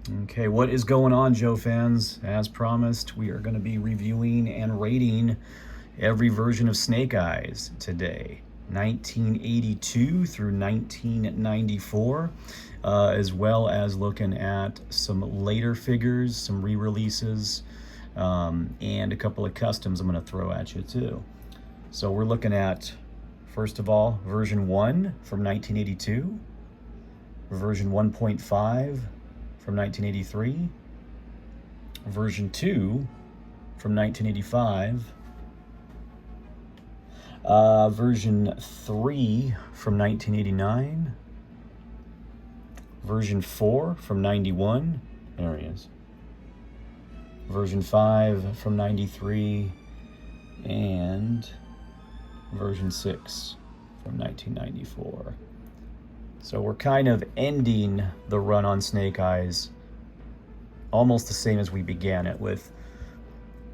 Okay, what is going on, Joe fans? As promised, we are going to be reviewing and rating every version of Snake Eyes today, 1982 through 1994, as well as looking at some later figures, some re-releases, and a couple of customs I'm going to throw at you too. So we're looking at, first of all, version 1 from 1982, version 1.5 from 1983, version 2 from 1985, version 3 from 1989, version 4 from 91, there he is, version 5 from 93, and version 6 from 1994. So we're kind of ending the run on Snake Eyes almost the same as we began it, with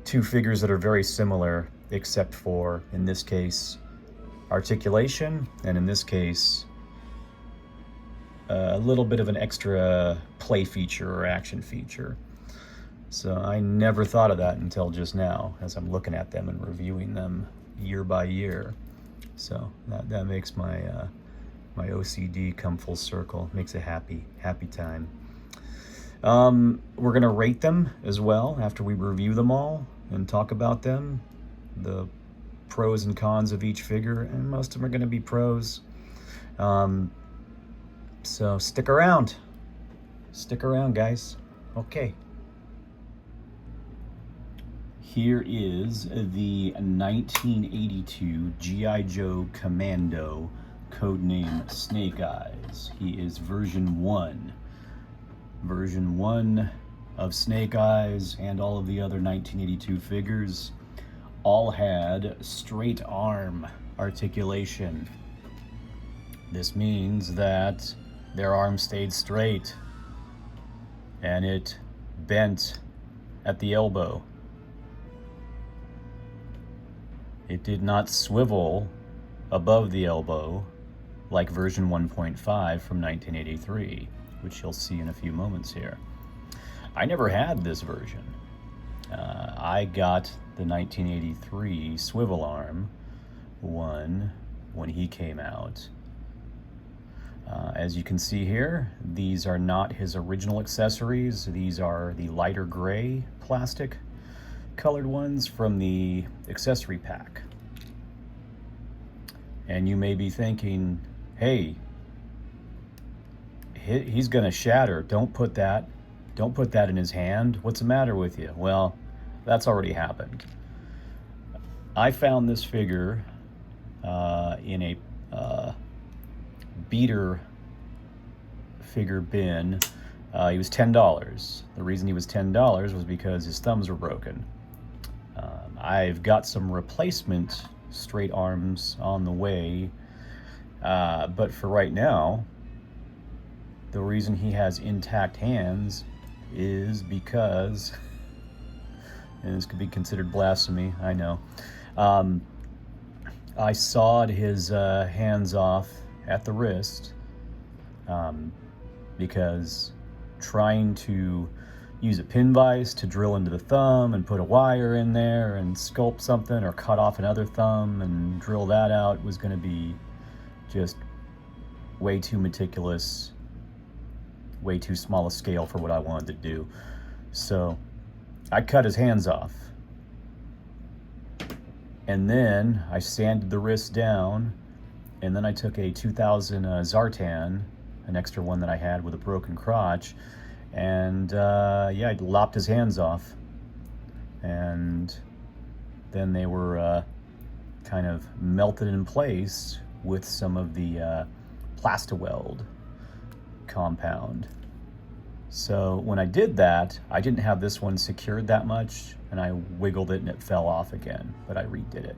two figures that are very similar, except for, in this case, articulation, and in this case, a little bit of an extra play feature or action feature. So I never thought of that until just now, as I'm looking at them and reviewing them year by year. So that makes my my OCD come full circle. Makes a happy time. We're gonna rate them as well after we review them all and talk about them, the pros and cons of each figure, and most of them are gonna be pros. So stick around, guys. Okay. Here is the 1982 G.I. Joe Commando, codename Snake Eyes. He is version 1. Version 1 of Snake Eyes and all of the other 1982 figures all had straight arm articulation. This means that their arm stayed straight and it bent at the elbow. It did not swivel above the elbow like version 1.5 from 1983, which you'll see in a few moments here. I never had this version. I got the 1983 swivel arm one when he came out. As you can see here, these are not his original accessories. These are the lighter gray plastic colored ones from the accessory pack. And you may be thinking, hey, he's gonna shatter. Don't put that in his hand. What's the matter with you? Well, that's already happened. I found this figure in a beater figure bin. He was $10. The reason he was $10 was because his thumbs were broken. I've got some replacement straight arms on the way, but for right now, the reason he has intact hands is because, and this could be considered blasphemy, I know, I sawed his hands off at the wrist because trying to use a pin vise to drill into the thumb and put a wire in there and sculpt something, or cut off another thumb and drill that out, was going to be just way too meticulous, way too small a scale for what I wanted to do. So I cut his hands off, and then I sanded the wrist down, and then I took a 2000 Zartan, an extra one that I had with a broken crotch, and yeah, I lopped his hands off, and then they were kind of melted in place with some of the Plastaweld compound. So when I did that, I didn't have this one secured that much, and I wiggled it and it fell off again, but I redid it.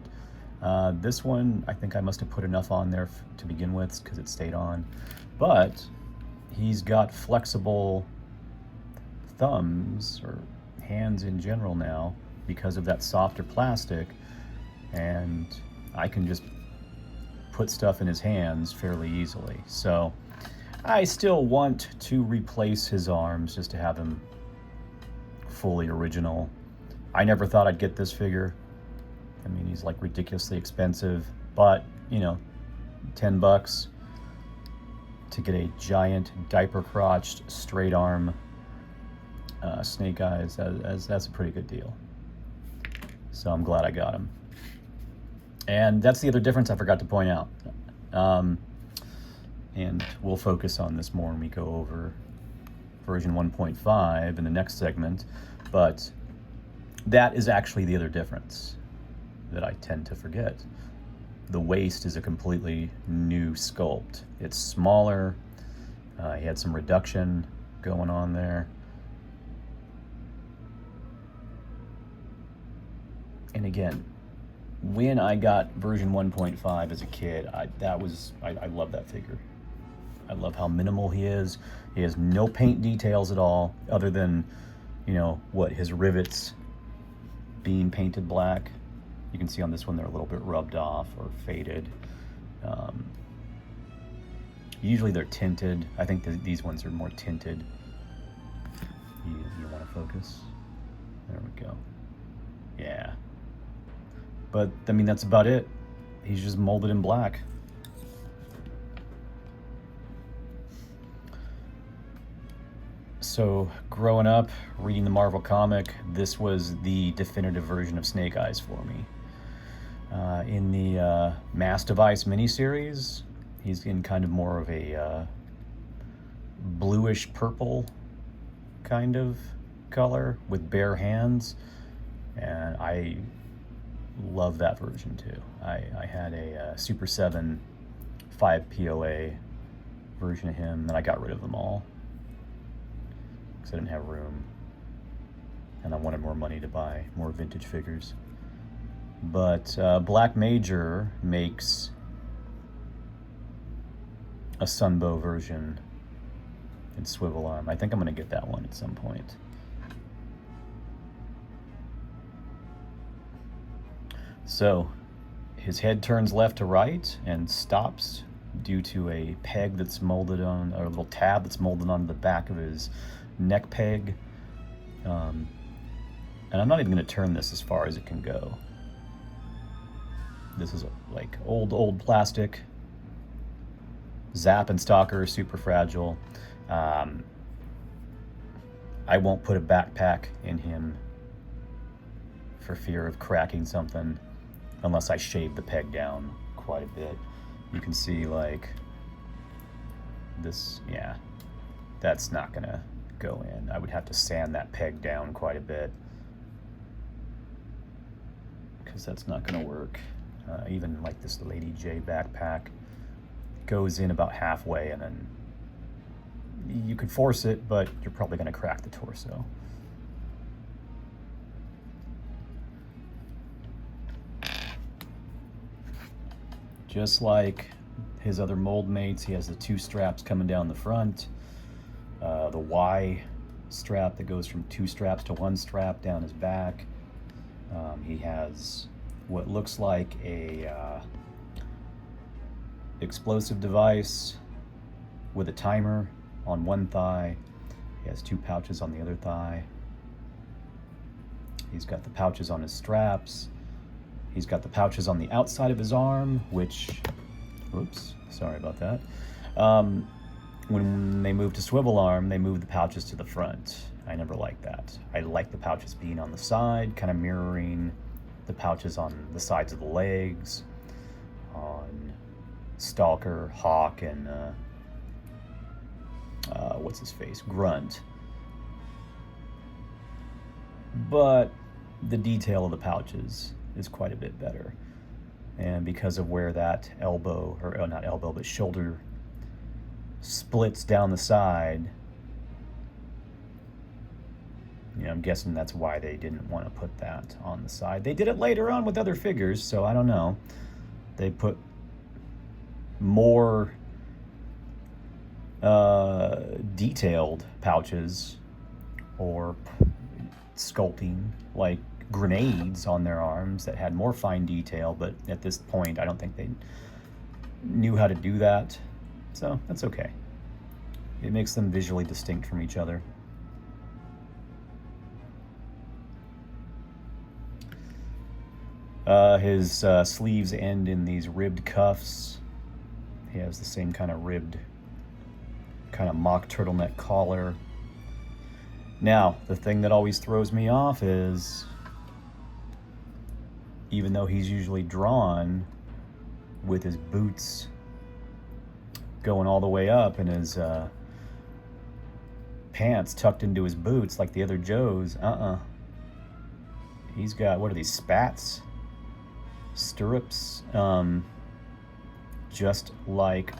This one, I think I must have put enough on there to begin with because it stayed on, but he's got flexible thumbs, or hands in general now, because of that softer plastic, and I can just put stuff in his hands fairly easily. So I still want to replace his arms just to have him fully original. I never thought I'd get this figure. I mean, he's like ridiculously expensive, but you know, $10 to get a giant diaper-crotched straight arm Snake Eyes, that's a pretty good deal. So I'm glad I got him. And that's the other difference I forgot to point out. And we'll focus on this more when we go over version 1.5 in the next segment. But that is actually the other difference that I tend to forget. The waist is a completely new sculpt. It's smaller. He had some reduction going on there. And again, when I got version 1.5 as a kid, I love that figure. I love how minimal he is. He has no paint details at all, other than, you know, what, his rivets being painted black. You can see on this one they're a little bit rubbed off or faded. Usually they're tinted. I think these ones are more tinted. You want to focus? There we go. Yeah. But, I mean, that's about it. He's just molded in black. So, growing up, reading the Marvel comic, this was the definitive version of Snake Eyes for me. In the Mass Device miniseries, he's in kind of more of a bluish purple kind of color with bare hands. And I love that version too. I had a Super 7 5 POA version of him, and I got rid of them all because I didn't have room, and I wanted more money to buy more vintage figures. But Black Major makes a Sunbow version in swivel arm. I think I'm going to get that one at some point. So his head turns left to right and stops due to a peg that's molded on, or a little tab that's molded on the back of his neck peg. And I'm not even going to turn this as far as it can go. This is like old plastic. Zap and Stalker are super fragile. I won't put a backpack in him for fear of cracking something unless I shave the peg down quite a bit. You can see like this, yeah, that's not gonna go in. I would have to sand that peg down quite a bit because that's not gonna work. Even like this Lady J backpack goes in about halfway, and then you could force it, but you're probably gonna crack the torso. Just like his other mold mates, he has the two straps coming down the front. The Y strap that goes from two straps to one strap down his back. He has what looks like a explosive device with a timer on one thigh. He has two pouches on the other thigh. He's got the pouches on his straps. He's got the pouches on the outside of his arm, which, oops, sorry about that. When they move to swivel arm, they move the pouches to the front. I never liked that. I like the pouches being on the side, kind of mirroring the pouches on the sides of the legs, on Stalker, Hawk, and what's his face? Grunt. But the detail of the pouches is quite a bit better. And because of where that elbow, or not elbow, but shoulder splits down the side, you know, I'm guessing that's why they didn't want to put that on the side. They did it later on with other figures, so I don't know. They put more detailed pouches or sculpting, like grenades on their arms that had more fine detail, but at this point I don't think they knew how to do that, so that's okay. It makes them visually distinct from each other. His sleeves end in these ribbed cuffs. He has the same kind of ribbed, kind of mock turtleneck collar. Now, the thing that always throws me off is, even though he's usually drawn with his boots going all the way up and his pants tucked into his boots like the other Joes, he's got, what are these, spats? Stirrups? Just like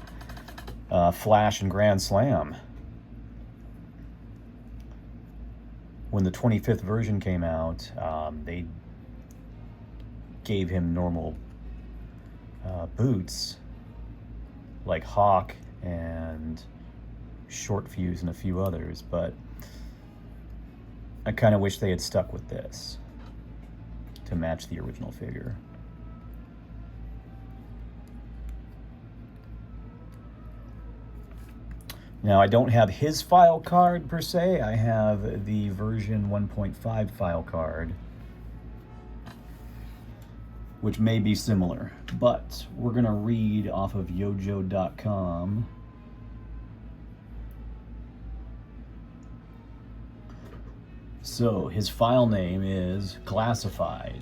Flash and Grand Slam. When the 25th version came out, they gave him normal boots like Hawk and Short Fuse and a few others, but I kind of wish they had stuck with this to match the original figure. Now, I don't have his file card per se. I have the version 1.5 file card, which may be similar, but we're going to read off of yojo.com. So, his file name is classified.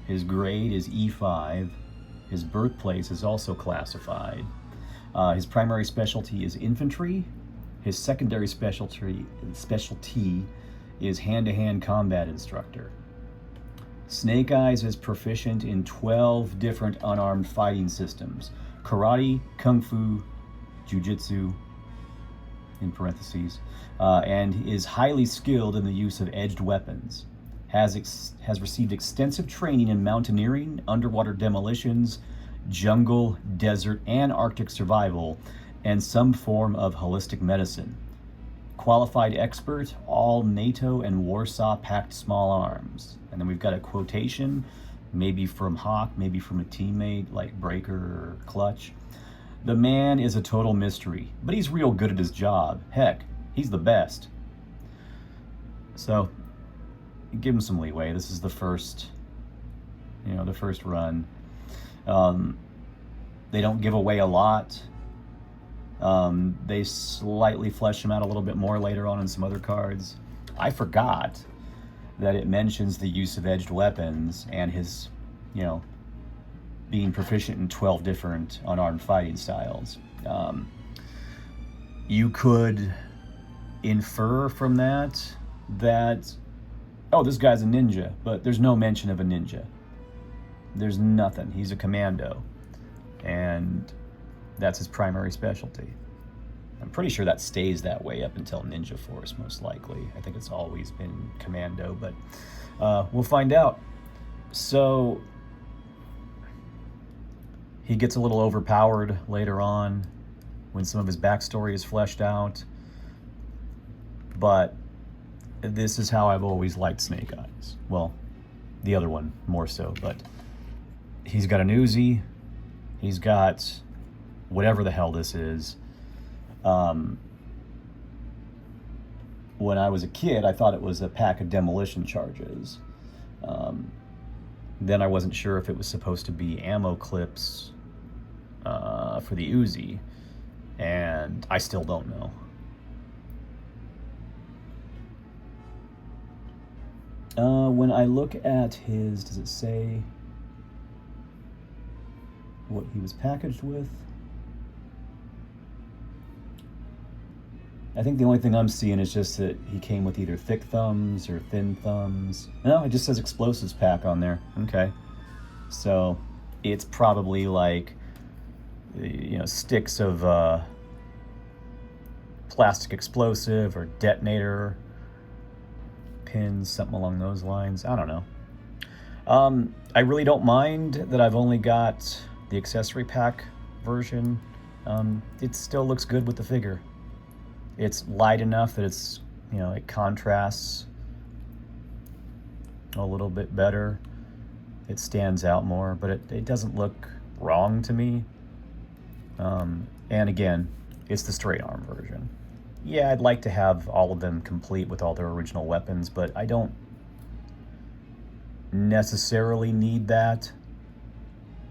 His grade is E5. His birthplace is also classified. His primary specialty is infantry. His secondary specialty is hand-to-hand combat instructor. Snake Eyes is proficient in 12 different unarmed fighting systems: karate, kung fu, jujitsu, in parentheses, and is highly skilled in the use of edged weapons. Has received extensive training in mountaineering, underwater demolitions, jungle, desert, and Arctic survival, and some form of holistic medicine. Qualified expert, all NATO and Warsaw Pact small arms. And then we've got a quotation, maybe from Hawk, maybe from a teammate like Breaker or Clutch. The man is a total mystery, but he's real good at his job. Heck, he's the best. So, give him some leeway. This is the first, the first run. They don't give away a lot. They slightly flesh him out a little bit more later on in some other cards. I forgot that it mentions the use of edged weapons and his, being proficient in 12 different unarmed fighting styles. You could infer from that, oh, this guy's a ninja, but there's no mention of a ninja. There's nothing. He's a commando. And that's his primary specialty. I'm pretty sure that stays that way up until Ninja Force, most likely. I think it's always been commando, but we'll find out. So he gets a little overpowered later on when some of his backstory is fleshed out. But this is how I've always liked Snake Eyes. Well, the other one more so, but he's got an Uzi. He's got whatever the hell this is. When I was a kid, I thought it was a pack of demolition charges. Then I wasn't sure if it was supposed to be ammo clips for the Uzi, and I still don't know. When I look at his, does it say what he was packaged with? I think the only thing I'm seeing is just that he came with either thick thumbs or thin thumbs. No, it just says explosives pack on there. Okay. So it's probably like, sticks of plastic explosive or detonator pins, something along those lines. I don't know. I really don't mind that I've only got the accessory pack version. It still looks good with the figure. It's light enough that it's, it contrasts a little bit better. It stands out more, but it doesn't look wrong to me. And again, it's the straight arm version. yeah, I'd like to have all of them complete with all their original weapons, but I don't necessarily need that.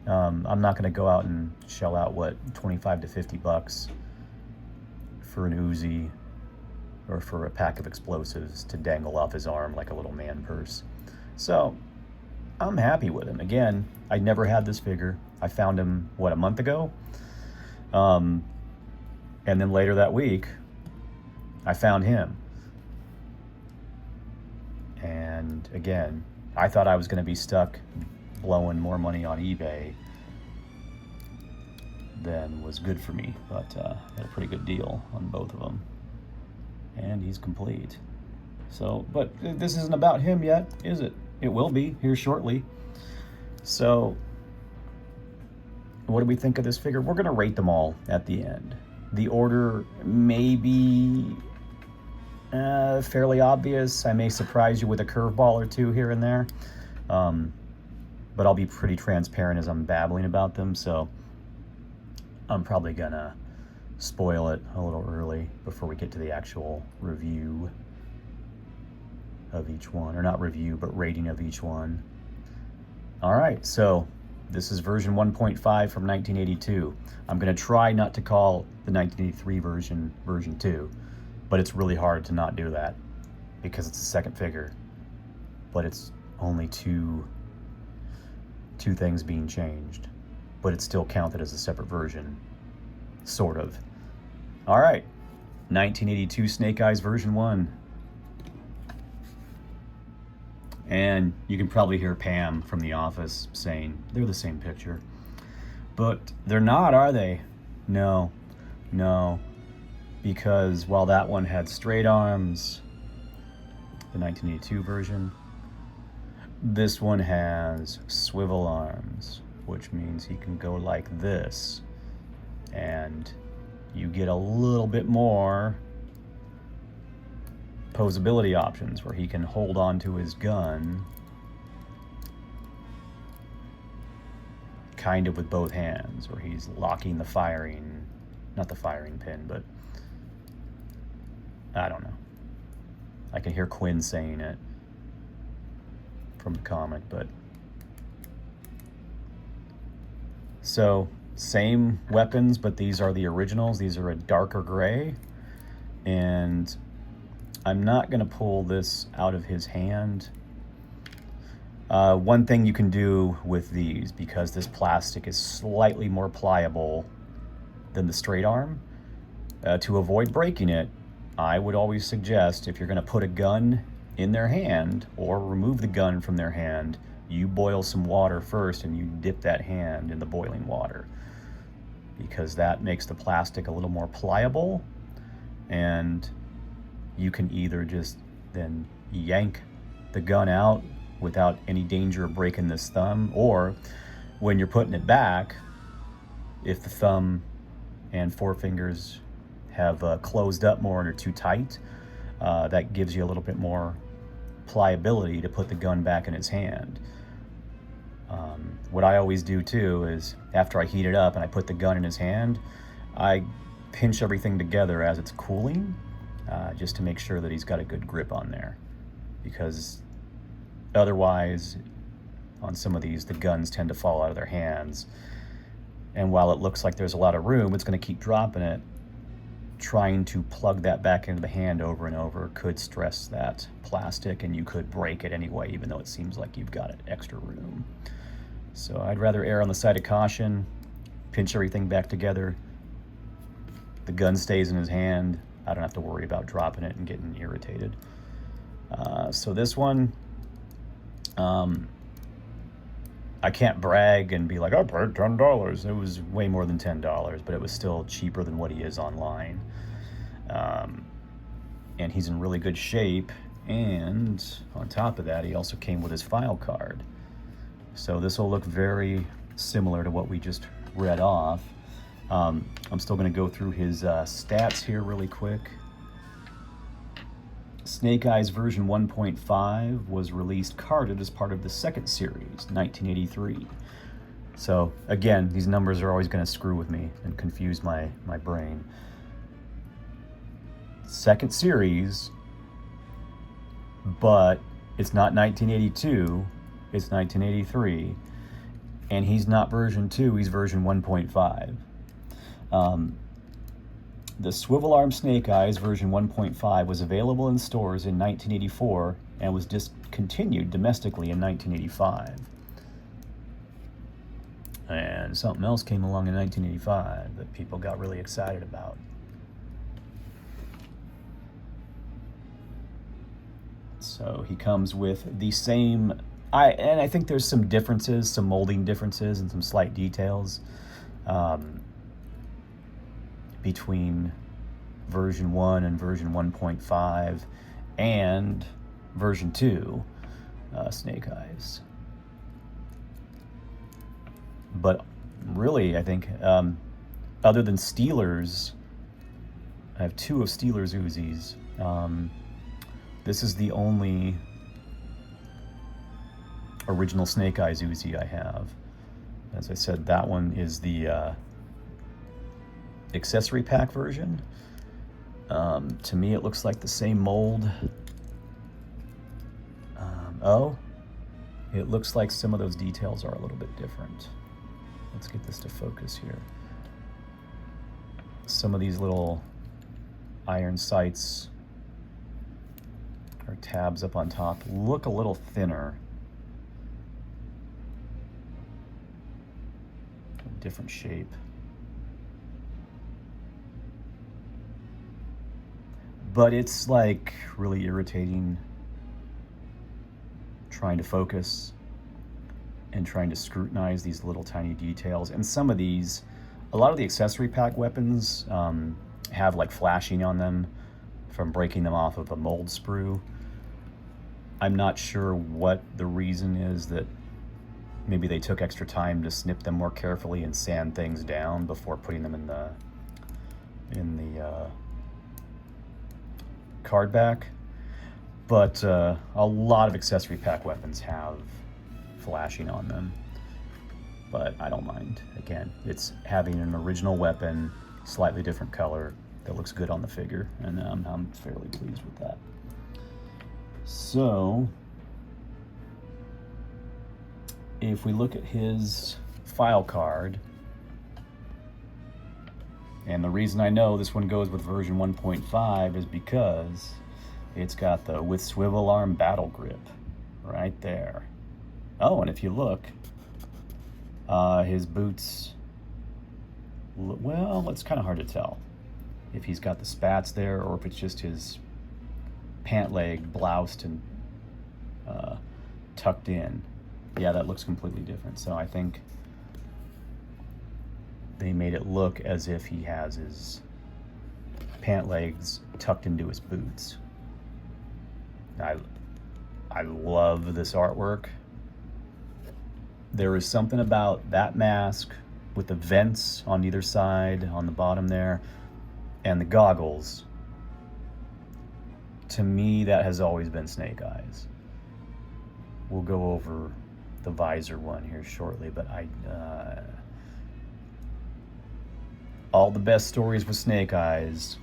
I'm not going to go out and shell out, what, 25 to 50 bucks for an Uzi or for a pack of explosives to dangle off his arm like a little man purse. So I'm happy with him. Again, I never had this figure. I found him, what, a month ago? And then later that week, I found him. And again, I thought I was going to be stuck blowing more money on eBay than was good for me, but got a pretty good deal on both of them. And he's complete. So, but this isn't about him yet, is it? It will be here shortly. So, what do we think of this figure? We're going to rate them all at the end. The order may be fairly obvious. I may surprise you with a curveball or two here and there. But I'll be pretty transparent as I'm babbling about them, so I'm probably gonna spoil it a little early before we get to the actual review of each one. Or not review, but rating of each one. All right, so this is version 1.5 from 1982. I'm gonna try not to call the 1983 version 2, but it's really hard to not do that because it's the second figure, but it's only two things being changed, but it's still counted as a separate version, sort of. All right, 1982 Snake Eyes version 1. And you can probably hear Pam from The Office saying they're the same picture, but they're not, are they? No, because while that one had straight arms, the 1982 version, this one has swivel arms, which means he can go like this, and you get a little bit more posability options where he can hold on to his gun kind of with both hands, where he's locking the firing, not the firing pin, but I don't know. I can hear Quinn saying it from the comic, but so same weapons, but these are the originals. These are a darker gray, and I'm not going to pull this out of his hand. One thing you can do with these, because this plastic is slightly more pliable than the straight arm, to avoid breaking it, I would always suggest, if you're going to put a gun in their hand or remove the gun from their hand, you boil some water first and you dip that hand in the boiling water, because that makes the plastic a little more pliable, and you can either just then yank the gun out without any danger of breaking this thumb, or when you're putting it back, if the thumb and forefingers have closed up more and are too tight, that gives you a little bit more pliability to put the gun back in his hand. What I always do too is, after I heat it up and I put the gun in his hand, I pinch everything together as it's cooling, just to make sure that he's got a good grip on there, because otherwise on some of these the guns tend to fall out of their hands, and while it looks like there's a lot of room, it's going to keep dropping it. Trying to plug that back into the hand over and over could stress that plastic, and you could break it anyway, even though it seems like you've got extra room. So I'd rather err on the side of caution, pinch everything back together, the gun stays in his hand, I don't have to worry about dropping it and getting irritated. So this one, I can't brag and be like, I paid $10. It was way more than $10, but it was still cheaper than what he is online. And he's in really good shape. And on top of that, he also came with his file card. So this will look very similar to what we just read off. I'm still going to go through his stats here really quick. Snake Eyes version 1.5 was released carded as part of the second series, 1983. So again, these numbers are always going to screw with me and confuse my brain. second series, but it's not 1982, it's 1983, and he's not version 2, he's version 1.5. The Swivel Arm Snake Eyes version 1.5 was available in stores in 1984 and was discontinued domestically in 1985. And something else came along in 1985 that people got really excited about. So he comes with the same, and I think there's some differences, some molding differences and some slight details between version 1 and version 1.5 and version 2 Snake Eyes. But really, I think, other than Steelers, I have 2 of Steelers Uzis. This is the only original Snake Eyes Uzi I have. As I said, that one is the accessory pack version. To me, it looks like the same mold. Oh, it looks like some of those details are a little bit different. Let's get this to focus here. Some of these little iron sights or tabs up on top look a little thinner. Different shape. But it's like really irritating trying to focus and trying to scrutinize these little tiny details. And some of these, a lot of the accessory pack weapons have like flashing on them from breaking them off of a mold sprue. I'm not sure what the reason is, that maybe they took extra time to snip them more carefully and sand things down before putting them in the card back. But a lot of accessory pack weapons have flashing on them, but I don't mind. Again, it's having an original weapon, slightly different color, that looks good on the figure, and I'm fairly pleased with that. So if we look at his file card, and the reason I know this one goes with version 1.5 is because it's got the with swivel arm battle grip right there. Oh, and if you look, his boots, well, it's kind of hard to tell if he's got the spats there or if it's just his pant leg bloused and tucked in. Yeah, that looks completely different. So I think they made it look as if he has his pant legs tucked into his boots. I love this artwork. There is something about that mask with the vents on either side, on the bottom there, and the goggles. To me, that has always been Snake Eyes. We'll go over the visor one here shortly, but all the best stories with Snake Eyes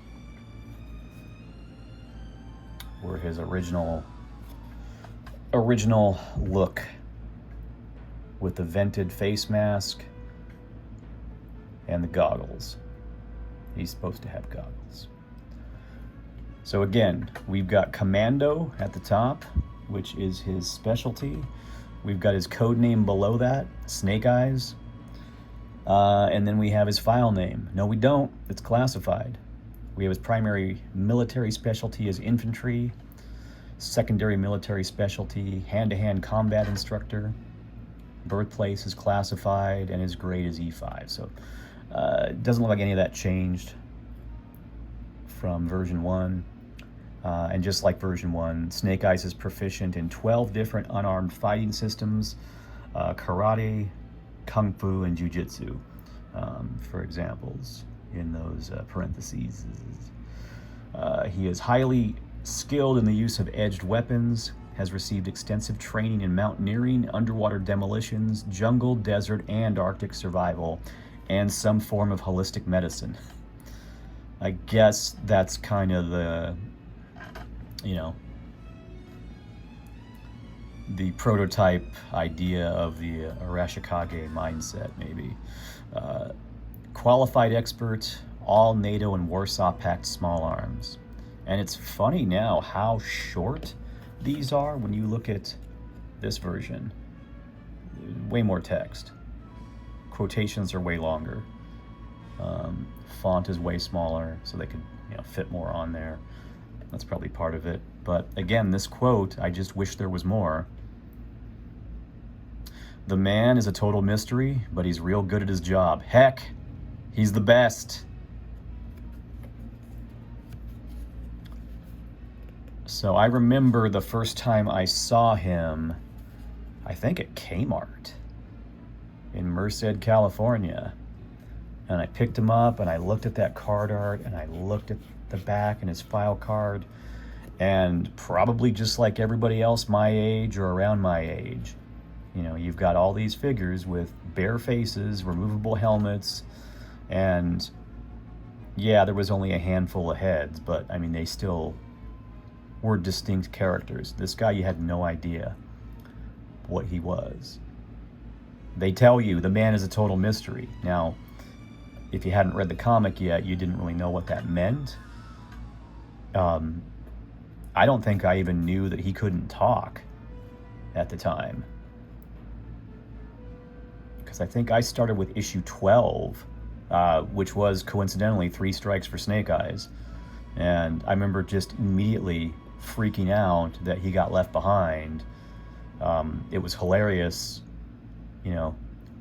were his original look with the vented face mask and the goggles. He's supposed to have goggles. So again, we've got Commando at the top, which is his specialty. We've got his code name below that, Snake Eyes. And then we have his file name. No, we don't. It's classified. We have his primary military specialty as infantry, secondary military specialty, hand-to-hand combat instructor. Birthplace is classified, and his grade is E5. So it doesn't look like any of that changed from version 1. And just like version 1, Snake Eyes is proficient in 12 different unarmed fighting systems, karate, kung fu, and jiu-jitsu, for examples in those parentheses. He is highly skilled in the use of edged weapons, has received extensive training in mountaineering, underwater demolitions, jungle, desert, and Arctic survival, and some form of holistic medicine. I guess that's kind of the, you know, the prototype idea of the Arashikage mindset, maybe. Uh, Qualified expert, all NATO and Warsaw Pact small arms. And it's funny now how short these are when you look at this version. Way more text. Quotations are way longer. Font is way smaller, so they could fit more on there. That's probably part of it. But again, this quote, I just wish there was more. The man is a total mystery, but he's real good at his job. Heck, he's the best. So I remember the first time I saw him, I think at Kmart in Merced, California. And I picked him up and I looked at that card art and I looked at the back and his file card, and probably just like everybody else my age or around my age, you've got all these figures with bare faces, removable helmets, and yeah, there was only a handful of heads, but I mean, they still were distinct characters. This guy, you had no idea what he was. They tell you the man is a total mystery. Now, if you hadn't read the comic yet, you didn't really know what that meant. I don't think I even knew that he couldn't talk at the time, because I think I started with issue 12, which was coincidentally 3 Strikes for Snake Eyes. And I remember just immediately freaking out that he got left behind. It was hilarious,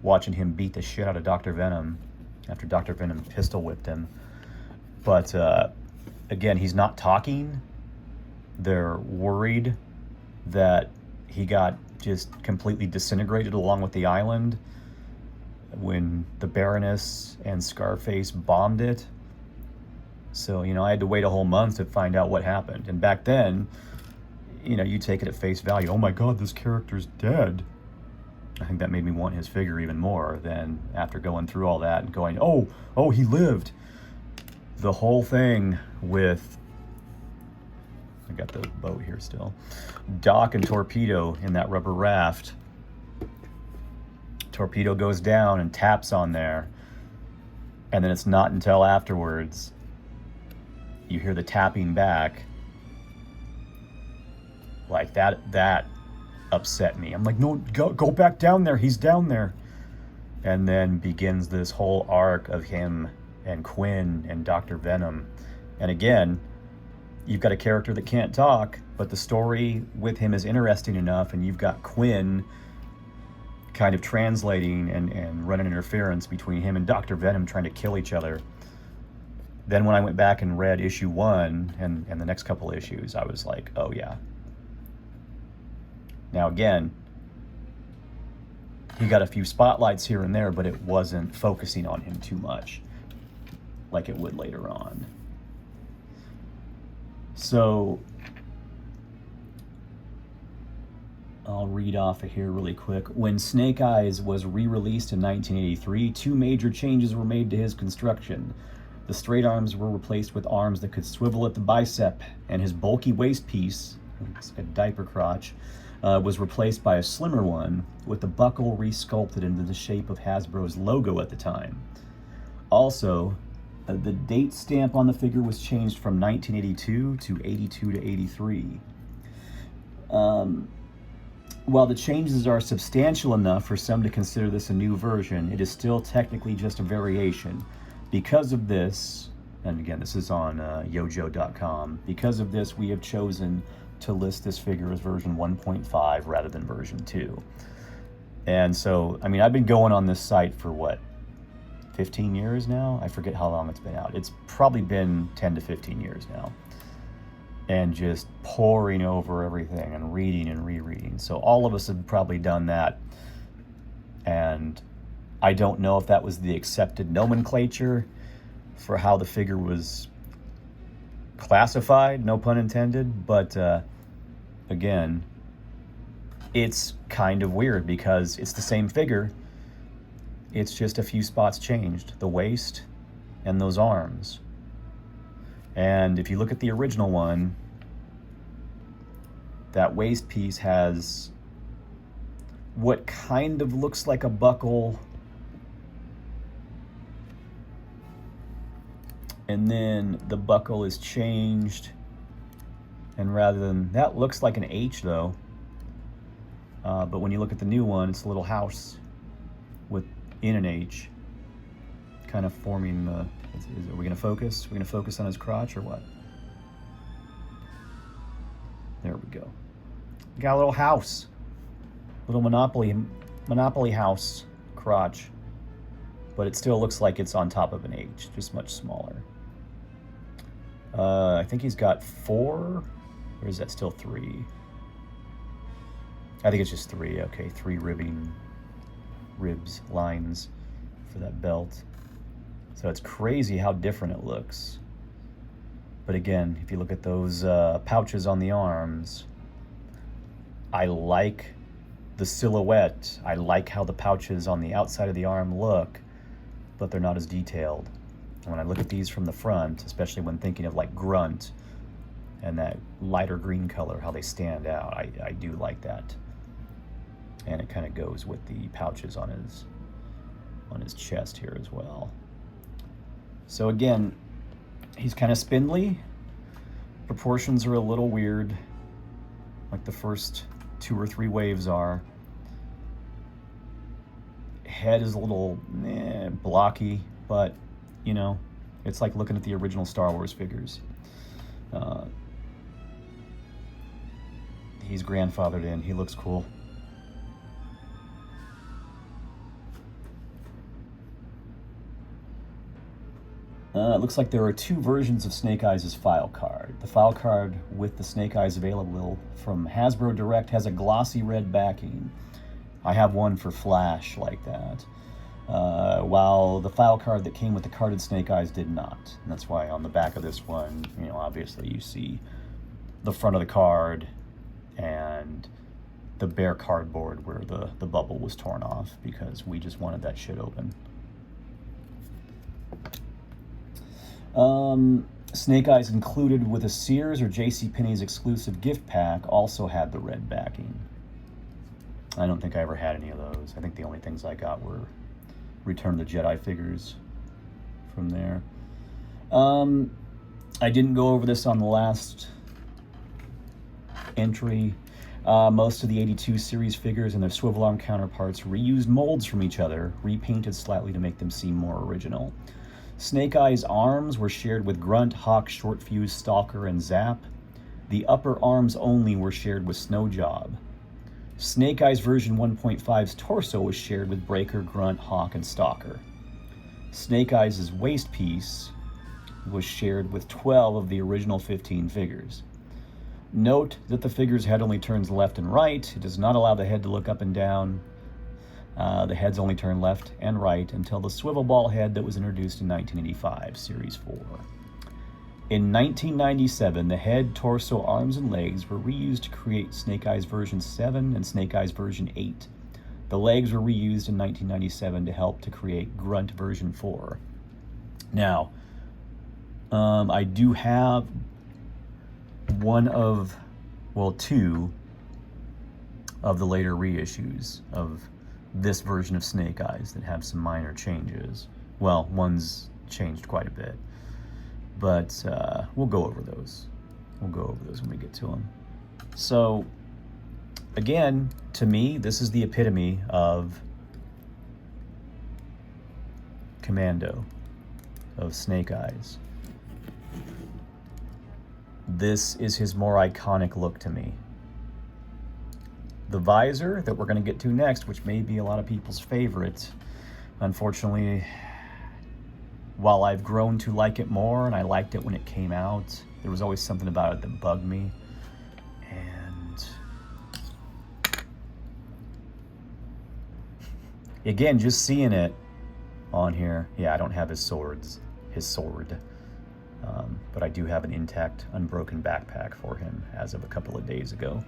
watching him beat the shit out of Dr. Venom after Dr. Venom pistol whipped him. But again, he's not talking. They're worried that he got just completely disintegrated along with the island when the Baroness and Scarface bombed it. So, I had to wait a whole month to find out what happened. And back then, you take it at face value. Oh my God, this character's dead. I think that made me want his figure even more than after going through all that and going, oh, he lived. The whole thing with, I got the boat here still, Doc and Torpedo in that rubber raft. Torpedo goes down and taps on there, and then it's not until afterwards you hear the tapping back. Like that upset me. I'm like, no, go back down there. He's down there. And then begins this whole arc of him and Quinn and Dr. Venom. And again, you've got a character that can't talk, but the story with him is interesting enough, and you've got Quinn kind of translating and running interference between him and Dr. Venom trying to kill each other. Then when I went back and read issue 1 and the next couple issues, I was like, oh yeah. Now again, he got a few spotlights here and there, but it wasn't focusing on him too much like it would later on. So I'll read off of here really quick. When Snake Eyes was re-released in 1983, 2 major changes were made to his construction. The straight arms were replaced with arms that could swivel at the bicep, and his bulky waist piece, it's a diaper crotch, was replaced by a slimmer one with the buckle resculpted into the shape of Hasbro's logo at the time. Also, the date stamp on the figure was changed from 1982 to 82 to 83. While the changes are substantial enough for some to consider this a new version, it is still technically just a variation. Because of this, and again, this is on yojo.com, because of this, we have chosen to list this figure as version 1.5 rather than version 2. And so, I mean, I've been going on this site for what, 15 years now? I forget how long it's been out. It's probably been 10 to 15 years now. And just poring over everything and reading and rereading. So all of us have probably done that. And I don't know if that was the accepted nomenclature for how the figure was classified, no pun intended, but again, it's kind of weird because it's the same figure. It's just a few spots changed, the waist and those arms. And if you look at the original one, that waist piece has what kind of looks like a buckle, and then the buckle is changed, and rather than that, looks like an H though, but when you look at the new one, it's a little house in an H, kind of forming the, are we gonna focus? We're gonna focus on his crotch or what? There we go. We got a little house, little Monopoly house crotch, but it still looks like it's on top of an H, just much smaller. I think he's got 4, or is that still 3? I think it's just 3. Okay, 3 lines for that belt. So it's crazy how different it looks. But again, if you look at those pouches on the arms, I like the silhouette. I like how the pouches on the outside of the arm look, but they're not as detailed. And when I look at these from the front, especially when thinking of like Grunt and that lighter green color, how they stand out, I do like that. And it kind of goes with the pouches on his chest here as well. So again, he's kind of spindly. Proportions are a little weird, like the first 2 or 3 waves are. Head is a little blocky, but you know, it's like looking at the original Star Wars figures. He's grandfathered in. He looks cool. It looks like there are 2 versions of Snake Eyes' file card. The file card with the Snake Eyes available from Hasbro Direct has a glossy red backing. I have one for Flash like that. While the file card that came with the carded Snake Eyes did not. And that's why on the back of this one, you know, obviously you see the front of the card and the bare cardboard where the bubble was torn off, because we just wanted that shit open. Snake Eyes included with a Sears or JCPenney's exclusive gift pack also had the red backing. I don't think I ever had any of those. I think the only things I got were Return of the Jedi figures from there. I didn't go over this on the last entry. Most of the 82 series figures and their swivel arm counterparts reused molds from each other, repainted slightly to make them seem more original. Snake Eyes arms were shared with Grunt, Hawk, Short Fuse, Stalker, and Zap. The upper arms only were shared with Snow Job. Snake Eyes version 1.5's torso was shared with Breaker, Grunt, Hawk, and Stalker. Snake Eyes' waist piece was shared with 12 of the original 15 figures. Note that the figure's head only turns left and right. It does not allow the head to look up and down. The heads only turn left and right until the swivel ball head that was introduced in 1985, Series 4. In 1997, the head, torso, arms, and legs were reused to create Snake Eyes version 7 and Snake Eyes version 8. The legs were reused in 1997 to help to create Grunt version 4. Now, I do have two of the later reissues of this version of Snake Eyes that have some minor changes. Well, one's changed quite a bit, but we'll go over those. We'll go over those when we get to them. So, again, to me, this is the epitome of Commando, of Snake Eyes. This is his more iconic look to me. The visor that we're going to get to next, which may be a lot of people's favorite, unfortunately, while I've grown to like it more, and I liked it when it came out, there was always something about it that bugged me. And again, just seeing it on here, yeah, I don't have his sword, but I do have an intact, unbroken backpack for him as of a couple of days ago.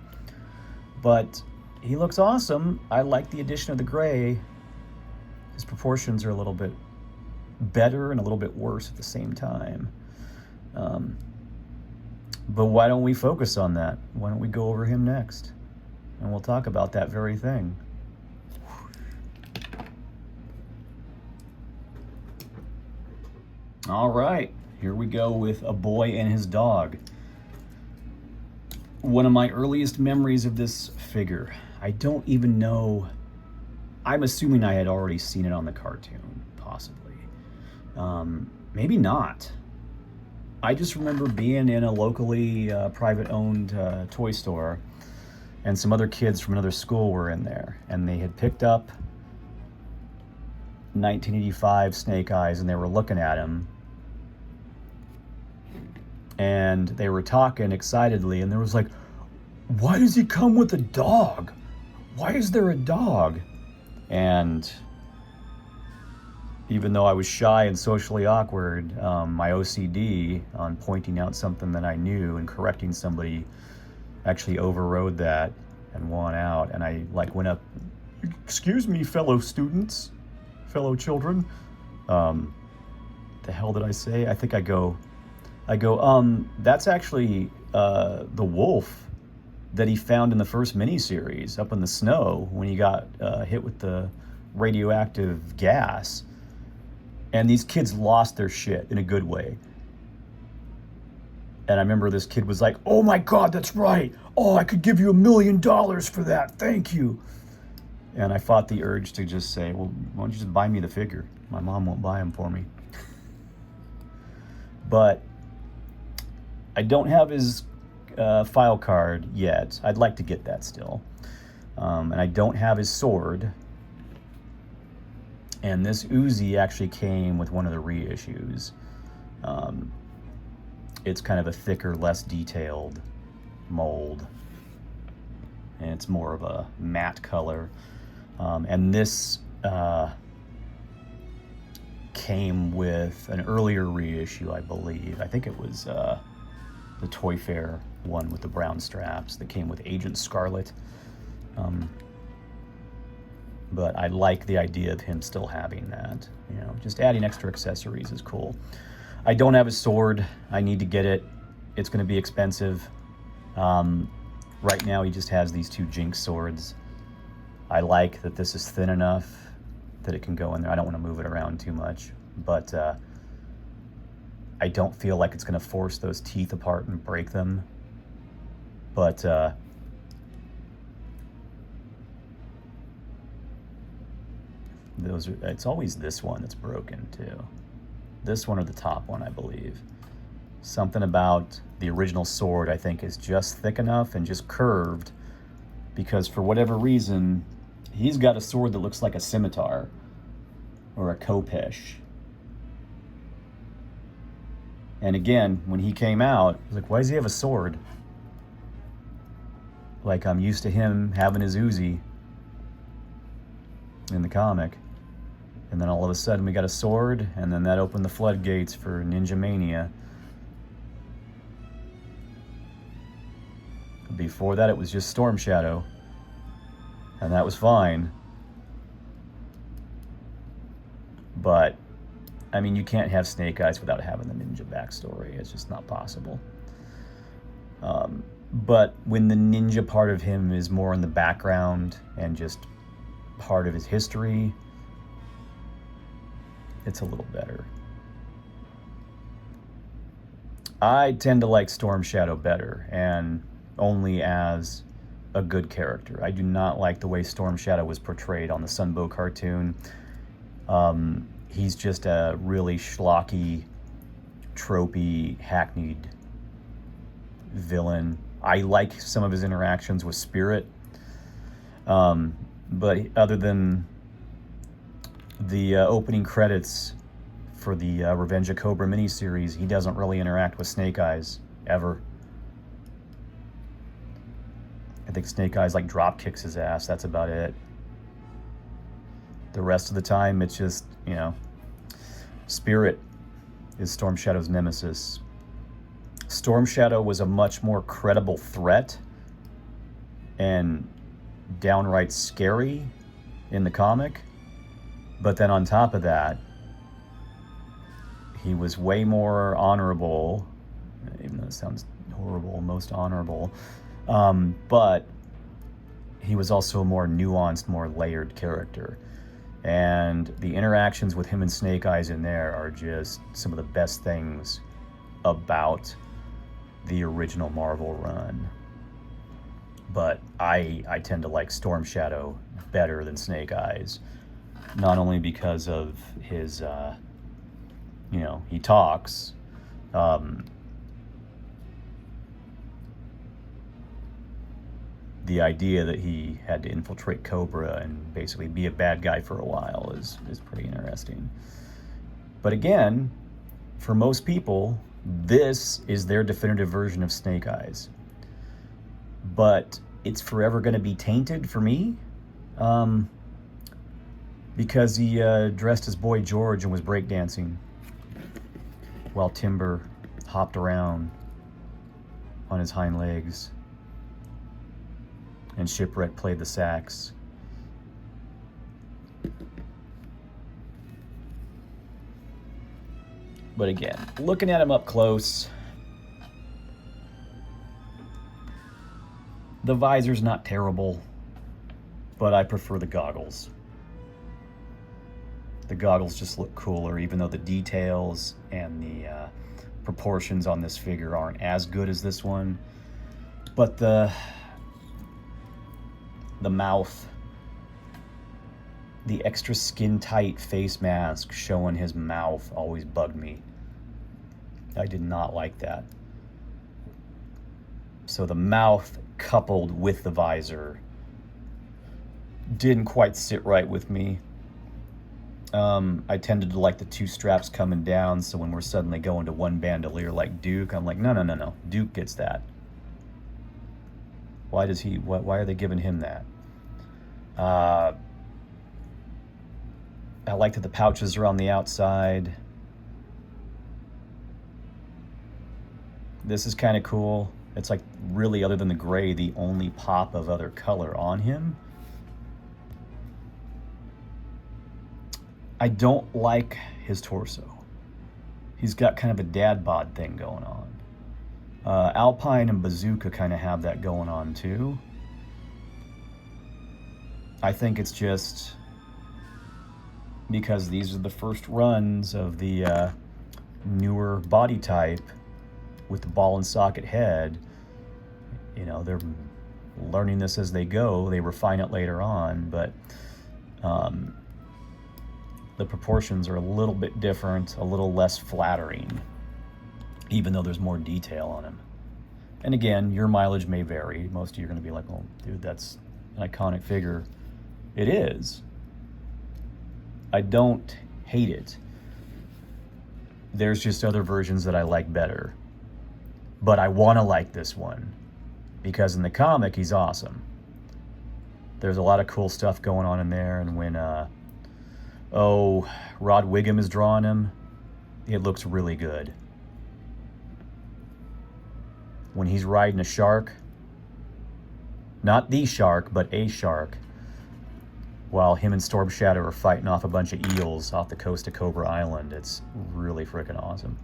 But he looks awesome. I like the addition of the gray. His proportions are a little bit better and a little bit worse at the same time. Um, but why don't we focus on that? Why don't we go over him next? And we'll talk about that very thing. All right, here we go with A Boy and His Dog. One of my earliest memories of this figure. I don't even know. I'm assuming I had already seen it on the cartoon, possibly. Maybe not. I just remember being in a locally private-owned toy store, and some other kids from another school were in there, and they had picked up 1985 Snake Eyes, and they were looking at him, and they were talking excitedly, and there was like, why does he come with a dog? Why is there a dog? And even though I was shy and socially awkward, my OCD on pointing out something that I knew and correcting somebody actually overrode that and won out. And I like went up, excuse me, fellow students, fellow children. The hell did I say? I think I go, that's actually the wolf that he found in the first miniseries up in the snow when he got hit with the radioactive gas. And these kids lost their shit in a good way. And I remember this kid was like, oh my God, that's right. Oh, I could give you $1 million for that. Thank you. And I fought the urge to just say, well, why don't you just buy me the figure? My mom won't buy them for me. But I don't have his file card yet. I'd like to get that still. And I don't have his sword. And this Uzi actually came with one of the reissues. It's kind of a thicker, less detailed mold. And it's more of a matte color. And this came with an earlier reissue, I believe. I think it was the Toy Fair one with the brown straps that came with Agent Scarlet. But I like the idea of him still having that. You know, just adding extra accessories is cool. I don't have a sword. I need to get it. It's going to be expensive. Right now, he just has these two Jinx swords. I like that this is thin enough that it can go in there. I don't want to move it around too much, but I don't feel like it's going to force those teeth apart and break them. But it's always this one that's broken too. This one or the top one, I believe. Something about the original sword, I think, is just thick enough and just curved, because for whatever reason, he's got a sword that looks like a scimitar or a khopesh. And again, when he came out, I was like, why does he have a sword? Like, I'm used to him having his Uzi in the comic. And then all of a sudden we got a sword, and then that opened the floodgates for Ninja Mania. Before that, it was just Storm Shadow, and that was fine. But, I mean, you can't have Snake Eyes without having the ninja backstory. It's just not possible. But when the ninja part of him is more in the background and just part of his history, it's a little better. I tend to like Storm Shadow better, and only as a good character. I do not like the way Storm Shadow was portrayed on the Sunbow cartoon. He's just a really schlocky, tropey, hackneyed villain. I like some of his interactions with Spirit, but other than the opening credits for the Revenge of Cobra miniseries, he doesn't really interact with Snake Eyes, ever. I think Snake Eyes like drop kicks his ass, that's about it. The rest of the time, it's just, you know, Spirit is Storm Shadow's nemesis. Storm Shadow was a much more credible threat and downright scary in the comic. But then on top of that, he was way more honorable even though it sounds horrible, most honorable. But he was also a more nuanced, more layered character. And the interactions with him and Snake Eyes in there are just some of the best things about the original Marvel run. But I tend to like Storm Shadow better than Snake Eyes, not only because of his, he talks. The idea that he had to infiltrate Cobra and basically be a bad guy for a while is pretty interesting. But again, for most people, this is their definitive version of Snake Eyes. But it's forever going to be tainted for me, because he dressed as Boy George and was breakdancing while Timber hopped around on his hind legs and Shipwreck played the sax. But again, looking at him up close, the visor's not terrible, but I prefer the goggles. The goggles just look cooler, even though the details and the proportions on this figure aren't as good as this one. But the mouth, the extra skin-tight face mask showing his mouth always bugged me. I did not like that. So the mouth coupled with the visor didn't quite sit right with me. I tended to like the two straps coming down, so when we're suddenly going to one bandolier like Duke, I'm like, no. Duke gets that. Why are they giving him that? I like that the pouches are on the outside. This is kind of cool. It's like really, other than the gray, the only pop of other color on him. I don't like his torso. He's got kind of a dad bod thing going on. Alpine and Bazooka kind of have that going on too. I think it's just because these are the first runs of the newer body type with the ball and socket head. They're learning this as they go. They refine it later on, but the proportions are a little bit different, a little less flattering, even though there's more detail on him. And again, your mileage may vary. Most of you are going to be like, well, dude, that's an iconic figure. It is. I don't hate it. There's just other versions that I like better. But I want to like this one, because in the comic, he's awesome. There's a lot of cool stuff going on in there, and when Rod Wiggum is drawing him, it looks really good. When he's riding a shark, not the shark, but a shark, while him and Storm Shadow are fighting off a bunch of eels off the coast of Cobra Island, it's really freaking awesome.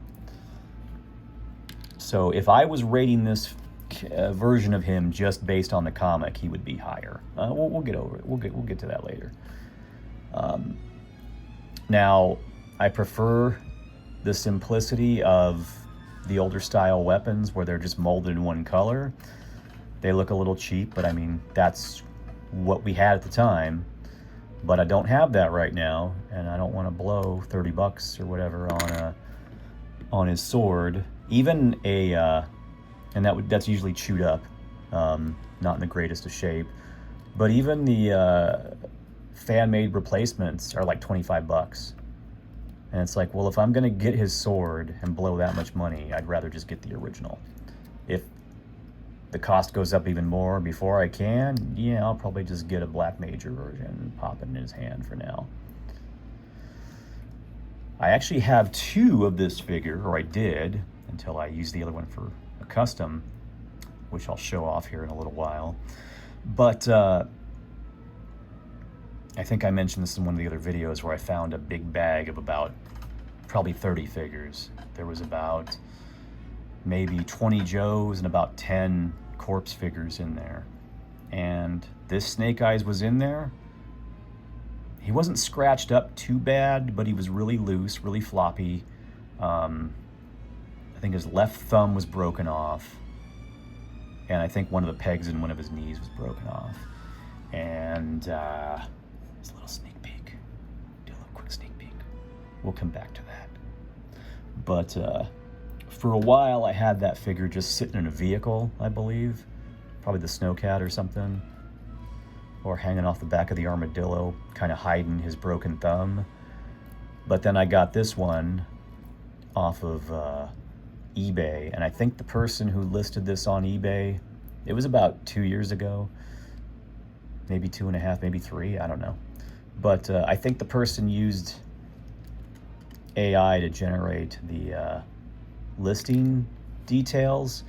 So if I was rating this version of him just based on the comic, he would be higher. We'll get over it. We'll get to that later. Now, I prefer the simplicity of the older style weapons where they're just molded in one color. They look a little cheap, but I mean, that's what we had at the time. But I don't have that right now, and I don't want to blow $30 or whatever on his sword. Even and that's usually chewed up, not in the greatest of shape. But even the fan-made replacements are like $25. And it's like, well, if I'm going to get his sword and blow that much money, I'd rather just get the original. If the cost goes up even more before I can, yeah, I'll probably just get a Black Major version and pop it in his hand for now. I actually have two of this figure, or I did, until I used the other one for a custom, which I'll show off here in a little while. But I think I mentioned this in one of the other videos where I found a big bag of about probably 30 figures. There was about maybe 20 Joes and about 10 corpse figures in there. And this Snake Eyes was in there. He wasn't scratched up too bad, but he was really loose, really floppy. I think his left thumb was broken off. And I think one of the pegs in one of his knees was broken off. And his little sneak peek. Do a little quick sneak peek. We'll come back to that. But for a while, I had that figure just sitting in a vehicle, I believe. Probably the Snowcat or something. Or hanging off the back of the armadillo, kind of hiding his broken thumb. But then I got this one off of eBay, and I think the person who listed this on eBay, it was about 2 years ago, maybe 2.5, maybe 3, I don't know. But I think the person used AI to generate the listing details,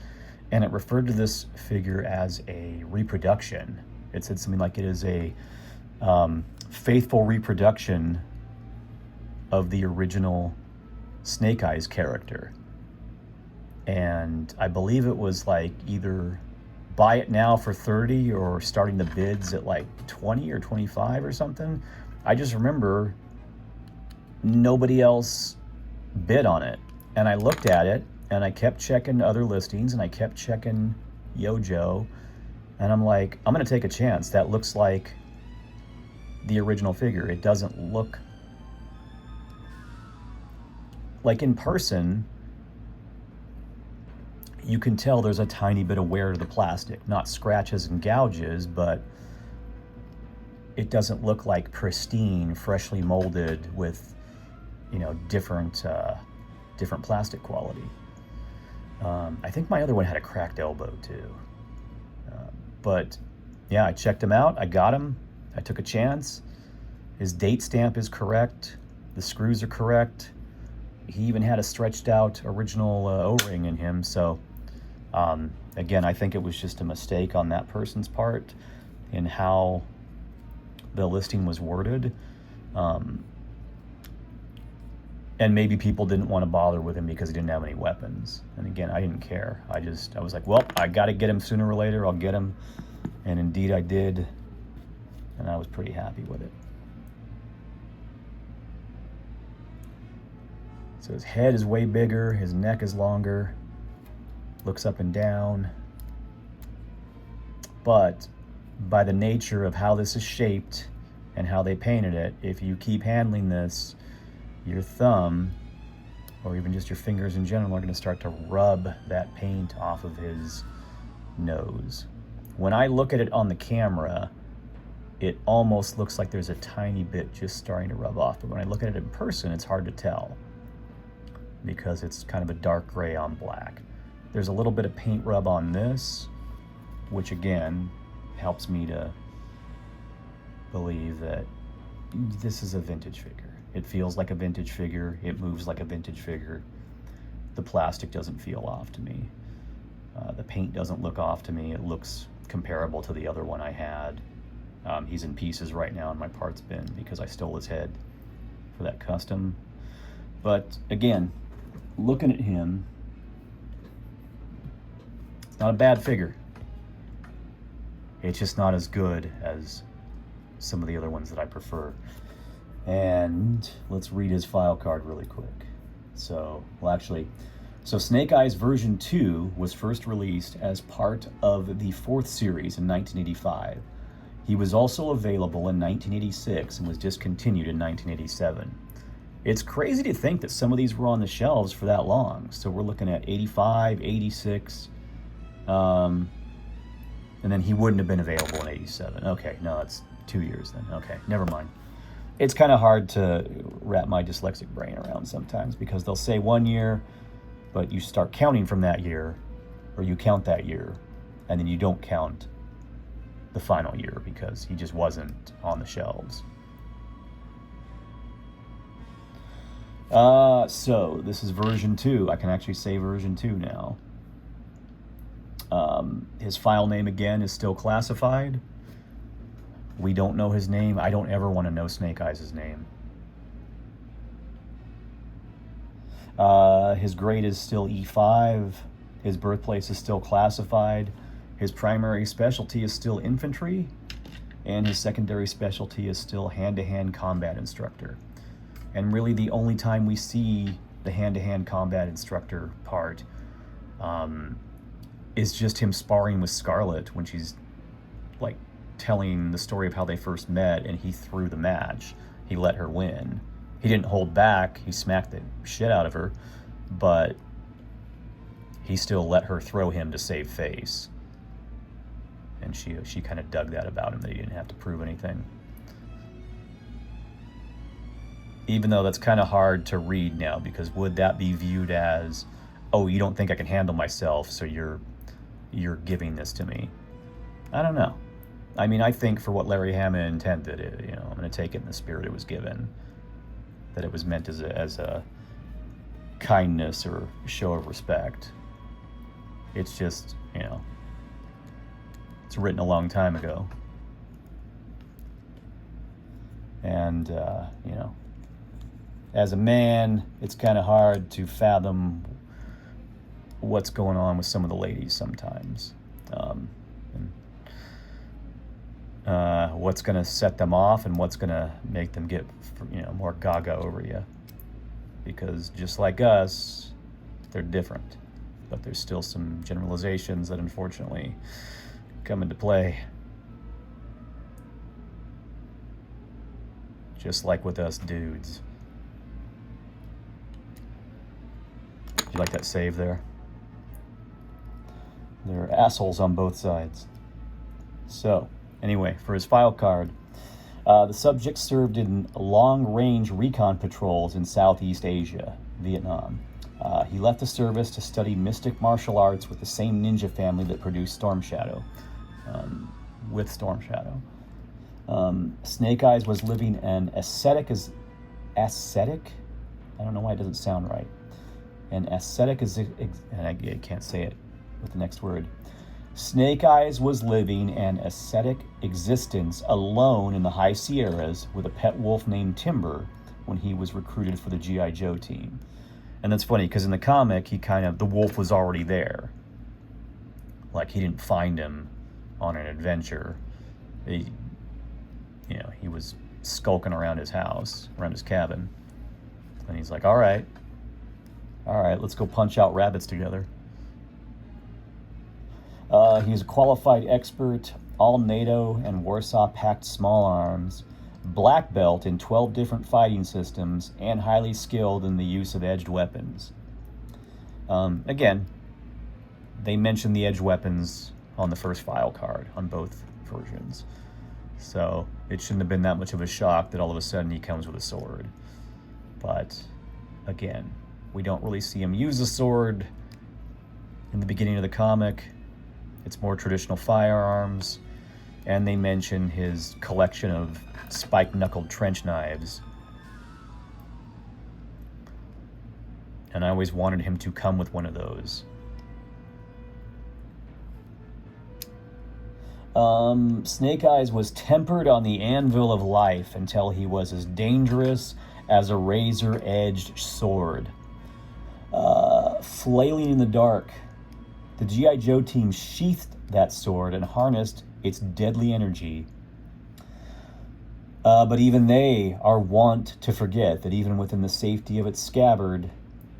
and it referred to this figure as a reproduction. It said something like it is a faithful reproduction of the original Snake Eyes character. And I believe it was like either buy it now for 30 or starting the bids at like 20 or 25 or something. I just remember nobody else bid on it. And I looked at it and I kept checking other listings and I kept checking Yojo. And I'm like, I'm going to take a chance. That looks like the original figure. It doesn't look like in person. You can tell there's a tiny bit of wear to the plastic, not scratches and gouges, but it doesn't look like pristine, freshly molded with, you know, different plastic quality. I think my other one had a cracked elbow too. But yeah, I checked him out. I got him. I took a chance. His date stamp is correct. The screws are correct. He even had a stretched out original O-ring in him. So again, I think it was just a mistake on that person's part in how the listing was worded. And maybe people didn't want to bother with him because he didn't have any weapons. And again, I didn't care. I was like, well, I got to get him sooner or later. I'll get him. And indeed I did. And I was pretty happy with it. So his head is way bigger. His neck is longer. Looks up and down. But by the nature of how this is shaped and how they painted it, if you keep handling this, your thumb, or even just your fingers in general, are going to start to rub that paint off of his nose. When I look at it on the camera, it almost looks like there's a tiny bit just starting to rub off. But when I look at it in person, it's hard to tell because it's kind of a dark gray on black. There's a little bit of paint rub on this, which again helps me to believe that this is a vintage figure. It feels like a vintage figure. It moves like a vintage figure. The plastic doesn't feel off to me. The paint doesn't look off to me. It looks comparable to the other one I had. He's in pieces right now in my parts bin because I stole his head for that custom. But again, looking at him, it's not a bad figure. It's just not as good as some of the other ones that I prefer. And let's read his file card really quick. So Snake Eyes version 2 was first released as part of the 4th series in 1985. He was also available in 1986 and was discontinued in 1987. It's crazy to think that some of these were on the shelves for that long. So we're looking at 85, 86, and then he wouldn't have been available in 87. Okay, no, that's 2 years then. Okay, never mind. It's kind of hard to wrap my dyslexic brain around sometimes because they'll say 1 year, but you start counting from that year, or you count that year, and then you don't count the final year because he just wasn't on the shelves. So this is version 2. I can actually say version 2 now. His file name again is still classified. We don't know his name. I don't ever want to know Snake Eyes' name. His grade is still E5. His birthplace is still classified. His primary specialty is still infantry, and his secondary specialty is still hand-to-hand combat instructor. And really the only time we see the hand-to-hand combat instructor part is just him sparring with Scarlet when she's like telling the story of how they first met, and he threw the match. He let her win. He didn't hold back. He smacked the shit out of her, but he still let her throw him to save face. And she kind of dug that about him, that he didn't have to prove anything. Even though that's kind of hard to read now, because would that be viewed as, oh, you don't think I can handle myself, so you're giving this to me? I don't know. I mean, I think for what Larry Hama intended, I'm going to take it in the spirit it was given, that it was meant as a kindness or show of respect. It's just, it's written a long time ago. And, as a man, it's kind of hard to fathom what's going on with some of the ladies sometimes. What's going to set them off and what's going to make them get, more gaga over you. Because just like us, they're different. But there's still some generalizations that unfortunately come into play. Just like with us dudes. Did you like that save there? There are assholes on both sides. So, anyway, for his file card, the subject served in long-range recon patrols in Southeast Asia, Vietnam. He left the service to study mystic martial arts with the same ninja family that produced Storm Shadow. Snake Eyes was living an ascetic? I don't know why it doesn't sound right. An ascetic is, and I can't say it with the next word. Snake Eyes was living an ascetic existence alone in the high Sierras with a pet wolf named Timber when he was recruited for the G.I. Joe team. And that's funny because in the comic, the wolf was already there. Like, he didn't find him on an adventure. He was skulking around his house, around his cabin. And he's like, all right, let's go punch out rabbits together. He's a qualified expert, all NATO and Warsaw Pact small arms, black belt in 12 different fighting systems, and highly skilled in the use of edged weapons. Again, they mentioned the edged weapons on the first file card on both versions. So it shouldn't have been that much of a shock that all of a sudden he comes with a sword. But again, we don't really see him use a sword in the beginning of the comic. It's more traditional firearms, and they mention his collection of spike-knuckled trench knives. And I always wanted him to come with one of those. Snake Eyes was tempered on the anvil of life until he was as dangerous as a razor-edged sword. Flailing in the dark, the G.I. Joe team sheathed that sword and harnessed its deadly energy. But even they are wont to forget that even within the safety of its scabbard,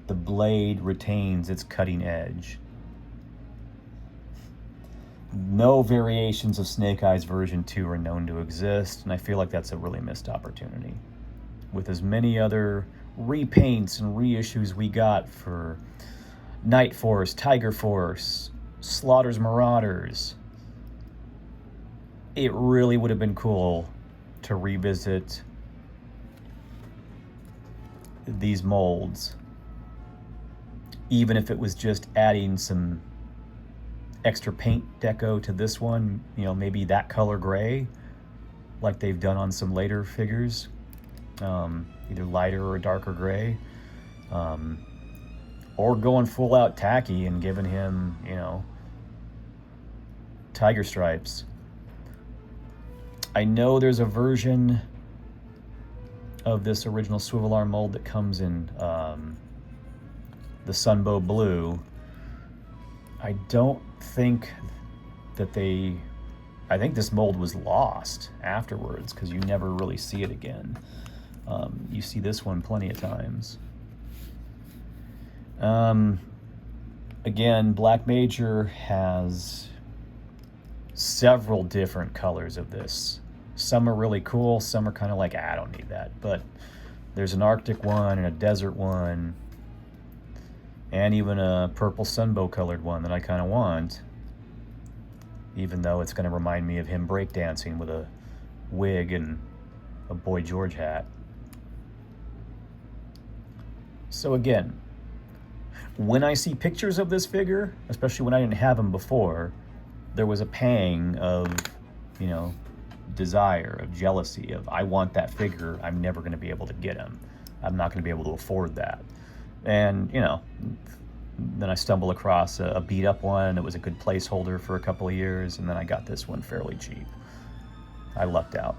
the blade retains its cutting edge. No variations of Snake Eyes version 2 are known to exist, and I feel like that's a really missed opportunity. With as many other repaints and reissues we got for Night Force, Tiger Force, Slaughter's Marauders, it really would have been cool to revisit these molds, even if it was just adding some extra paint deco to this one, maybe that color gray, like they've done on some later figures, either lighter or darker gray, or going full out tacky and giving him, tiger stripes. I know there's a version of this original Swivel Arm mold that comes in the Sunbow Blue, I don't think that I think this mold was lost afterwards because you never really see it again. You see this one plenty of times. Again, Black Major has several different colors of this. Some are really cool, some are kind of like, I don't need that. But there's an Arctic one and a desert one, and even a purple sunbow colored one that I kind of want, even though it's going to remind me of him breakdancing with a wig and a Boy George hat. So again, when I see pictures of this figure, especially when I didn't have him before, there was a pang of, you know, desire, of jealousy, of I want that figure, I'm never going to be able to get him. I'm not going to be able to afford that. And, you know, then I stumbled across a beat up one that was a good placeholder for a couple of years, and then I got this one fairly cheap. I lucked out.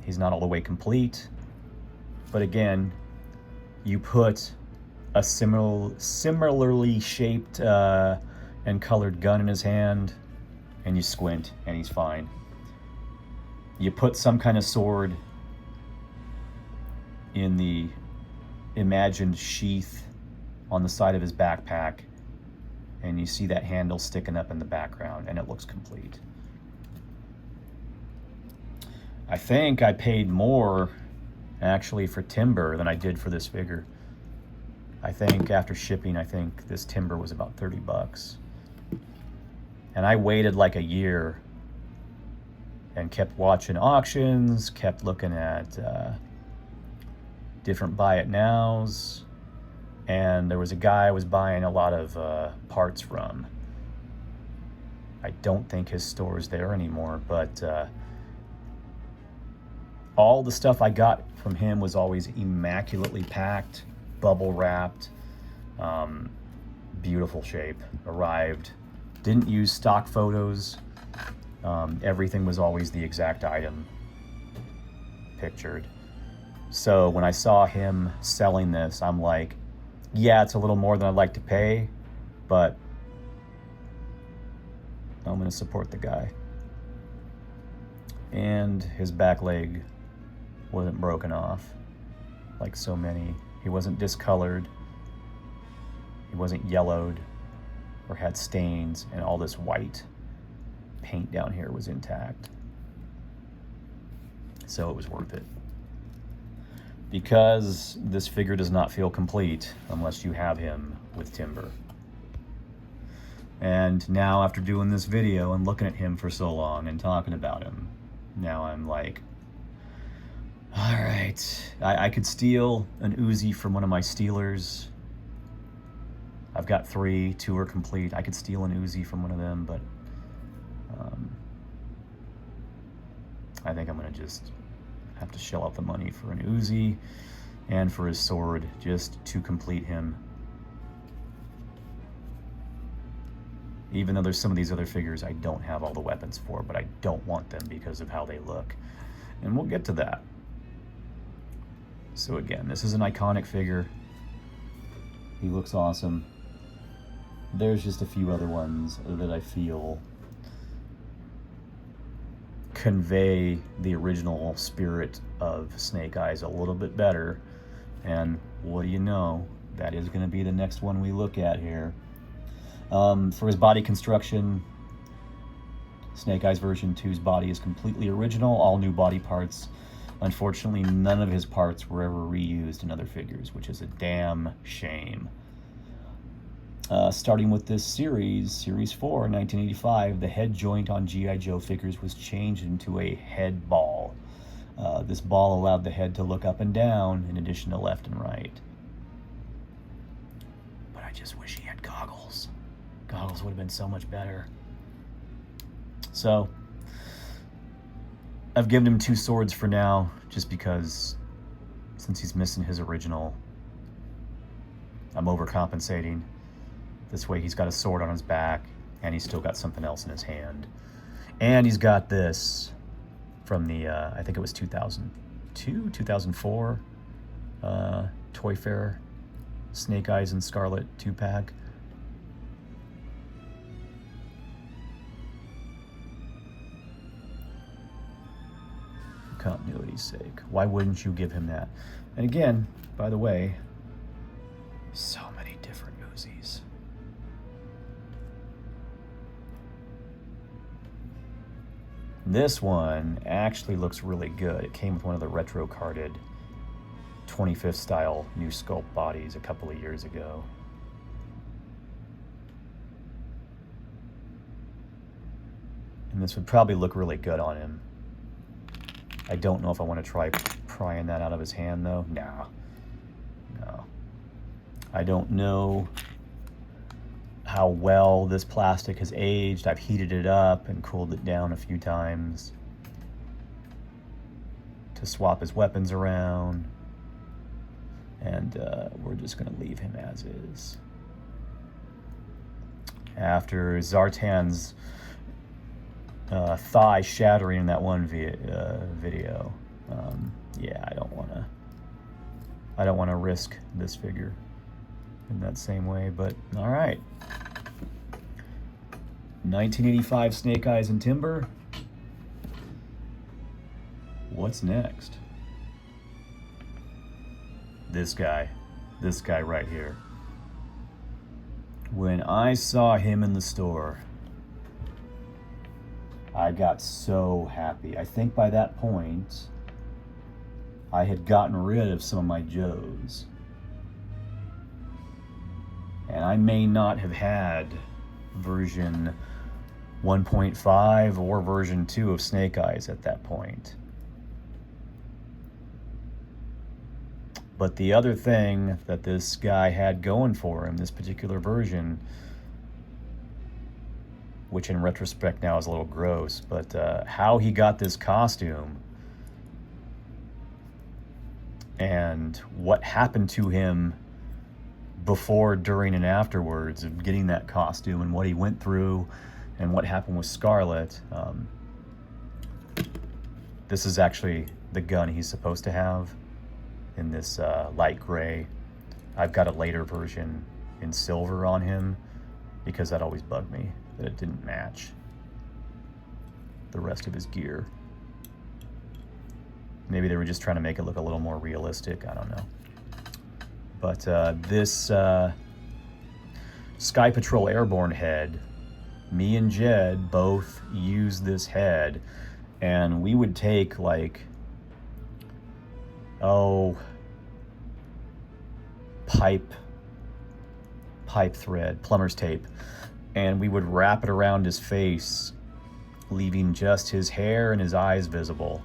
He's not all the way complete, but again, you put a similarly shaped and colored gun in his hand, and you squint, and he's fine. You put some kind of sword in the imagined sheath on the side of his backpack, and you see that handle sticking up in the background, and it looks complete. I think I paid more actually for timber than I did for this figure. I think after shipping, I think this timber was about 30 bucks. And I waited like a year and kept watching auctions, kept looking at different buy it nows, and there was a guy I was buying a lot of parts from. I don't think his store is there anymore, but all the stuff I got from him was always immaculately packed, bubble wrapped, beautiful shape, arrived. Didn't use stock photos. Everything was always the exact item pictured. So when I saw him selling this, I'm like, yeah, it's a little more than I'd like to pay, but I'm gonna support the guy. And his back leg wasn't broken off like so many. He wasn't discolored. He wasn't yellowed or had stains, and all this white paint down here was intact. So it was worth it. Because this figure does not feel complete unless you have him with timber. And now after doing this video and looking at him for so long and talking about him, now I'm like, all right, I could steal an Uzi from one of my Steelers. I've got 3, 2 are complete. I could steal an Uzi from one of them, but I think I'm gonna just have to shell out the money for an Uzi and for his sword just to complete him. Even though there's some of these other figures I don't have all the weapons for, but I don't want them because of how they look. And we'll get to that. So again, this is an iconic figure. He looks awesome. There's just a few other ones that I feel convey the original spirit of Snake Eyes a little bit better. And what do you know? That is going to be the next one we look at here. For his body construction, Snake Eyes version 2's body is completely original, all new body parts. Unfortunately, none of his parts were ever reused in other figures, which is a damn shame. Starting with this series, Series 4, 1985, the head joint on G.I. Joe figures was changed into a head ball. This ball allowed the head to look up and down in addition to left and right. But I just wish he had goggles. Goggles would have been so much better. So, I've given him 2 swords for now, just because since he's missing his original, I'm overcompensating. This way he's got a sword on his back, and he's still got something else in his hand. And he's got this from the, I think it was 2002, 2004 Toy Fair Snake Eyes and Scarlet 2-pack. continuity's sake. Why wouldn't you give him that? And again, by the way, so many different Uzis. This one actually looks really good. It came with one of the retro carded 25th style new sculpt bodies a couple of years ago. And this would probably look really good on him. I don't know if I want to try prying that out of his hand though. No. I don't know how well this plastic has aged. I've heated it up and cooled it down a few times to swap his weapons around. And we're just going to leave him as is. After Zartan's thigh shattering in that one video, yeah, I don't want to risk this figure in that same way, but all right. 1985 Snake Eyes and Timber. What's next? This guy right here. When I saw him in the store, I got so happy. I think by that point, I had gotten rid of some of my Joes. And I may not have had version 1.5 or version 2 of Snake Eyes at that point. But the other thing that this guy had going for him, this particular version, which in retrospect now is a little gross, but how he got this costume and what happened to him before, during, and afterwards of getting that costume and what he went through and what happened with Scarlet. This is actually the gun he's supposed to have in this light gray. I've got a later version in silver on him because that always bugged me that it didn't match the rest of his gear. Maybe they were just trying to make it look a little more realistic, I don't know. But this Sky Patrol Airborne head, me and Jed both used this head, and we would take like, pipe thread, plumber's tape, and we would wrap it around his face, leaving just his hair and his eyes visible,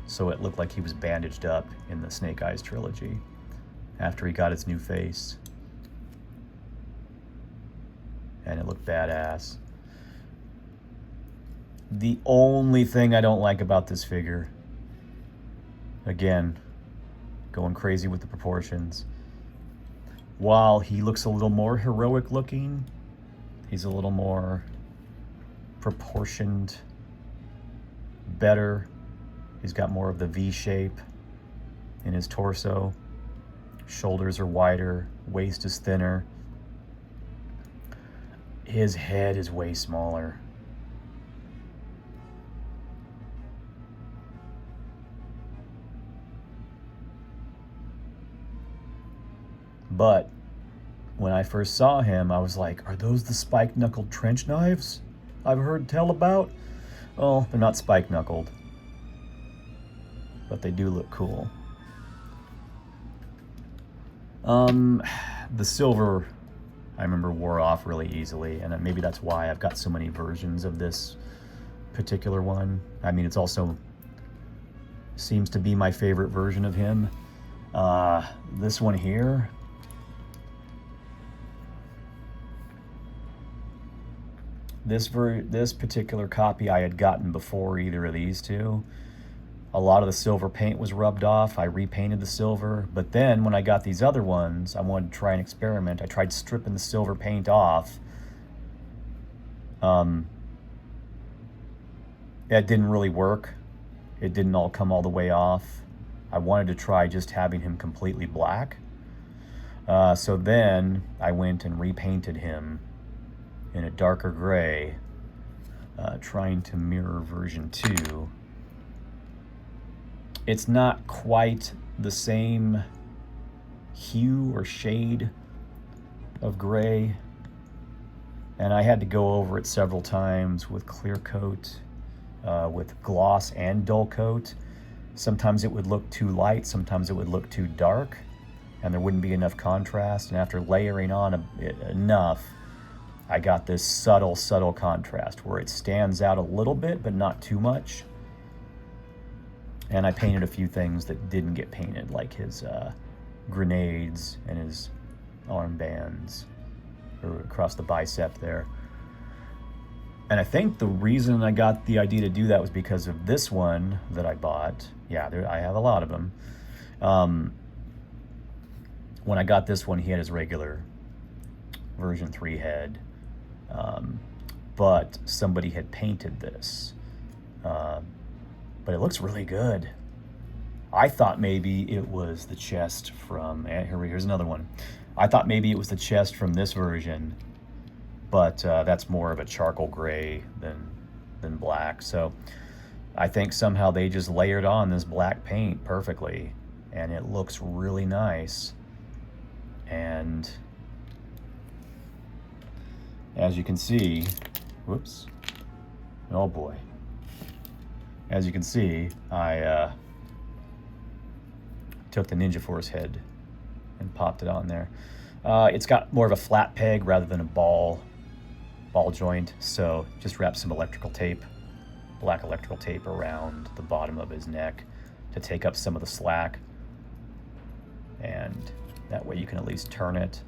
so it looked like he was bandaged up in the Snake Eyes trilogy after he got his new face. And it looked badass. The only thing I don't like about this figure, again, going crazy with the proportions, while he looks a little more heroic looking, he's a little more proportioned, better. He's got more of the V shape in his torso. Shoulders are wider, waist is thinner. His head is way smaller. But when I first saw him, I was like, are those the spike-knuckled trench knives I've heard tell about? Oh, they're not spike-knuckled, but they do look cool. The silver, I remember, wore off really easily, and maybe that's why I've got so many versions of this particular one. I mean, it's also seems to be my favorite version of him. This one here, this particular copy I had gotten before either of these two. A lot of the silver paint was rubbed off. I repainted the silver, but then when I got these other ones, I wanted to try an experiment. I tried stripping the silver paint off. It didn't really work. It didn't all come all the way off. I wanted to try just having him completely black. So then I went and repainted him in a darker gray, trying to mirror version 2. It's not quite the same hue or shade of gray, and I had to go over it several times with clear coat, with gloss and dull coat. Sometimes it would look too light, sometimes it would look too dark, and there wouldn't be enough contrast. And after layering on enough, I got this subtle contrast where it stands out a little bit, but not too much. And I painted a few things that didn't get painted, like his grenades and his armbands across the bicep there. And I think the reason I got the idea to do that was because of this one that I bought. Yeah, I have a lot of them. When I got this one, he had his regular version 3 head, but somebody had painted this. But it looks really good. I thought maybe it was the chest from, here's another one. I thought maybe it was the chest from this version, but that's more of a charcoal gray than black. So I think somehow they just layered on this black paint perfectly, and it looks really nice. And as you can see, whoops, oh boy. As you can see, I took the Ninja Force head and popped it on there. It's got more of a flat peg rather than a ball joint, so just wrap some electrical tape, black electrical tape around the bottom of his neck to take up some of the slack, and that way you can at least turn it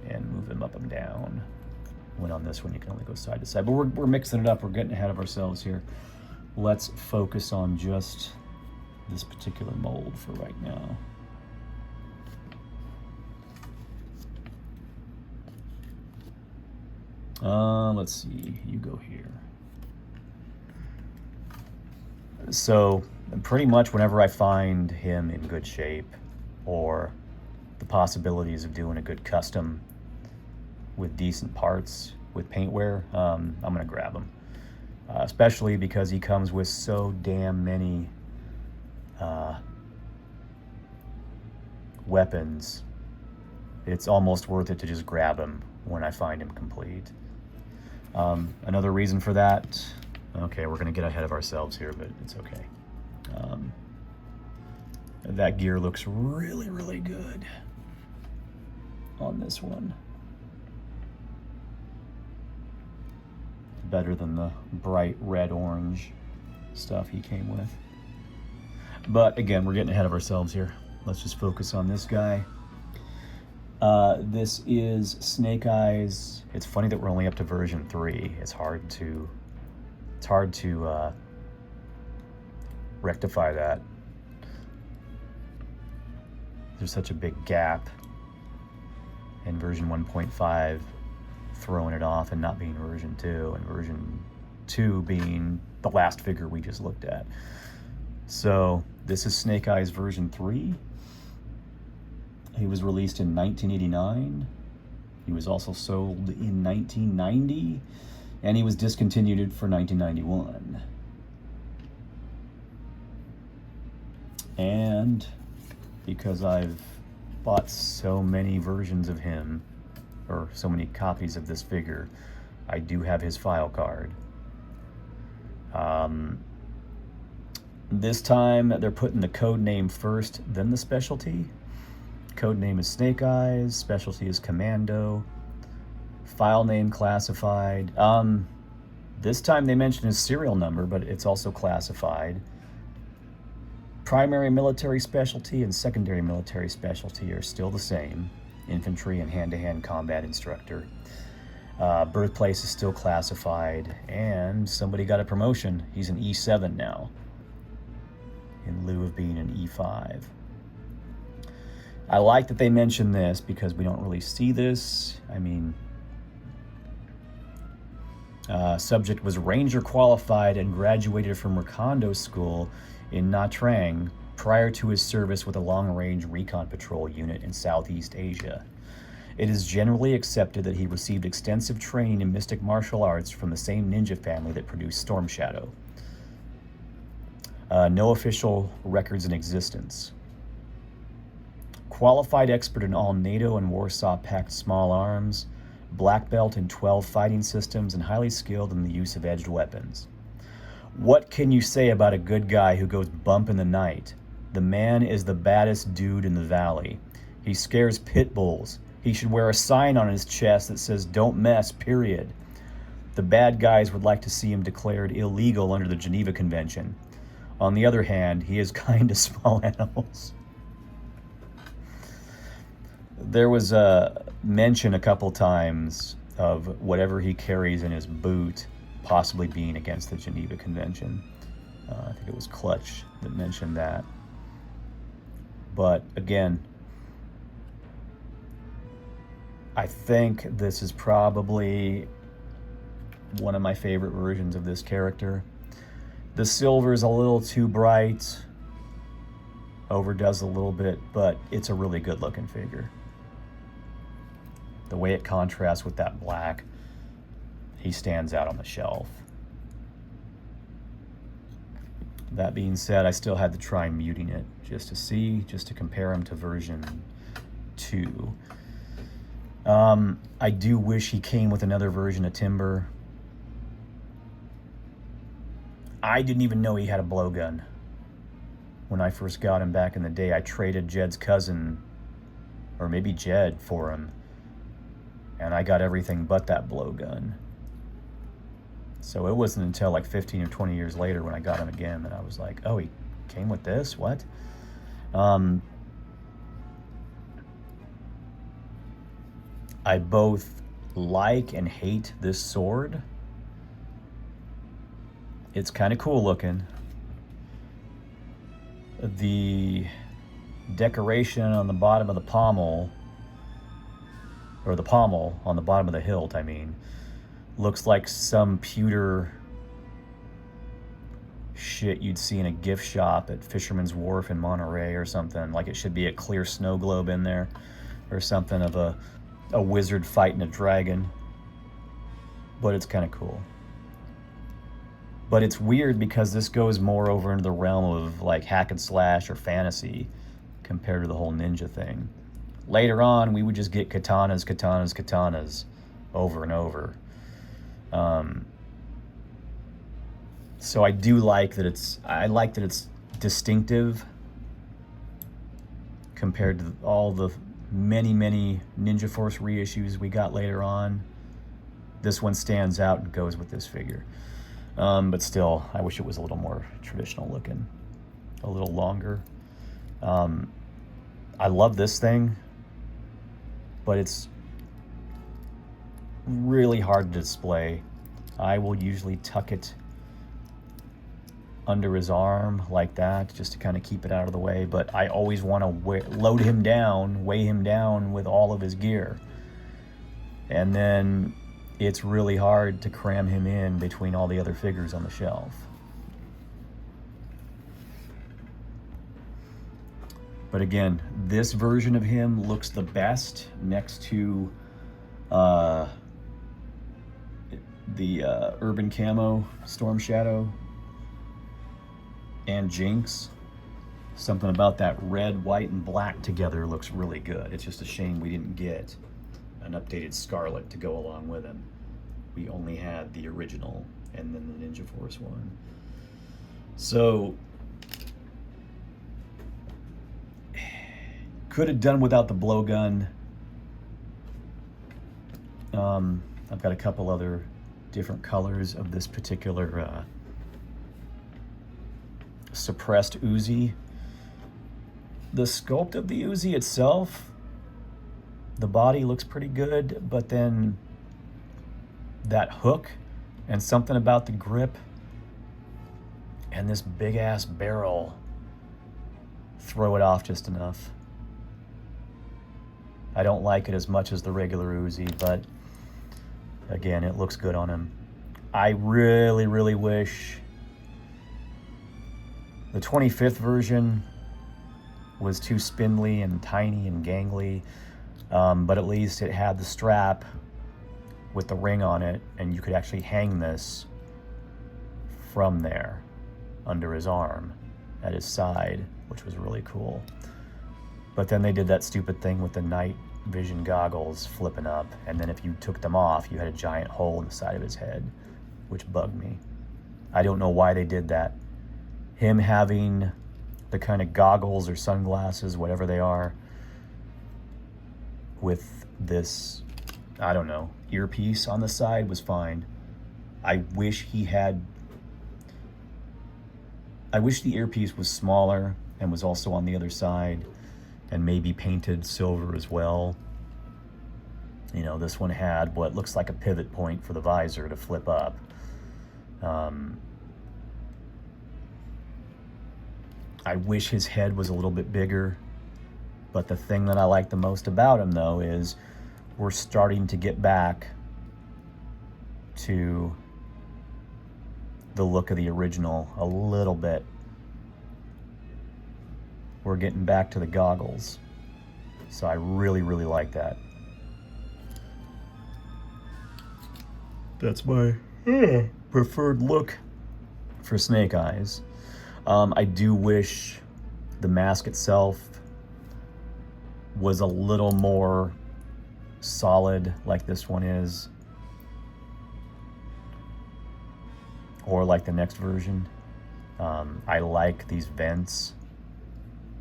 and move him up and down. When on this one you can only go side to side, but we're mixing it up. We're getting ahead of ourselves here. Let's focus on just this particular mold for right now. Let's see, you go here. So pretty much whenever I find him in good shape, or the possibilities of doing a good custom with decent parts with paintwear, I'm gonna grab him. Especially because he comes with so damn many weapons. It's almost worth it to just grab him when I find him complete. Another reason for that, okay, we're gonna get ahead of ourselves here, but it's okay. That gear looks really good on this one. Better than the bright red-orange stuff he came with. But again, we're getting ahead of ourselves here. Let's just focus on this guy. This is Snake Eyes. It's funny that we're only up to version 3. It's hard to rectify that. There's such a big gap in version 1.5, throwing it off and not being version 2, and version 2 being the last figure we just looked at. So this is Snake Eyes version 3. He was released in 1989. He was also sold in 1990, and he was discontinued for 1991. And because I've bought so many versions of him, or so many copies of this figure, I do have his file card. This time they're putting the code name first, then the specialty. Code name is Snake Eyes, specialty is Commando, file name classified. This time they mention his serial number, but it's also classified. Primary military specialty and secondary military specialty are still the same, infantry and hand-to-hand combat instructor. Birthplace is still classified, and somebody got a promotion. He's an E7 now, in lieu of being an E5. I like that they mention this because we don't really see this. I mean, subject was Ranger qualified and graduated from Recondo School in Nha Trang prior to his service with a long-range recon patrol unit in Southeast Asia. It is generally accepted that he received extensive training in mystic martial arts from the same ninja family that produced Storm Shadow. No official records in existence. Qualified expert in all NATO and Warsaw Pact small arms, black belt in 12 fighting systems, and highly skilled in the use of edged weapons. What can you say about a good guy who goes bump in the night? The man is the baddest dude in the valley. He scares pit bulls. He should wear a sign on his chest that says, "Don't mess, period." The bad guys would like to see him declared illegal under the Geneva Convention. On the other hand, he is kind to small animals. There was a mention a couple times of whatever he carries in his boot possibly being against the Geneva Convention. I think it was Clutch that mentioned that. But again, I think this is probably one of my favorite versions of this character. The silver is a little too bright, overdoes a little bit, but it's a really good looking figure. The way it contrasts with that black, he stands out on the shelf. That being said, I still had to try muting it just to compare him to version 2. I do wish he came with another version of Timber. I didn't even know he had a blowgun. When I first got him back in the day, I traded Jed's cousin, or maybe Jed, for him. And I got everything but that blowgun. So it wasn't until like 15 or 20 years later when I got him again that I was like, oh, he came with this? What? I both like and hate this sword. It's kind of cool looking. The decoration on the bottom of the pommel, or the pommel on the bottom of the hilt, I mean, looks like some pewter shit you'd see in a gift shop at Fisherman's Wharf in Monterey or something. Like it should be a clear snow globe in there or something of a wizard fighting a dragon. But it's kind of cool. But it's weird because this goes more over into the realm of like hack and slash or fantasy compared to the whole ninja thing. Later on, we would just get katanas over and over. So I do like that it's distinctive compared to all the many Ninja Force reissues we got later on. This one stands out and goes with this figure. But still, I wish it was a little more traditional looking, a little longer. I love this thing, but it's really hard to display. I will usually tuck it under his arm like that just to kind of keep it out of the way, but I always want to load him down, weigh him down with all of his gear. And then it's really hard to cram him in between all the other figures on the shelf. But again, this version of him looks the best next to the Urban Camo Storm Shadow and Jinx. Something about that red, white, and black together looks really good. It's just a shame we didn't get an updated Scarlet to go along with him. We only had the original and then the Ninja Force one. So could have done without the blowgun. I've got a couple other different colors of this particular suppressed Uzi. The sculpt of the Uzi itself, the body looks pretty good, but then that hook and something about the grip and this big ass barrel throw it off just enough. I don't like it as much as the regular Uzi, but again, it looks good on him. I really wish the 25th version was too spindly and tiny and gangly, but at least it had the strap with the ring on it, and you could actually hang this from there under his arm. at his side, which was really cool. But then they did that stupid thing with the night vision goggles flipping up, and then if you took them off, you had a giant hole in the side of his head, which bugged me. I don't know why they did that. Him having the kind of goggles or sunglasses, whatever they are, with this, I don't know, earpiece on the side was fine. I wish the earpiece was smaller and was also on the other side and maybe painted silver as well. You know, this one had what looks like a pivot point for the visor to flip up. I wish his head was a little bit bigger, but the thing that I like the most about him, though, is we're starting to get back to the look of the original a little bit. We're getting back to the goggles, so I really, really like that. That's my preferred look for Snake Eyes. I do wish the mask itself was a little more solid like this one is, or like the next version. I like these vents.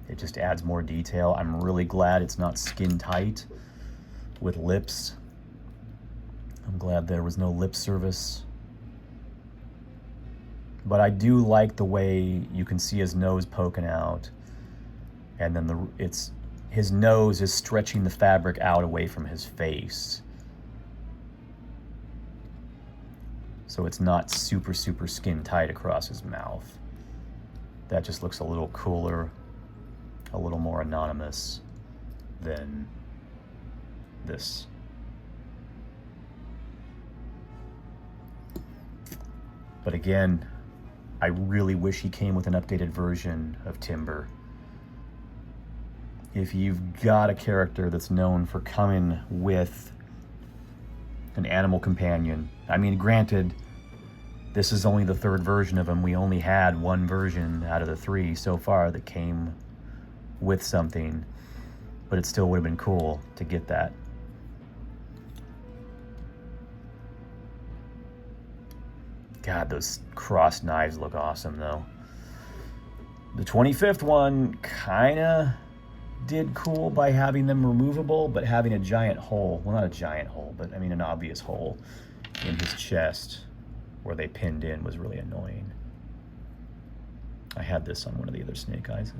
It just adds more detail. I'm really glad it's not skin tight with lips. I'm glad there was no lip service. But I do like the way you can see his nose poking out, and then his nose is stretching the fabric out away from his face. So it's not super, super skin tight across his mouth. That just looks a little cooler, a little more anonymous than this. But again, I really wish he came with an updated version of Timber. If you've got a character that's known for coming with an animal companion, I mean, granted, this is only the third version of him. We only had one version out of the 3 so far that came with something, but it still would have been cool to get that. God, those cross knives look awesome, though. The 25th one kind of did cool by having them removable, but having a giant hole, well, not a giant hole, but I mean an obvious hole in his chest where they pinned in was really annoying. I had this on one of the other Snake Eyes.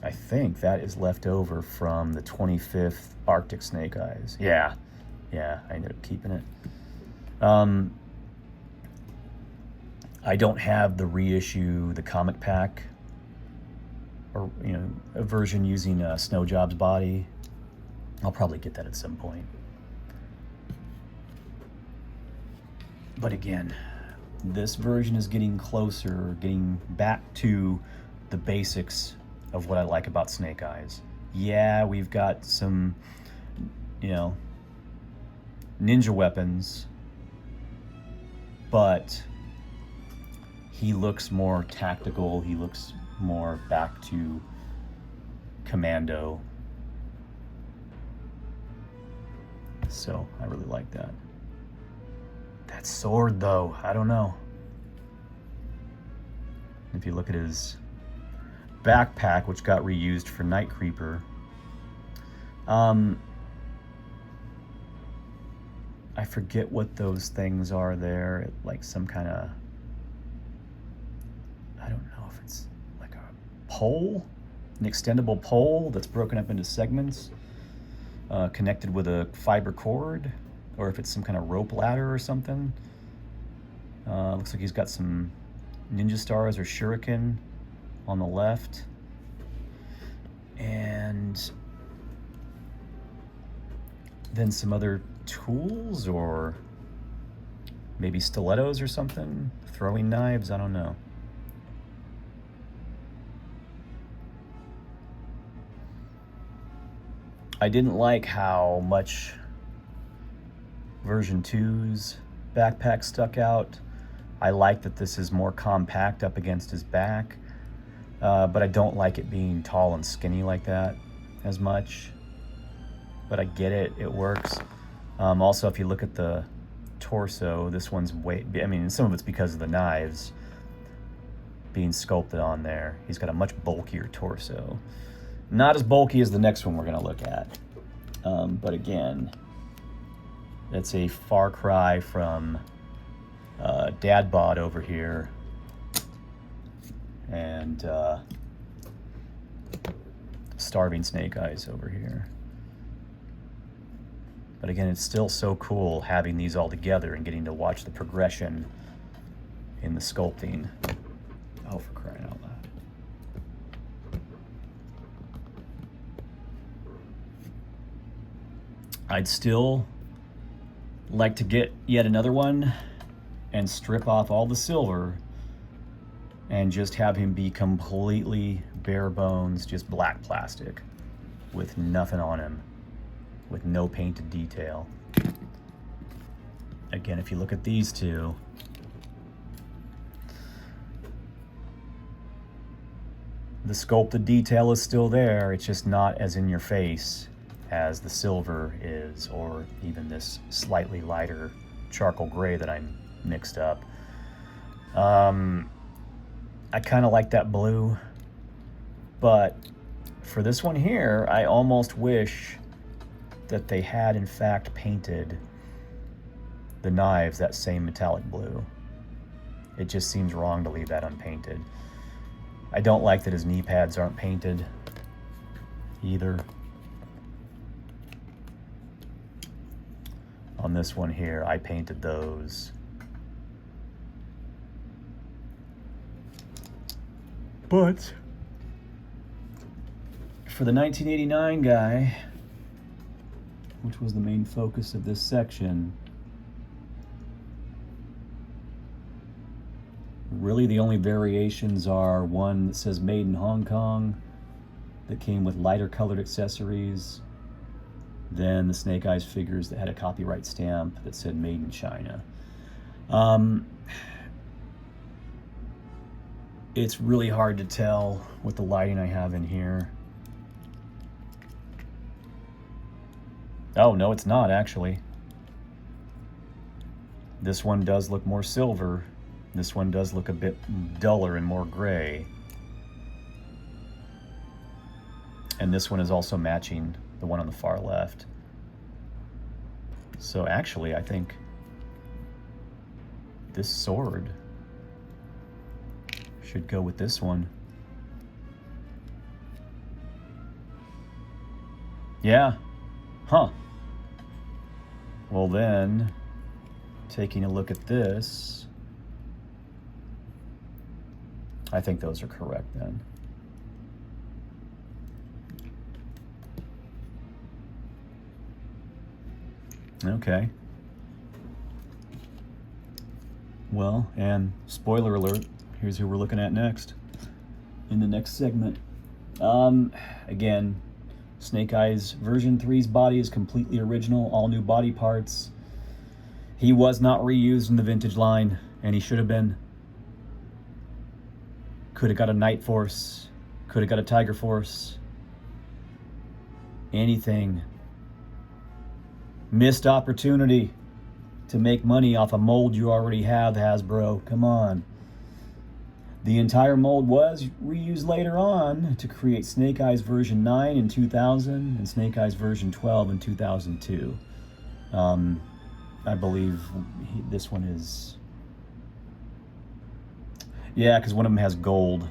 I think that is left over from the 25th Arctic Snake Eyes. Yeah, I ended up keeping it. I don't have the reissue, the comic pack, or a version using Snow Job's body. I'll probably get that at some point. But again, this version is getting closer, getting back to the basics of what I like about Snake Eyes. Yeah, we've got some, ninja weapons, but he looks more tactical. He looks more back to Commando. So I really like that. That sword, though, I don't know. If you look at his backpack, which got reused for Night Creeper, I forget what those things are there. Like some kind of, I don't know if it's like a pole, an extendable pole that's broken up into segments, connected with a fiber cord, or if it's some kind of rope ladder or something. Looks like he's got some ninja stars or shuriken on the left, and then some other tools, or maybe stilettos or something, throwing knives, I don't know. I didn't like how much version 2's backpack stuck out. I like that this is more compact up against his back, but I don't like it being tall and skinny like that as much. But I get it, it works. Also, if you look at the torso, this one's I mean, some of it's because of the knives being sculpted on there. He's got a much bulkier torso. Not as bulky as the next one we're gonna look at. But again, it's a far cry from Dad Bod over here and Starving Snake Eyes over here. But again, it's still so cool having these all together and getting to watch the progression in the sculpting. Oh, for crying out loud. I'd still like to get yet another one and strip off all the silver and just have him be completely bare bones, just black plastic with nothing on him, with no painted detail. Again, if you look at these two, the sculpted detail is still there. It's just not as in your face as the silver is, or even this slightly lighter charcoal gray that I mixed up. I kind of like that blue, but for this one here, I almost wish that they had in fact painted the knives that same metallic blue. It just seems wrong to leave that unpainted. I don't like that his knee pads aren't painted either. On this one here, I painted those. But for the 1989 guy, which was the main focus of this section, really the only variations are one that says made in Hong Kong that came with lighter colored accessories, then the Snake Eyes figures that had a copyright stamp that said made in China. It's really hard to tell with the lighting I have in here. Oh, no, it's not actually. This one does look more silver. This one does look a bit duller and more gray. And this one is also matching the one on the far left. So actually, I think this sword should go with this one. Yeah. Huh. Well then, taking a look at this, I think those are correct then. Okay. Well, and spoiler alert, here's who we're looking at next in the next segment. Again, Snake Eyes version 3's body is completely original, all new body parts. He was not reused in the vintage line, and he should have been. Could have got a Night Force, could have got a Tiger Force, anything. Missed opportunity to make money off a mold you already have, Hasbro. Come on. The entire mold was reused later on to create Snake Eyes version 9 in 2000 and Snake Eyes version 12 in 2002. I believe this one is... Yeah, because one of them has gold.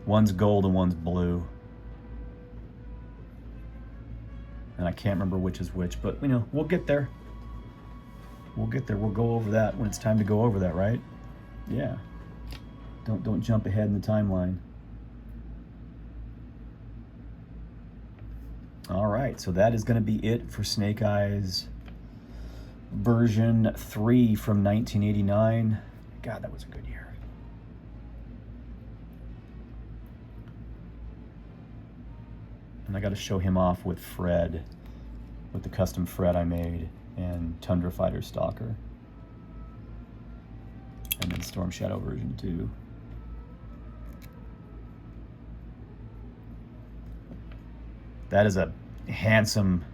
One's gold and one's blue. And I can't remember which is which, but, you know, we'll get there. We'll get there. We'll go over that when it's time to go over that, right? Yeah. Don't jump ahead in the timeline. All right, so that is going to be it for Snake Eyes version 3 from 1989. God, that was a good year. And I got to show him off with Fred, with the custom Fred I made, and Tundra Fighter Stalker. and Storm Shadow version 2. That is a handsome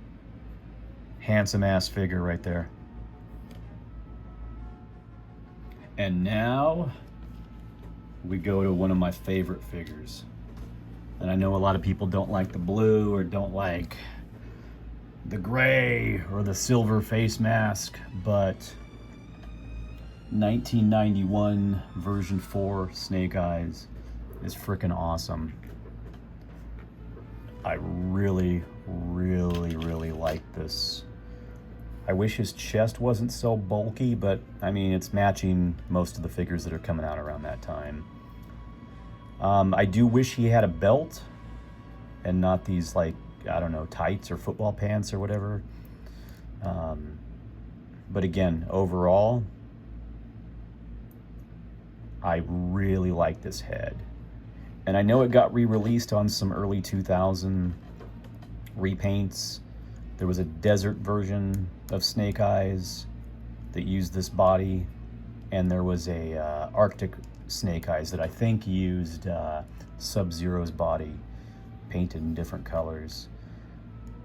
ass figure right there. And now we go to one of my favorite figures. And I know a lot of people don't like the blue or don't like the gray or the silver face mask, but 1991 version 4 Snake Eyes is freaking awesome. I really like this. I wish his chest wasn't so bulky, but I mean, it's matching most of the figures that are coming out around that time. I do wish he had a belt and not these, like, I don't know, tights or football pants or whatever. But again, overall, I really like this head. And I know it got re-released on some early 2000 repaints. There was a desert version of Snake Eyes that used this body, and there was a Arctic Snake Eyes that I think used Sub-Zero's body, painted in different colors.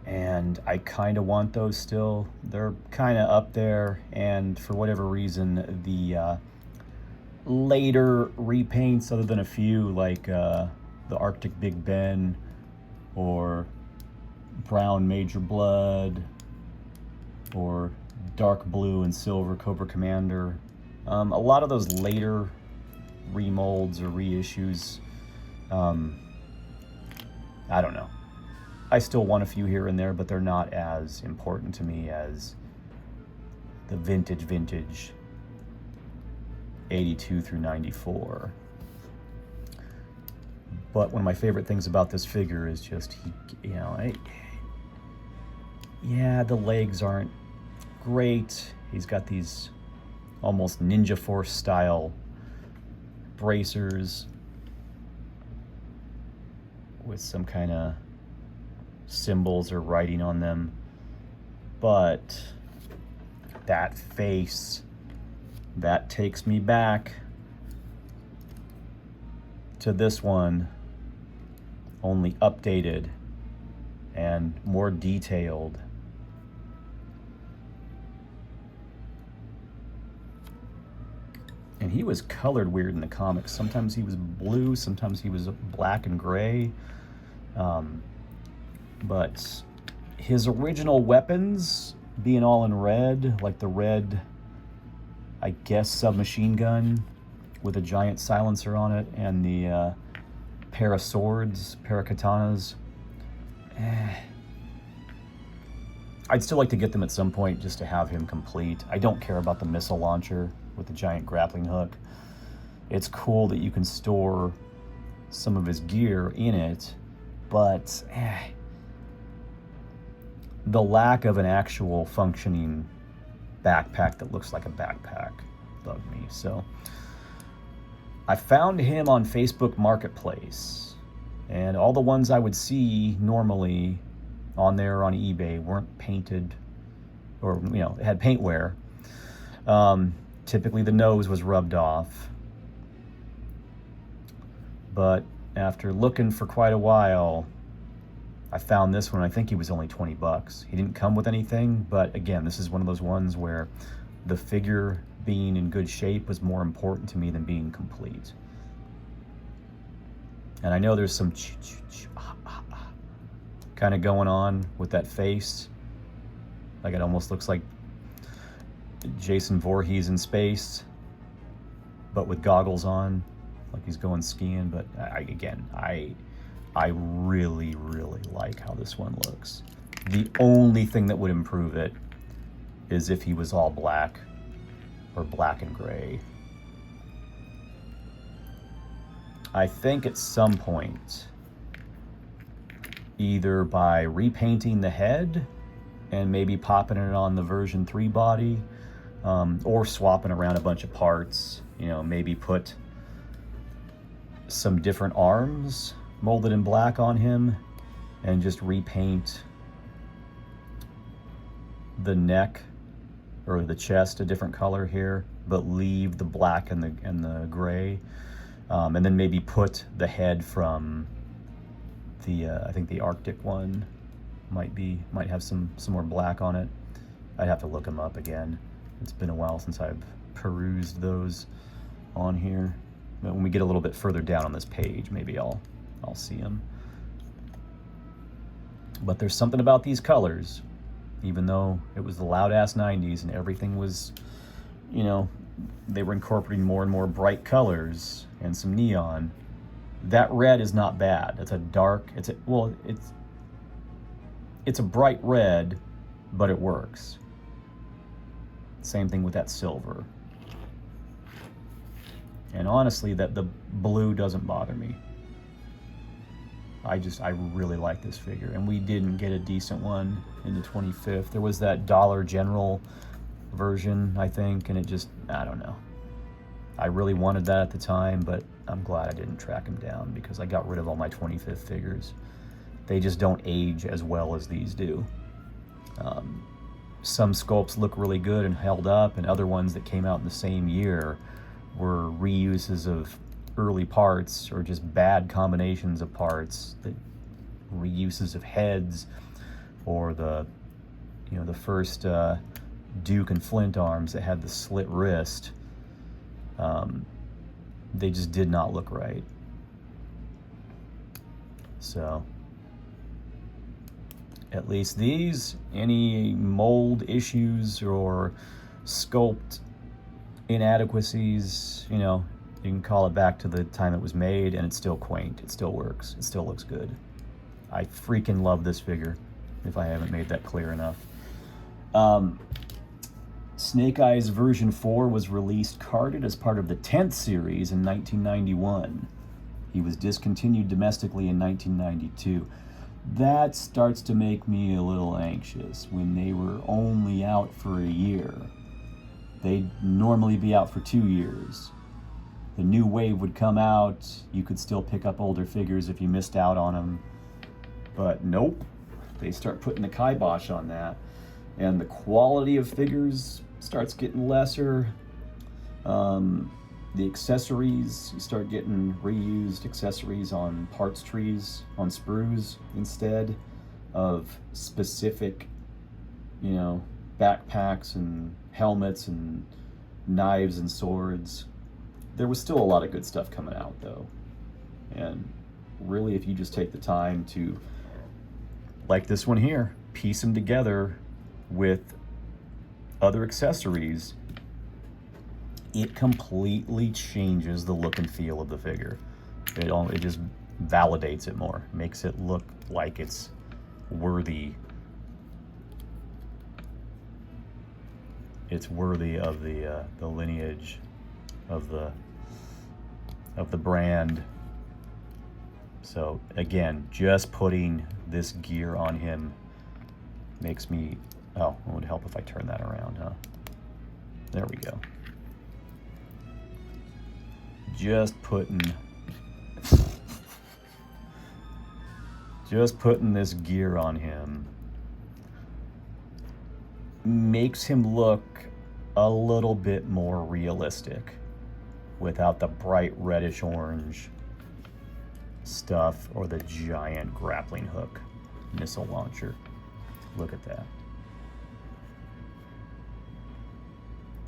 And I kind of want those still. They're kind of up there, and for whatever reason, the later repaints, other than a few like the Arctic Big Ben or Brown Major Blood or Dark Blue and Silver Cobra Commander, a lot of those later remolds or reissues, I don't know. I still want a few here and there, but they're not as important to me as the vintage 82 through 94. But one of my favorite things about this figure is just, yeah, the legs aren't great. He's got these almost Ninja Force style bracers with some kind of symbols or writing on them. But that face, that takes me back to this one, only updated and more detailed. And he was colored weird in the comics. Sometimes he was blue, sometimes he was black and gray. But his original weapons being all in red, like the red, I guess, submachine gun with a giant silencer on it, and the pair of swords, pair of katanas. I'd still like to get them at some point just to have him complete. I don't care about the missile launcher with the giant grappling hook. It's cool that you can store some of his gear in it, but the lack of an actual functioning backpack that looks like a backpack bugged me. So I found him on Facebook Marketplace, and all the ones I would see normally on there on eBay weren't painted, or it had paint wear. Typically the nose was rubbed off, but after looking for quite a while, I found this one. I think he was only 20 bucks. He didn't come with anything, but again, this is one of those ones where the figure being in good shape was more important to me than being complete. And I know there's some kind of going on with that face. Like it almost looks like Jason Voorhees in space, but with goggles on, like he's going skiing. But I really like how this one looks. The only thing that would improve it is if he was all black or black and gray. I think at some point, either by repainting the head and maybe popping it on the version 3 body, or swapping around a bunch of parts, maybe put some different arms molded in black on him and just repaint the neck or the chest a different color here but leave the black and the gray, and then maybe put the head from the I think the Arctic one might have some more black on it. I'd have to look them up again. It's been a while since I've perused those on here. But when we get a little bit further down on this page, maybe I'll see them. But there's something about these colors, even though it was the loud-ass 90s and everything was, you know, they were incorporating more and more bright colors and some neon. That red is not bad. It's a dark, it's a bright red, but it works. Same thing with that silver. And honestly, that the blue doesn't bother me. I really like this figure, and we didn't get a decent one in the 25th. There was that Dollar General version, I think, and it just, I don't know. I really wanted that at the time, but I'm glad I didn't track him down because I got rid of all my 25th figures. They just don't age as well as these do. Some sculpts look really good and held up, and other ones that came out in the same year were reuses of early parts or just bad combinations of parts, that reuses of heads, or the first Duke and Flint arms that had the slit wrist. They just did not look right. So at least these, any mold issues or sculpt inadequacies, you know, you can call it back to the time it was made, and it's still quaint. It still works. It still looks good. I freaking love this figure, if I haven't made that clear enough. Snake Eyes version 4 was released carded as part of the 10th series in 1991. He was discontinued domestically in 1992. That starts to make me a little anxious when they were only out for a year. They'd normally be out for 2 years. The new wave would come out. You could still pick up older figures if you missed out on them. But nope, they start putting the kibosh on that. And the quality of figures starts getting lesser. The accessories, you start getting reused accessories on parts trees, on sprues, instead of specific, you know, backpacks and helmets and knives and swords. There was still a lot of good stuff coming out, though. And really, if you just take the time to, like this one here, piece them together with other accessories, it completely changes the look and feel of the figure. It just validates it more, makes it look like it's worthy. It's worthy of the lineage of the brand. So again, just putting this gear on him makes me, oh, it would help if I turn that around, huh? There we go. Just putting this gear on him makes him look a little bit more realistic without the bright reddish orange stuff or the giant grappling hook missile launcher. Look at that.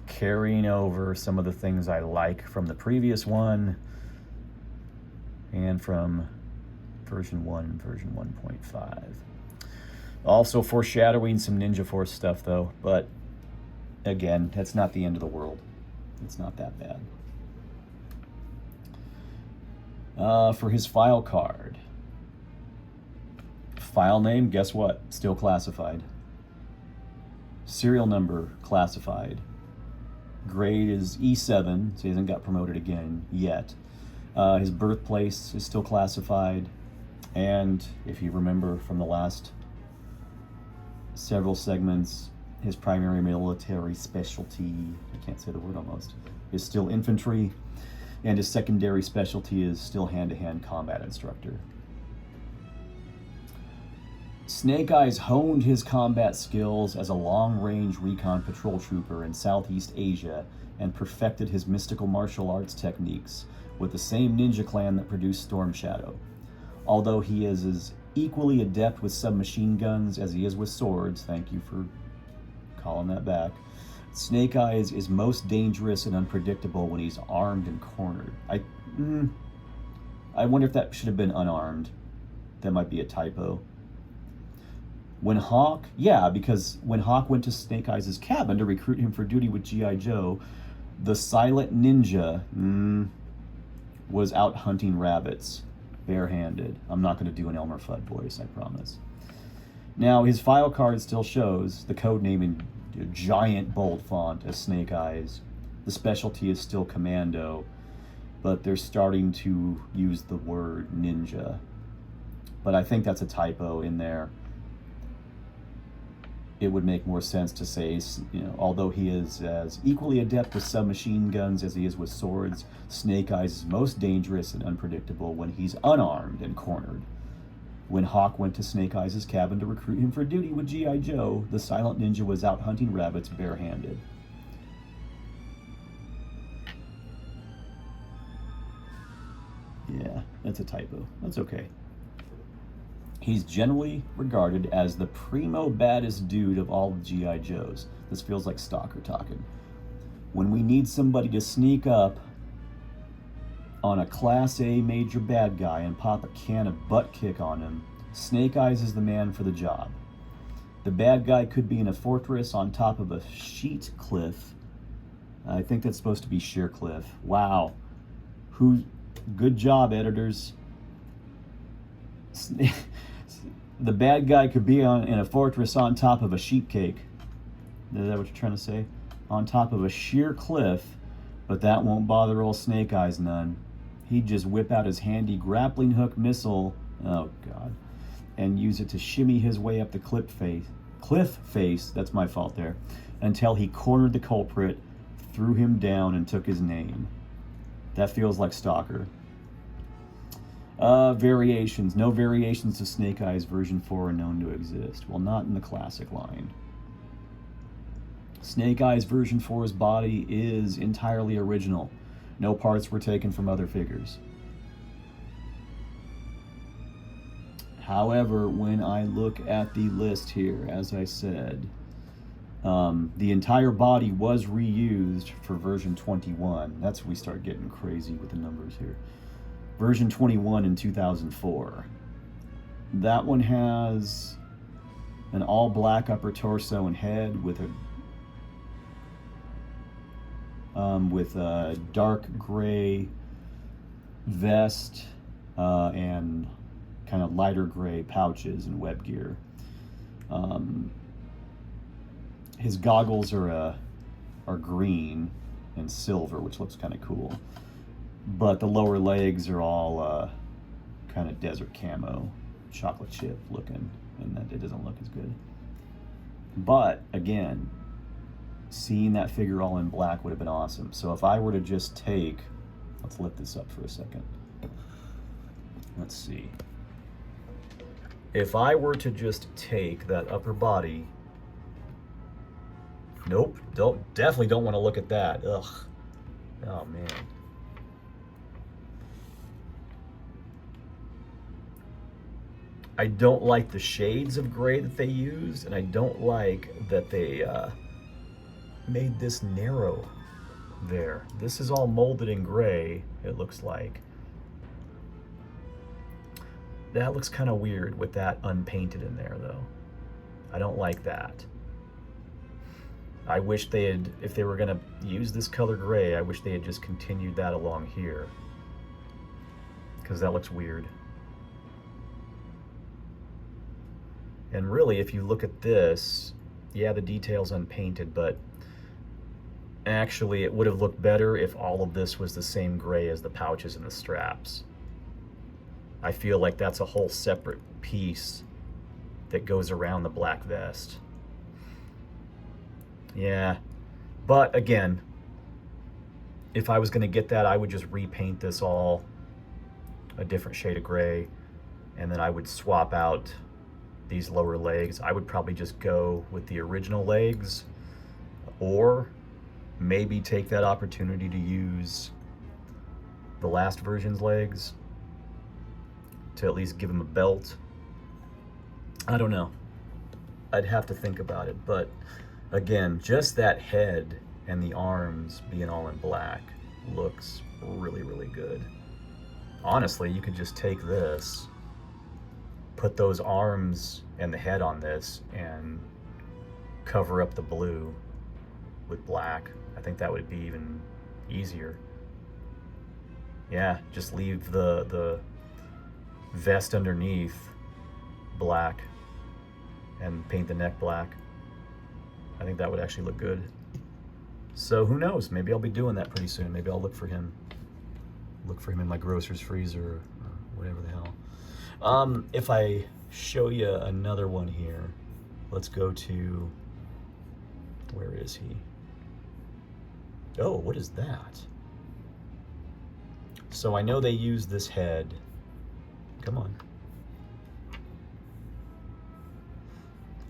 Carrying over some of the things I like from the previous one and from version 1 and version 1.5. Also foreshadowing some Ninja Force stuff, though, but again, that's not the end of the world. It's not that bad. For his file card. File name, guess what? Still classified. Serial number, classified. Grade is E7, so he hasn't got promoted again yet. His birthplace is still classified. And if you remember from the last several segments, his primary military specialty, I can't say the word almost, is still infantry. And his secondary specialty is still hand-to-hand combat instructor. Snake Eyes honed his combat skills as a long-range recon patrol trooper in Southeast Asia and perfected his mystical martial arts techniques with the same ninja clan that produced Storm Shadow. Although he is as equally adept with submachine guns as he is with swords, thank you for calling that back, Snake Eyes is most dangerous and unpredictable when he's armed and cornered. I wonder if that should have been unarmed. That might be a typo. When Hawk, yeah, because when Hawk went to Snake Eyes' cabin to recruit him for duty with G.I. Joe, the silent ninja was out hunting rabbits, barehanded. I'm not going to do an Elmer Fudd voice, I promise. Now, his file card still shows the code name in giant bold font as Snake Eyes. The specialty is still Commando, but they're starting to use the word ninja. But I think that's a typo in there. It would make more sense to say, although he is as equally adept with submachine guns as he is with swords, Snake Eyes is most dangerous and unpredictable when he's unarmed and cornered. When Hawk went to Snake Eyes' cabin to recruit him for duty with G.I. Joe, the silent ninja was out hunting rabbits barehanded. Yeah, that's a typo. That's okay. He's generally regarded as the primo baddest dude of all of G.I. Joes. This feels like Stalker talking. When we need somebody to sneak up on a Class A major bad guy and pop a can of butt kick on him, Snake Eyes is the man for the job. The bad guy could be in a fortress on top of a sheet cliff. I think that's supposed to be sheer cliff. Wow. Good job, editors. The bad guy could be in a fortress on top of a sheet cake. Is that what you're trying to say? On top of a sheer cliff, but that won't bother old Snake Eyes none. He'd just whip out his handy grappling hook missile, oh God, and use it to shimmy his way up the cliff face, that's my fault there, until he cornered the culprit, threw him down, and took his name. That feels like Stalker. Variations. No variations to Snake Eyes version 4 are known to exist. Well, not in the classic line. Snake Eyes version 4's body is entirely original. No parts were taken from other figures. However, when I look at the list here, as I said, the entire body was reused for version 21. That's when we start getting crazy with the numbers here. Version 21 in 2004. That one has an all-black upper torso and head with a dark gray vest and kind of lighter gray pouches and web gear. His goggles are green and silver, which looks kind of cool. But the lower legs are all kind of desert camo, chocolate chip looking, and that it doesn't look as good. But again, seeing that figure all in black would have been awesome. So if I were to just take, let's lift this up for a second. Let's see. If I were to just take that upper body, nope, definitely don't want to look at that. Ugh. Oh man. I don't like the shades of gray that they used, and I don't like that they made this narrow there. This is all molded in gray, it looks like. That looks kind of weird with that unpainted in there, though. I don't like that. I wish they had, if they were going to use this color gray, I wish they had just continued that along here, because that looks weird. And really, if you look at this, yeah, the detail's unpainted, but actually it would have looked better if all of this was the same gray as the pouches and the straps. I feel like that's a whole separate piece that goes around the black vest. Yeah, but again, if I was going to get that, I would just repaint this all a different shade of gray, and then I would swap out these lower legs. I would probably just go with the original legs, or maybe take that opportunity to use the last version's legs to at least give him a belt. I don't know. I'd have to think about it. But again, just that head and the arms being all in black looks really, really good. Honestly, you could just take this, put those arms and the head on this, and cover up the blue with black. I think that would be even easier. Yeah, just leave the vest underneath black and paint the neck black. I think that would actually look good. So who knows? Maybe I'll be doing that pretty soon. Maybe I'll look for him. Look for him in my grocer's freezer or whatever the hell. If I show you another one here, let's go to, where is he? Oh, what is that? So I know they use this head. Come on.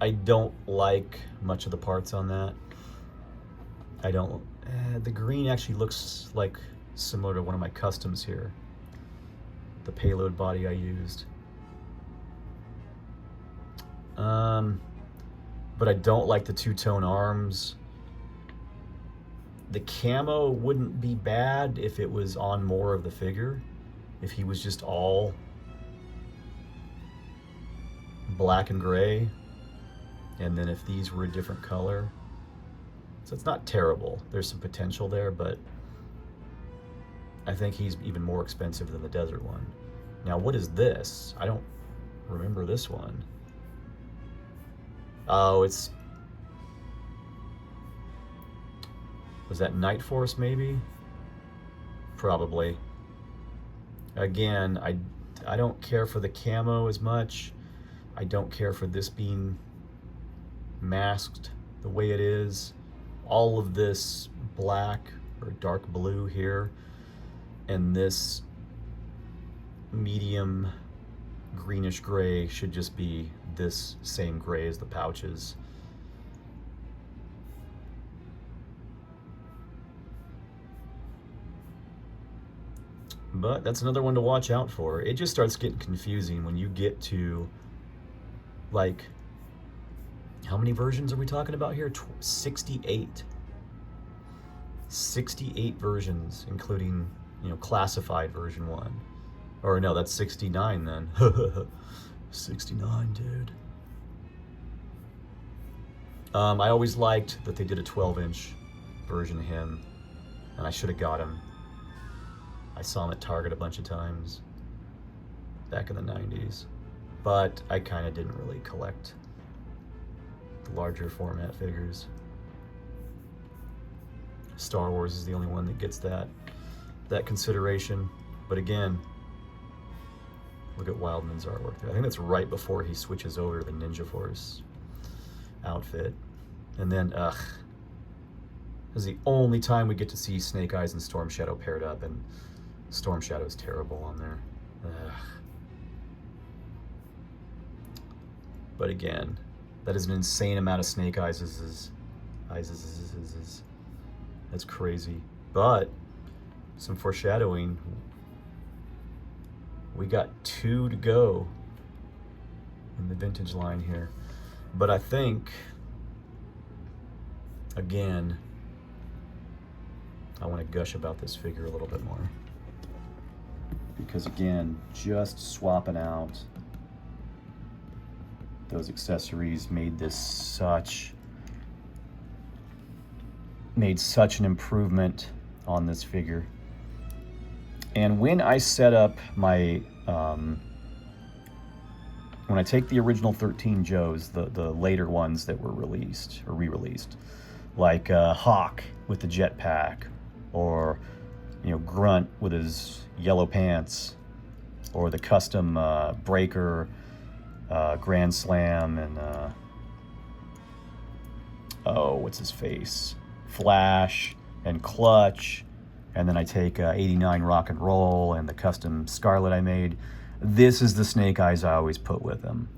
I don't like much of the parts on that. I don't, the green actually looks like similar to one of my customs here. The payload body I used. But I don't like the two-tone arms. The camo wouldn't be bad if it was on more of the figure. If he was just all black and gray. And then if these were a different color. So it's not terrible. There's some potential there, but I think he's even more expensive than the desert one. Now, what is this? I don't remember this one. Oh, was that Night Force maybe? Probably. Again, I don't care for the camo as much. I don't care for this being masked the way it is. All of this black or dark blue here and this medium greenish gray should just be this same gray as the pouches. But that's another one to watch out for. It just starts getting confusing when you get to, like, how many versions are we talking about here? 68. 68 versions, including, classified version 1. Or no, that's 69 then. 69, dude. I always liked that they did a 12-inch version of him, and I should have got him. I saw him at Target a bunch of times back in the 90s, but I kind of didn't really collect the larger format figures. Star Wars is the only one that gets that consideration. But again, look at Wildman's artwork there. I think that's right before he switches over to the Ninja Force outfit. And then, this is the only time we get to see Snake Eyes and Storm Shadow paired up, and Storm Shadow's terrible on there. But again, that is an insane amount of Snake Eyes. That's crazy. But some foreshadowing. We got 2 to go in the vintage line here. But I think, again, I want to gush about this figure a little bit more. Because again, just swapping out those accessories made such an improvement on this figure. And when I set up my, when I take the original 13 Joes, the later ones that were released or re-released, like Hawk with the jetpack, or Grunt with his yellow pants, or the custom Breaker, Grand Slam, and what's his face? Flash and Clutch, and then I take 89 Rock and Roll and the custom Scarlet I made. This is the Snake Eyes I always put with them,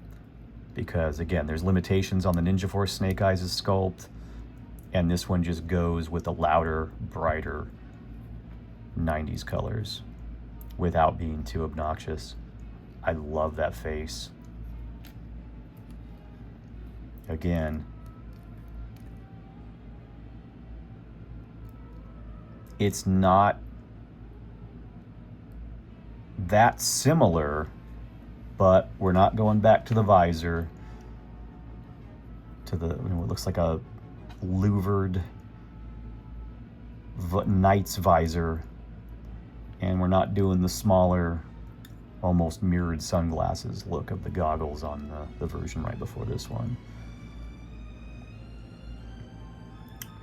because again, there's limitations on the Ninja Force Snake Eyes' sculpt, And this one just goes with the louder, brighter 90s colors without being too obnoxious. I love that face. Again, it's not that similar, but we're not going back to the visor, to the, what looks like a louvered knight's visor, and we're not doing the smaller, almost mirrored sunglasses look of the goggles on the version right before this one.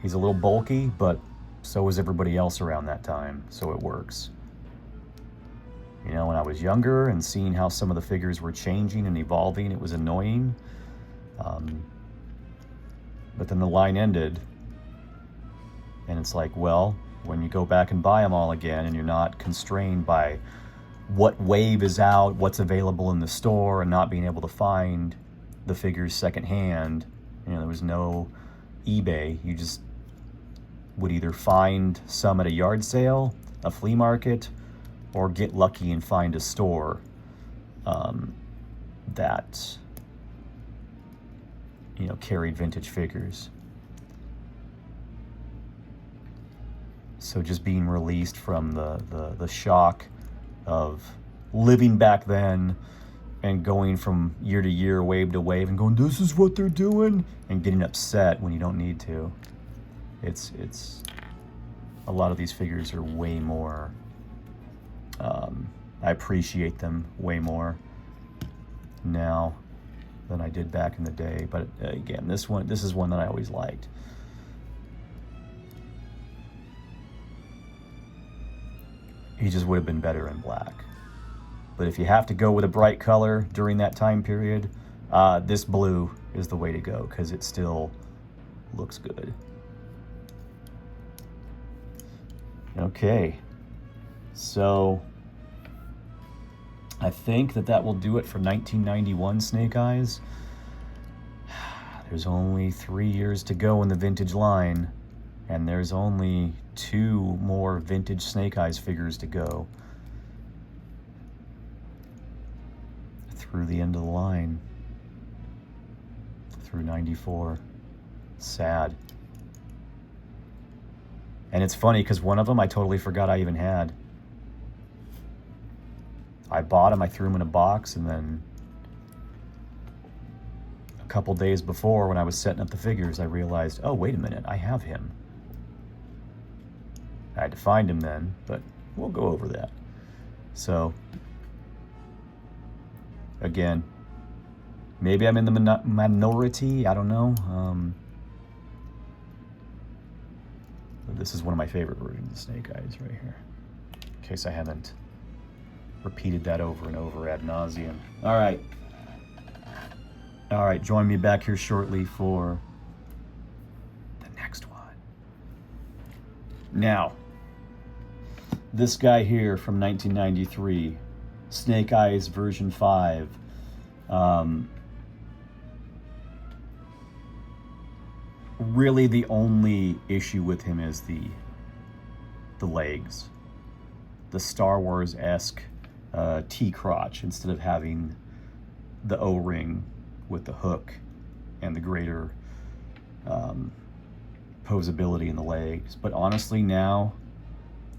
He's a little bulky, but so was everybody else around that time, so it works. You know, when I was younger and seeing how some of the figures were changing and evolving, it was annoying. But then the line ended, and it's like, well, when you go back and buy them all again and you're not constrained by what wave is out, what's available in the store, and not being able to find the figures secondhand, you know, there was no eBay. You just would either find some at a yard sale, a flea market, or get lucky and find a store that, you know, carried vintage figures. So just being released from the shock of living back then and going from year to year, wave to wave, and going, this is what they're doing, and getting upset when you don't need to. It's a lot of these figures are way more, I appreciate them way more now than I did back in the day. But again, this is one that I always liked. He just would have been better in black. But if you have to go with a bright color during that time period, this blue is the way to go, because it still looks good. Okay, so I think that will do it for 1991 Snake Eyes. There's only 3 years to go in the vintage line, and there's only 2 more vintage Snake Eyes figures to go through the end of the line, through 94. Sad. And it's funny because one of them I totally forgot I even had. I bought him, I threw him in a box, and then a couple days before, when I was setting up the figures, I realized, oh, wait a minute, I have him. I had to find him then, but we'll go over that. So, again, maybe I'm in the minority, I don't know. This is one of my favorite versions of Snake Eyes right here, in case I haven't repeated that over and over ad nauseum. All right, join me back here shortly for the next one. Now, this guy here from 1993, Snake Eyes version 5. Really the only issue with him is the legs. The Star Wars-esque T-crotch, instead of having the O-ring with the hook and the greater posability in the legs. But honestly now,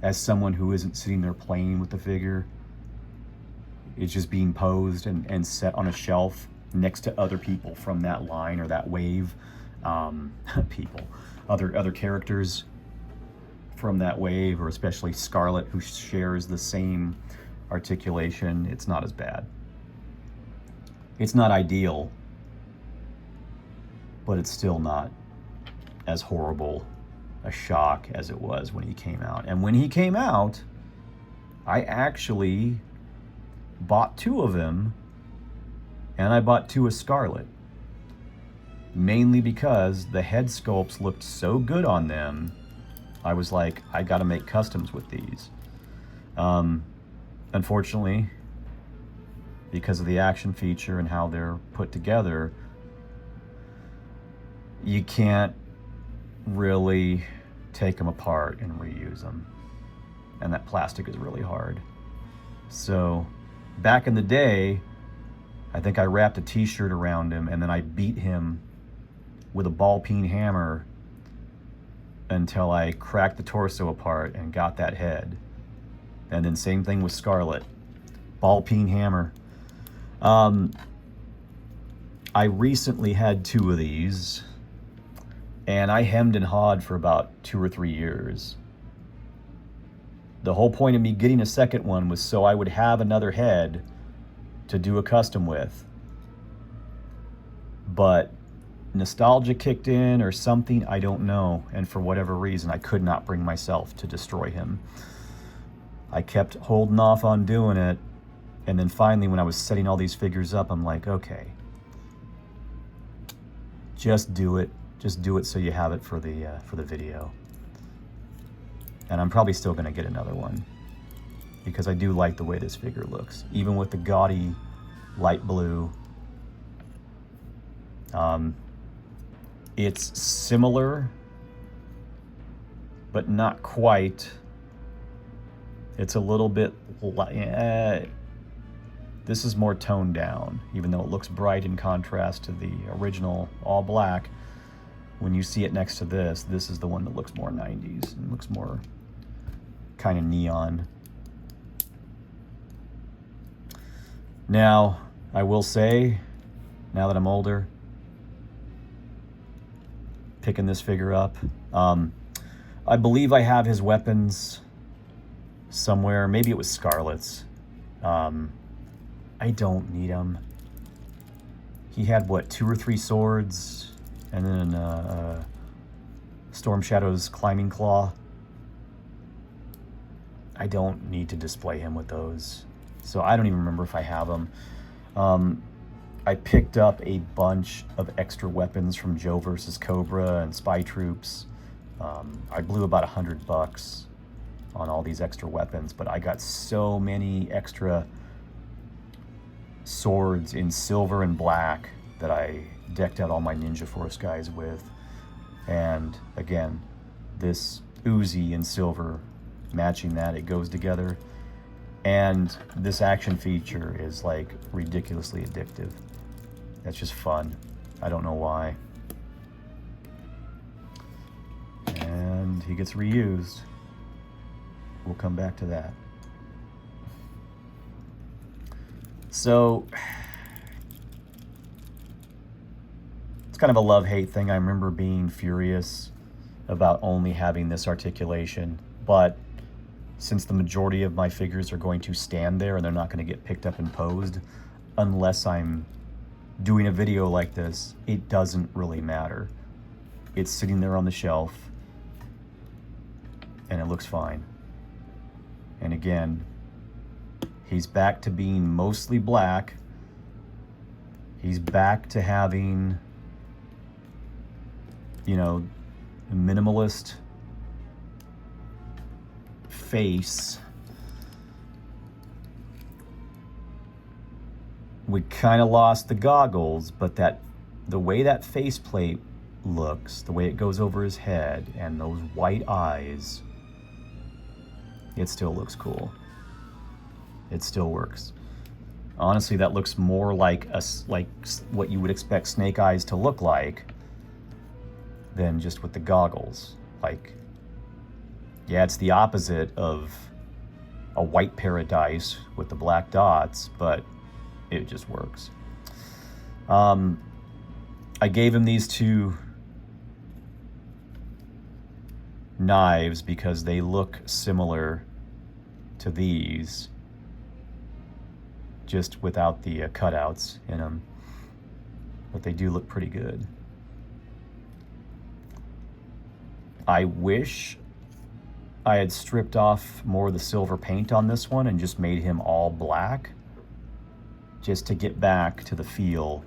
as someone who isn't sitting there playing with the figure, it's just being posed and set on a shelf next to other people from that line or that wave. Other characters from that wave, or especially Scarlet, who shares the same articulation. It's not as bad. It's not ideal, but it's still not as horrible a shock as it was when he came out. And when he came out, I actually bought 2 of him, and I bought 2 of Scarlet. Mainly because the head sculpts looked so good on them, I was like, I gotta make customs with these. Unfortunately, because of the action feature and how they're put together, you can't really take them apart and reuse them. And that plastic is really hard. So back in the day, I think I wrapped a t-shirt around him and then I beat him with a ball peen hammer until I cracked the torso apart and got that head. And then same thing with Scarlet. Ball peen hammer. I recently had 2 of these, and I hemmed and hawed for about 2 or 3 years. The whole point of me getting a second one was so I would have another head to do a custom with. But nostalgia kicked in or something, I don't know. And for whatever reason, I could not bring myself to destroy him. I kept holding off on doing it. And then finally, when I was setting all these figures up, I'm like, okay, just do it. Just do it so you have it for the video. And I'm probably still gonna get another one because I do like the way this figure looks, even with the gaudy light blue. It's similar, but not quite. It's a little bit, this is more toned down, even though it looks bright in contrast to the original all black. When you see it next to this, this is the one that looks more 90s and looks more kind of neon. Now, I will say, now that I'm older, picking this figure up, I believe I have his weapons somewhere. Maybe it was Scarlet's. I don't need him. He had, what, 2 or 3 swords, and then Storm Shadow's climbing claw. I don't need to display him with those. So I don't even remember if I have them. I picked up a bunch of extra weapons from Joe vs. Cobra and Spy Troops. I blew about $100 on all these extra weapons, but I got so many extra swords in silver and black that I decked out all my Ninja Force guys with. And again, this Uzi in silver, matching that, it goes together. And this action feature is like ridiculously addictive. That's just fun. I don't know why. And he gets reused. We'll come back to that. So it's kind of a love-hate thing. I remember being furious about only having this articulation, but since the majority of my figures are going to stand there and they're not going to get picked up and posed unless I'm doing a video like this, it doesn't really matter. It's sitting there on the shelf and it looks fine. And again, he's back to being mostly black. He's back to having, you know, a minimalist face. We kind of lost the goggles, but the way that faceplate looks, the way it goes over his head, and those white eyes, it still looks cool. It still works. Honestly, that looks more like what you would expect Snake Eyes to look like than just with the goggles. Like, yeah, it's the opposite of a white Paradise with the black dots, but it just works. I gave him these 2 knives because they look similar to these, just without the cutouts in them, but they do look pretty good. I wish I had stripped off more of the silver paint on this one and just made him all black, just to get back to the feel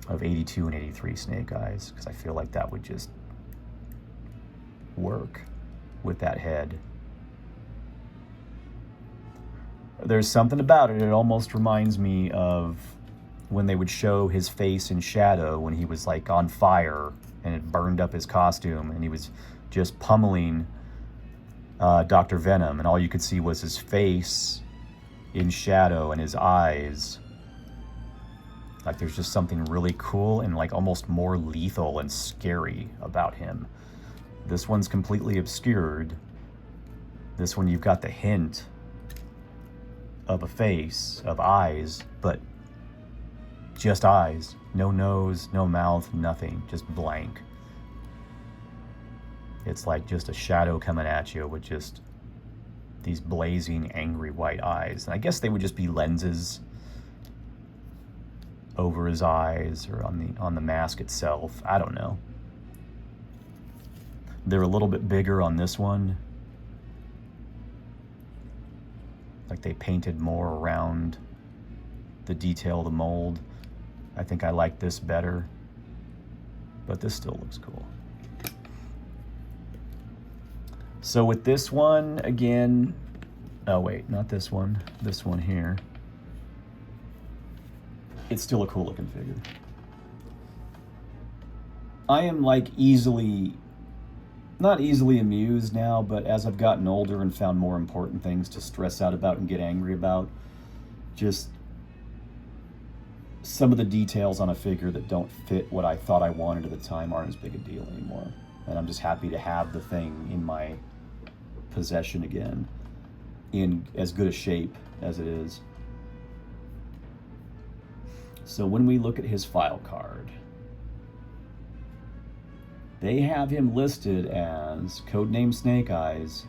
of 82 and 83 Snake Eyes, because I feel like that would just work with that head. There's something about it. It almost reminds me of when they would show his face in shadow when he was like on fire and it burned up his costume and he was just pummeling Dr. Venom, and all you could see was his face in shadow and his eyes. Like there's just something really cool and like almost more lethal and scary about him. This one's completely obscured. This one you've got the hint of a face, of eyes, but just eyes. No nose, no mouth, nothing, just blank. It's like just a shadow coming at you with just these blazing, angry white eyes. And I guess they would just be lenses over his eyes or on the mask itself. I don't know. They're a little bit bigger on this one. Like they painted more around the detail of the mold. I think I like this better, but this still looks cool. So with this one, again, oh wait, not this one here. It's still a cool looking figure. I am like not easily amused now, but as I've gotten older and found more important things to stress out about and get angry about, just some of the details on a figure that don't fit what I thought I wanted at the time aren't as big a deal anymore. And I'm just happy to have the thing in my possession again, in as good a shape as it is. So when we look at his file card, they have him listed as codename Snake Eyes,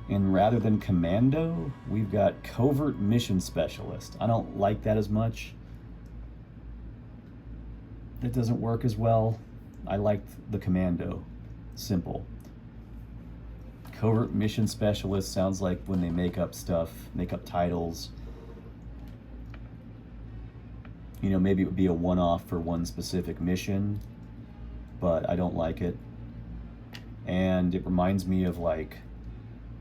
and rather than Commando, we've got Covert Mission Specialist. I don't like that as much. That doesn't work as well. I liked the Commando. Simple. Covert Mission Specialist sounds like when they make up stuff, make up titles. You know, maybe it would be a one-off for one specific mission, but I don't like it. And it reminds me of like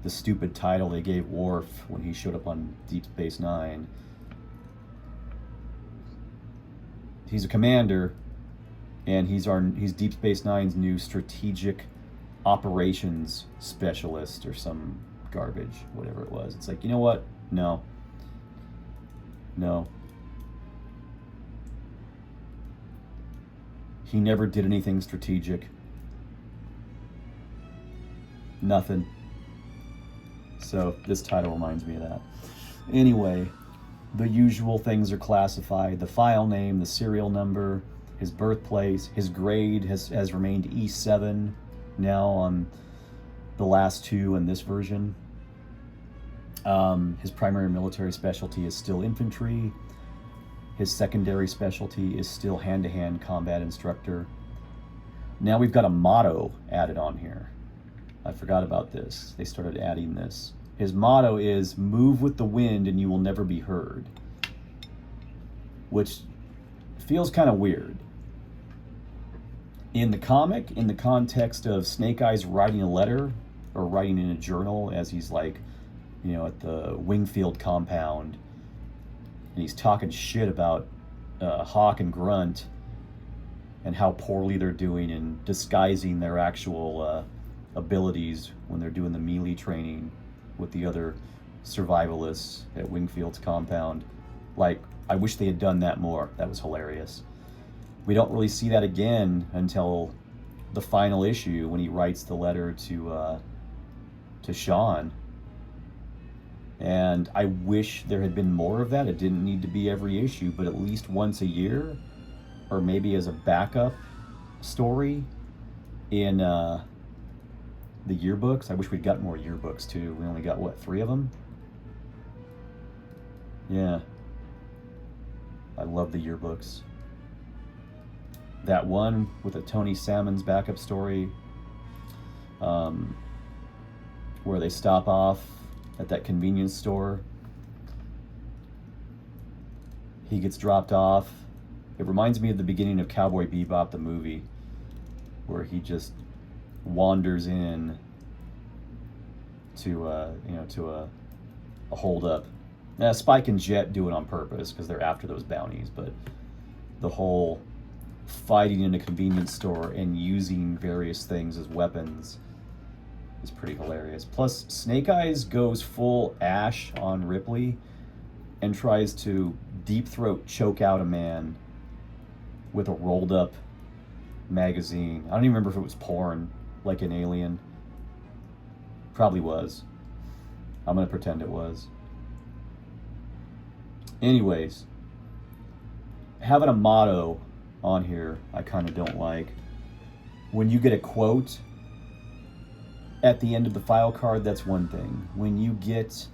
the stupid title they gave Worf when he showed up on Deep Space Nine. He's a commander, and he's Deep Space Nine's new strategic operations specialist or some garbage, whatever it was. It's like, you know what? No. He never did anything strategic. Nothing. So this title reminds me of that. Anyway, the usual things are classified. The file name, the serial number, his birthplace, his grade has remained E7 now on the last two in this version. His primary military specialty is still infantry. His secondary specialty is still hand-to-hand combat instructor. Now we've got a motto added on here. I forgot about this. They started adding this. His motto is, "Move with the wind and you will never be heard," which feels kind of weird. In the comic, in the context of Snake Eyes writing a letter or writing in a journal as he's like, you know, at the Wingfield compound, and he's talking shit about Hawk and Grunt and how poorly they're doing in disguising their actual abilities when they're doing the melee training with the other survivalists at Wingfield's compound. Like, I wish they had done that more. That was hilarious. We don't really see that again until the final issue when he writes the letter to Sean. And I wish there had been more of that. It didn't need to be every issue, but at least once a year, or maybe as a backup story in the yearbooks. I wish we'd got more yearbooks too. We only got, what, 3 of them? Yeah. I love the yearbooks. That one with a Tony Salmon's backup story, where they stop off at that convenience store. He gets dropped off. It reminds me of the beginning of Cowboy Bebop, the movie, where he just wanders in to a holdup. Now, Spike and Jet do it on purpose because they're after those bounties, but the whole fighting in a convenience store and using various things as weapons is pretty hilarious. Plus, Snake Eyes goes full Ash on Ripley and tries to deep throat choke out a man with a rolled up magazine. I don't even remember if it was porn, like in Alien. Probably was. I'm gonna pretend it was. Anyways, having a motto on here, I kind of don't like. When you get a quote at the end of the file card, that's one thing. When you get,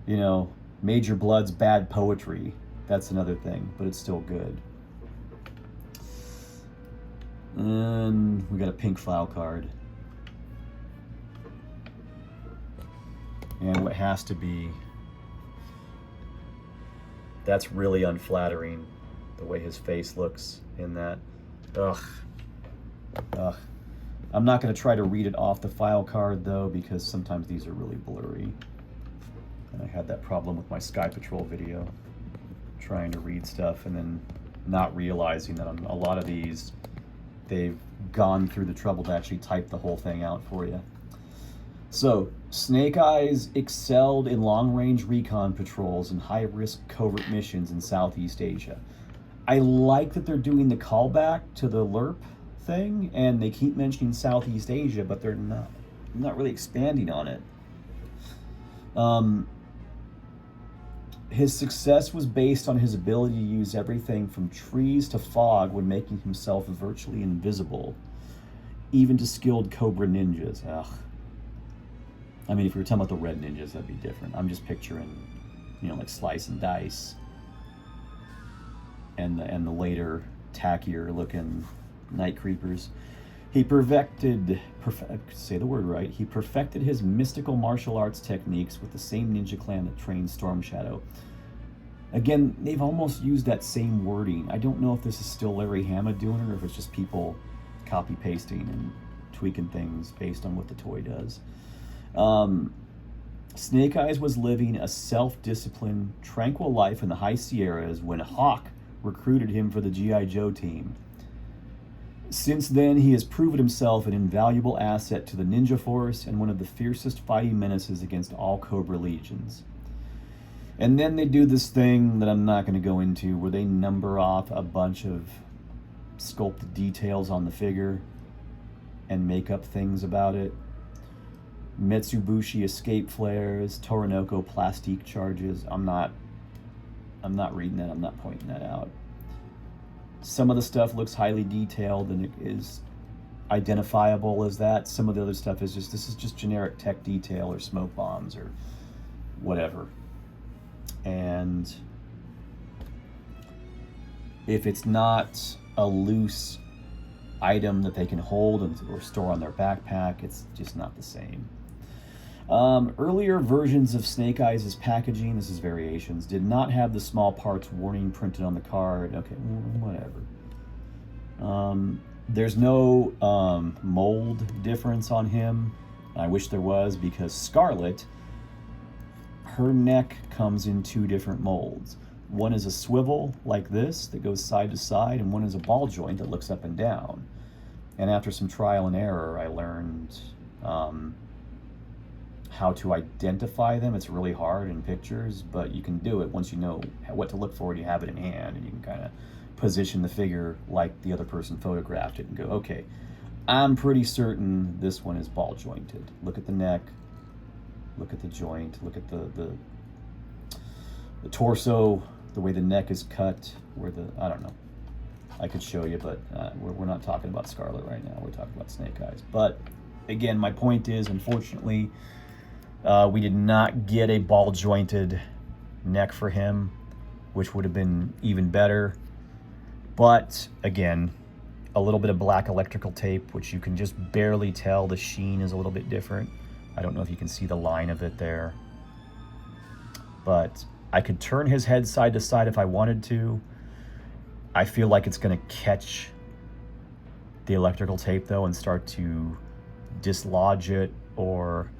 you know, Major Blood's bad poetry, that's another thing, but it's still good. And we got a pink file card. And what has to be, that's really unflattering, the way his face looks in that. Ugh. I'm not going to try to read it off the file card, though, because sometimes these are really blurry. And I had that problem with my Sky Patrol video, trying to read stuff and then not realizing that on a lot of these, they've gone through the trouble to actually type the whole thing out for you. So, Snake Eyes excelled in long-range recon patrols and high-risk covert missions in Southeast Asia. I like that they're doing the callback to the LERP thing, and they keep mentioning Southeast Asia, but they're not really expanding on it. His success was based on his ability to use everything from trees to fog when making himself virtually invisible, even to skilled Cobra ninjas. Ugh. I mean, if we were talking about the red ninjas, that'd be different. I'm just picturing, you know, like Slice and Dice and the later tackier looking Night Creepers. He perfected his mystical martial arts techniques with the same ninja clan that trained Storm Shadow. Again, they've almost used that same wording. I don't know if this is still Larry Hama doing it or if it's just people copy pasting and tweaking things based on what the toy does. Snake Eyes was living a self-disciplined, tranquil life in the High Sierras when Hawk recruited him for the G.I. Joe team. Since then, he has proven himself an invaluable asset to the Ninja Force and one of the fiercest fighting menaces against all Cobra legions. And then they do this thing that I'm not going to go into, where they number off a bunch of sculpted details on the figure and make up things about it. Mitsubishi escape flares, Toronoko plastique charges. I'm not reading that. I'm not pointing that out. Some of the stuff looks highly detailed and it is identifiable as that. Some of the other stuff is this is just generic tech detail or smoke bombs or whatever. And if it's not a loose item that they can hold or store on their backpack, it's just not the same. Earlier versions of Snake Eyes' packaging, this is variations, did not have the small parts warning printed on the card. Okay, whatever. There's no mold difference on him. I wish there was, because Scarlet, her neck comes in two different molds. One is a swivel like this that goes side to side, and one is a ball joint that looks up and down. And after some trial and error, I learned how to identify them. It's really hard in pictures, but you can do it once you know what to look for and you have it in hand, and you can kind of position the figure like the other person photographed it and go, okay, I'm pretty certain this one is ball jointed. Look at the neck, look at the joint, look at the torso, the way the neck is cut, I don't know. I could show you, but we're not talking about Scarlet right now. We're talking about Snake Eyes. But again, my point is, unfortunately, we did not get a ball jointed neck for him, which would have been even better. But again, a little bit of black electrical tape, which you can just barely tell the sheen is a little bit different. I don't know if you can see the line of it there, but I could turn his head side to side if I wanted to. I feel like it's going to catch the electrical tape though and start to dislodge it or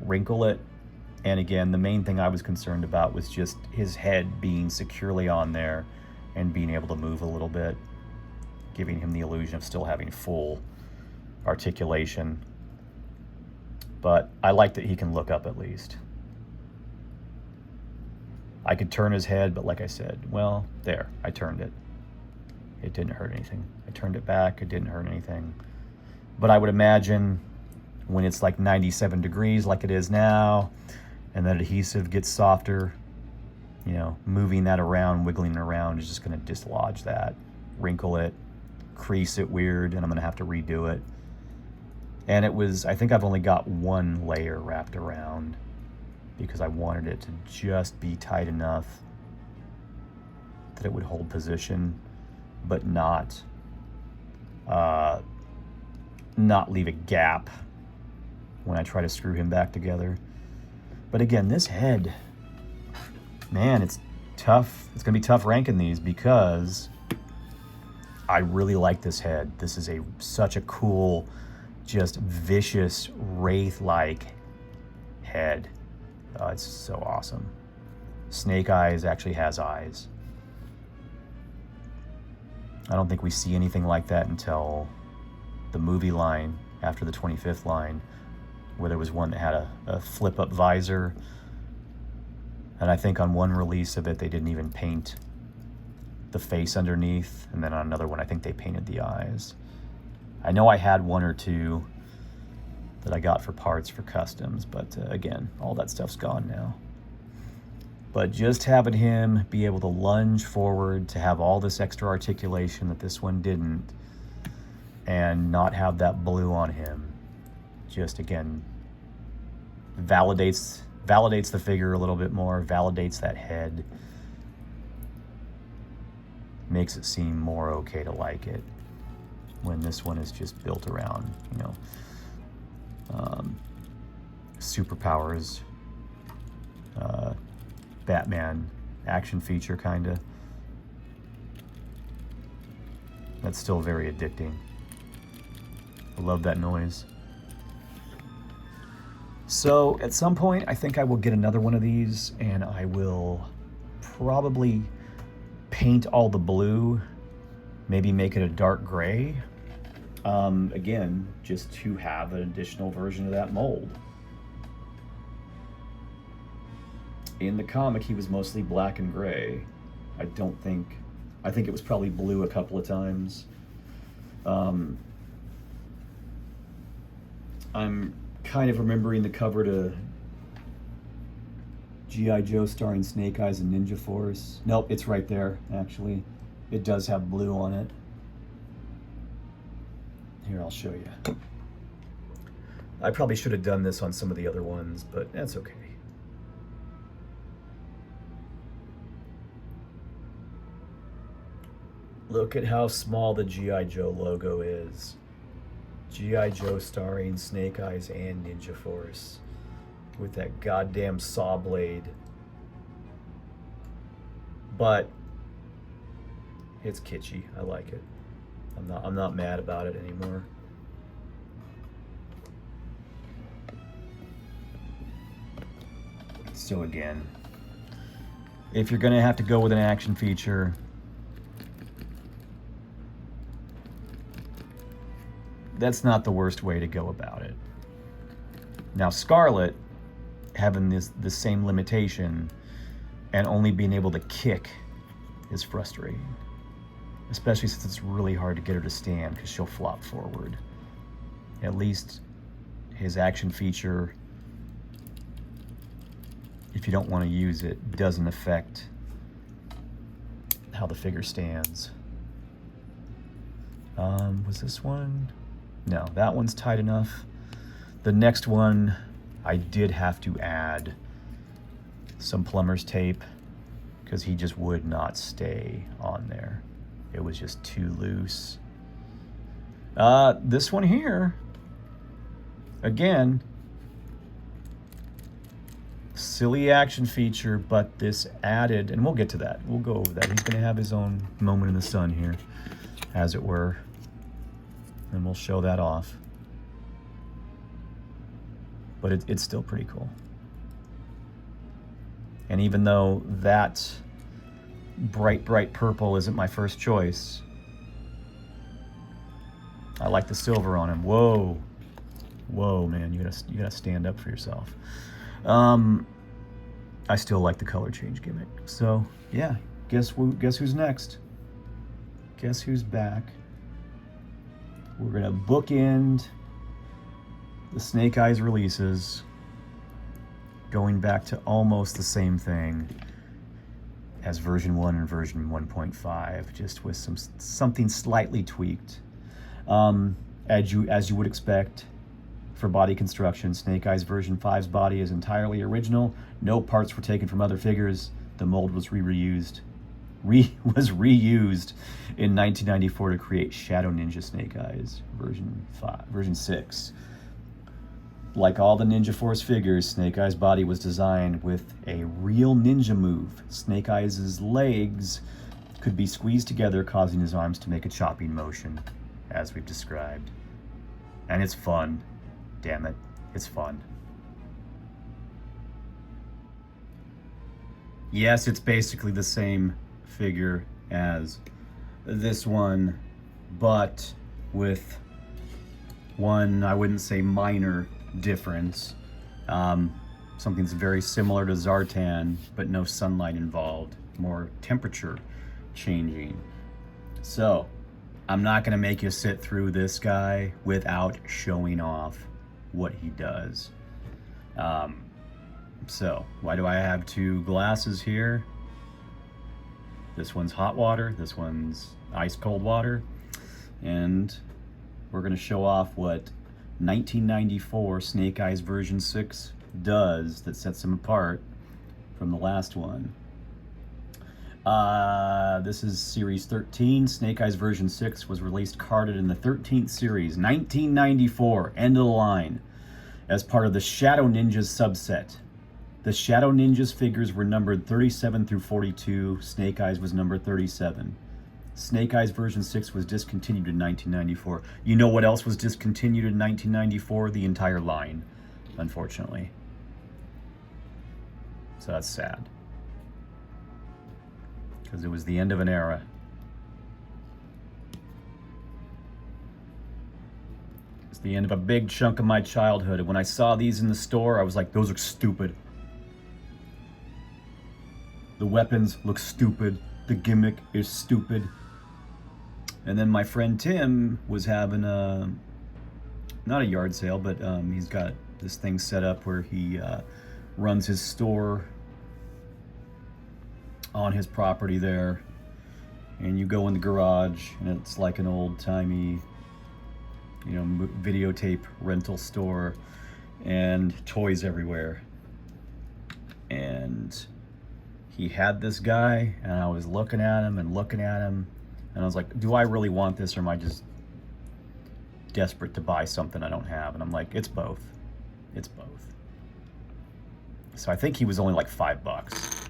wrinkle it. And again, the main thing I was concerned about was just his head being securely on there and being able to move a little bit, giving him the illusion of still having full articulation. But I like that he can look up at least. I could turn his head, but like I said, well, there, I turned it. It didn't hurt anything. I turned it back, it didn't hurt anything. But I would imagine when it's like 97 degrees like it is now, and that adhesive gets softer, you know, moving that around, wiggling it around is just gonna dislodge that, wrinkle it, crease it weird, and I'm gonna have to redo it. And it was, I think I've only got one layer wrapped around because I wanted it to just be tight enough that it would hold position, but not leave a gap when I try to screw him back together. But again, this head, man, it's tough. It's gonna be tough ranking these because I really like this head. This is such a cool, just vicious wraith-like head. It's so awesome. Snake Eyes actually has eyes. I don't think we see anything like that until the movie line after the 25th line, where there was one that had a flip-up visor. And I think on one release of it, they didn't even paint the face underneath. And then on another one, I think they painted the eyes. I know I had one or two that I got for parts for customs, but again, all that stuff's gone now. But just having him be able to lunge forward, to have all this extra articulation that this one didn't, and not have that blue on him, just again, validates the figure a little bit more, validates that head, makes it seem more okay to like it when this one is just built around, you know, superpowers, Batman action feature kinda. That's still very addicting. I love that noise. So at some point, I think I will get another one of these, and I will probably paint all the blue, maybe make it a dark gray. Again, just to have an additional version of that mold. In the comic, he was mostly black and gray. I think it was probably blue a couple of times. I'm kind of remembering the cover to G.I. Joe starring Snake Eyes and Ninja Force. Nope, it's right there, actually. It does have blue on it. Here, I'll show you. I probably should have done this on some of the other ones, but that's okay. Look at how small the G.I. Joe logo is. G.I. Joe starring Snake Eyes and Ninja Force with that goddamn saw blade. But it's kitschy. I like it. I'm not mad about it anymore. So again, if you're gonna have to go with an action feature, that's not the worst way to go about it. Now Scarlet, having the same limitation and only being able to kick is frustrating. Especially since it's really hard to get her to stand because she'll flop forward. At least his action feature, if you don't want to use it, doesn't affect how the figure stands. Was this one? No, that one's tight enough. The next one, I did have to add some plumber's tape because he just would not stay on there. It was just too loose. This one here, again, silly action feature, but this added, and we'll get to that. We'll go over that. He's gonna have his own moment in the sun here, as it were. And we'll show that off. But it's still pretty cool. And even though that bright purple isn't my first choice. I like the silver on him. Whoa, man, you gotta stand up for yourself. I still like the color change gimmick. So yeah, guess who's next? Guess who's back? We're gonna bookend the Snake Eyes releases, going back to almost the same thing as version 1 and version 1.5, just with something slightly tweaked. As you would expect for body construction, Snake Eyes version 5's body is entirely original. No parts were taken from other figures. The mold was reused in 1994 to create Shadow Ninja Snake Eyes version 6. Like all the Ninja Force figures, Snake Eyes' body was designed with a real ninja move. Snake Eyes' legs could be squeezed together, causing his arms to make a chopping motion, as we've described. And it's fun. Damn it, it's fun. Yes, it's basically the same figure as this one, but with one, I wouldn't say minor difference. Something's very similar to Zartan, but no sunlight involved, more temperature changing. So I'm not gonna make you sit through this guy without showing off what he does. So why do I have two glasses here? This one's hot water, this one's ice cold water, and we're gonna show off what 1994 Snake Eyes version 6 does that sets him apart from the last one. This is series 13. Snake Eyes version 6 was released carded in the 13th series, 1994, end of the line, as part of the Shadow Ninjas subset. The Shadow Ninjas figures were numbered 37 through 42. Snake Eyes was number 37. Snake Eyes version 6 was discontinued in 1994. You know what else was discontinued in 1994? The entire line, unfortunately. So that's sad, because it was the end of an era. It's the end of a big chunk of my childhood. And when I saw these in the store, I was like, those are stupid. The weapons look stupid. The gimmick is stupid. And then my friend Tim was having a, not a yard sale, but he's got this thing set up where he runs his store on his property there. And you go in the garage and it's like an old-timey, you know, videotape rental store and toys everywhere. And he had this guy, and I was looking at him, and I was like, do I really want this, or am I just desperate to buy something I don't have? And I'm like, it's both. It's both. So I think he was only like $5.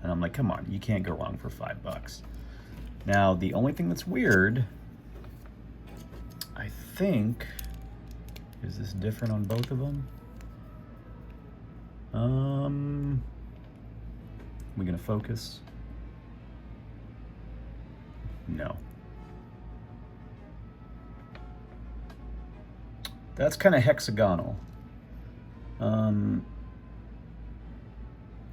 And I'm like, come on, you can't go wrong for $5. Now, the only thing that's weird, I think, is this different on both of them? We gonna focus? No. That's kind of hexagonal.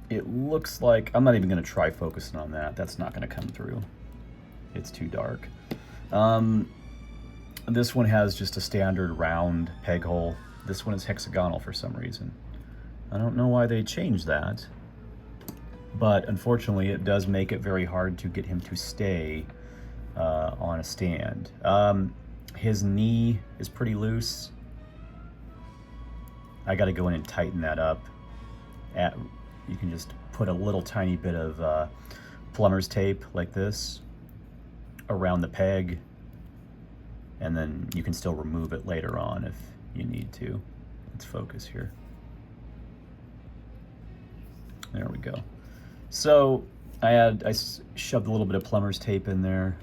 It looks like, I'm not even gonna try focusing on that. That's not gonna come through. It's too dark. This one has just a standard round peg hole. This one is hexagonal for some reason. I don't know why they changed that, but unfortunately it does make it very hard to get him to stay on a stand. His knee is pretty loose. I gotta go in and tighten that up. You can just put a little tiny bit of plumber's tape like this around the peg, and then you can still remove it later on if you need to. Let's focus here. There we go. So I shoved a little bit of plumber's tape in there,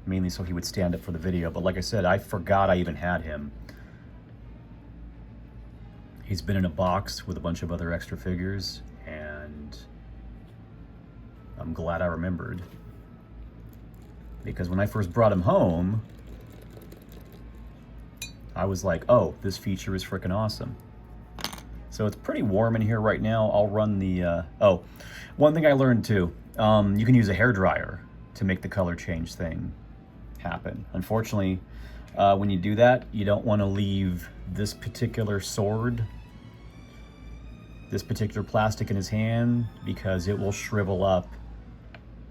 mainly so he would stand up for the video. But like I said, I forgot I even had him. He's been in a box with a bunch of other extra figures, and I'm glad I remembered. Because when I first brought him home, I was like, oh, this feature is freaking awesome. So it's pretty warm in here right now. I'll run the, oh, one thing I learned too, you can use a hairdryer to make the color change thing happen. Unfortunately, when you do that, you don't want to leave this particular sword, this particular plastic in his hand, because it will shrivel up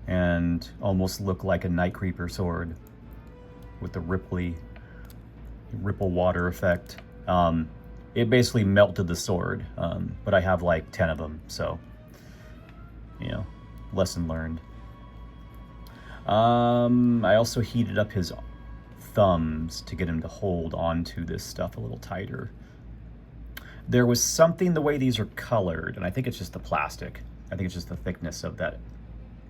and almost look like a Night Creeper sword with the ripple water effect. It basically melted the sword, but I have like 10 of them, so, you know, lesson learned. I also heated up his thumbs to get him to hold onto this stuff a little tighter. There was something the way these are colored, and I think it's just the plastic. I think it's just the thickness of that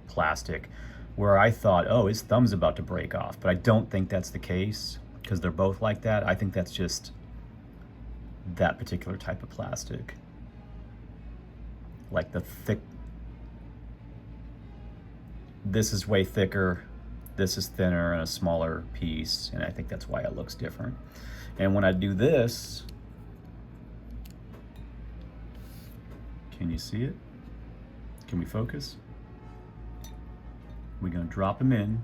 plastic, where I thought, oh, his thumb's about to break off, but I don't think that's the case, because they're both like that. I think that's just that particular type of plastic. Like the thick, this is way thicker, this is thinner and a smaller piece, and I think that's why it looks different. And when I do this, can you see it? Can we focus? We're gonna drop him in.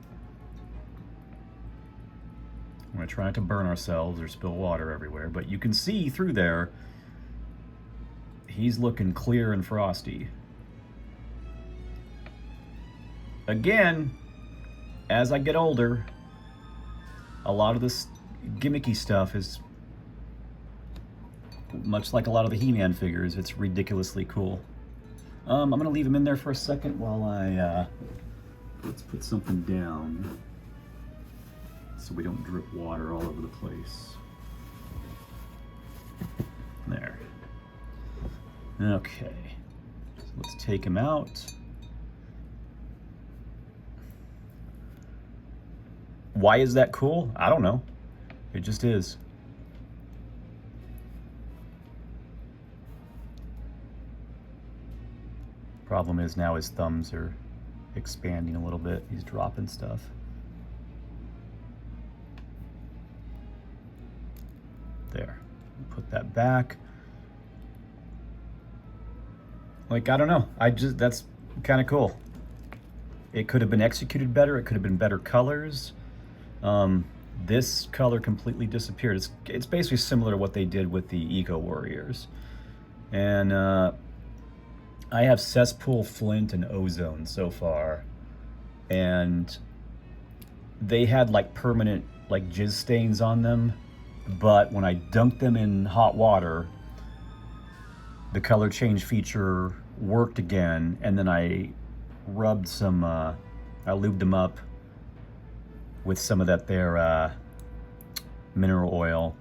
We're gonna try not to burn ourselves or spill water everywhere, but you can see through there, he's looking clear and frosty. Again, as I get older, a lot of this gimmicky stuff is much like a lot of the He-Man figures. It's ridiculously cool. I'm gonna leave him in there for a second while I let's put something down so we don't drip water all over the place. There. Okay, so let's take him out. Why is that cool? I don't know. It just is. Problem is now his thumbs are expanding a little bit. He's dropping stuff. There. Put that back. Like, I don't know. That's kind of cool. It could have been executed better. It could have been better colors. This color completely disappeared. It's basically similar to what they did with the Eco Warriors. And I have Cesspool, Flint, and Ozone so far. And they had like permanent like jizz stains on them. But when I dunked them in hot water, the color change feature worked again. And then I rubbed some, I lubed them up with some of that there mineral oil,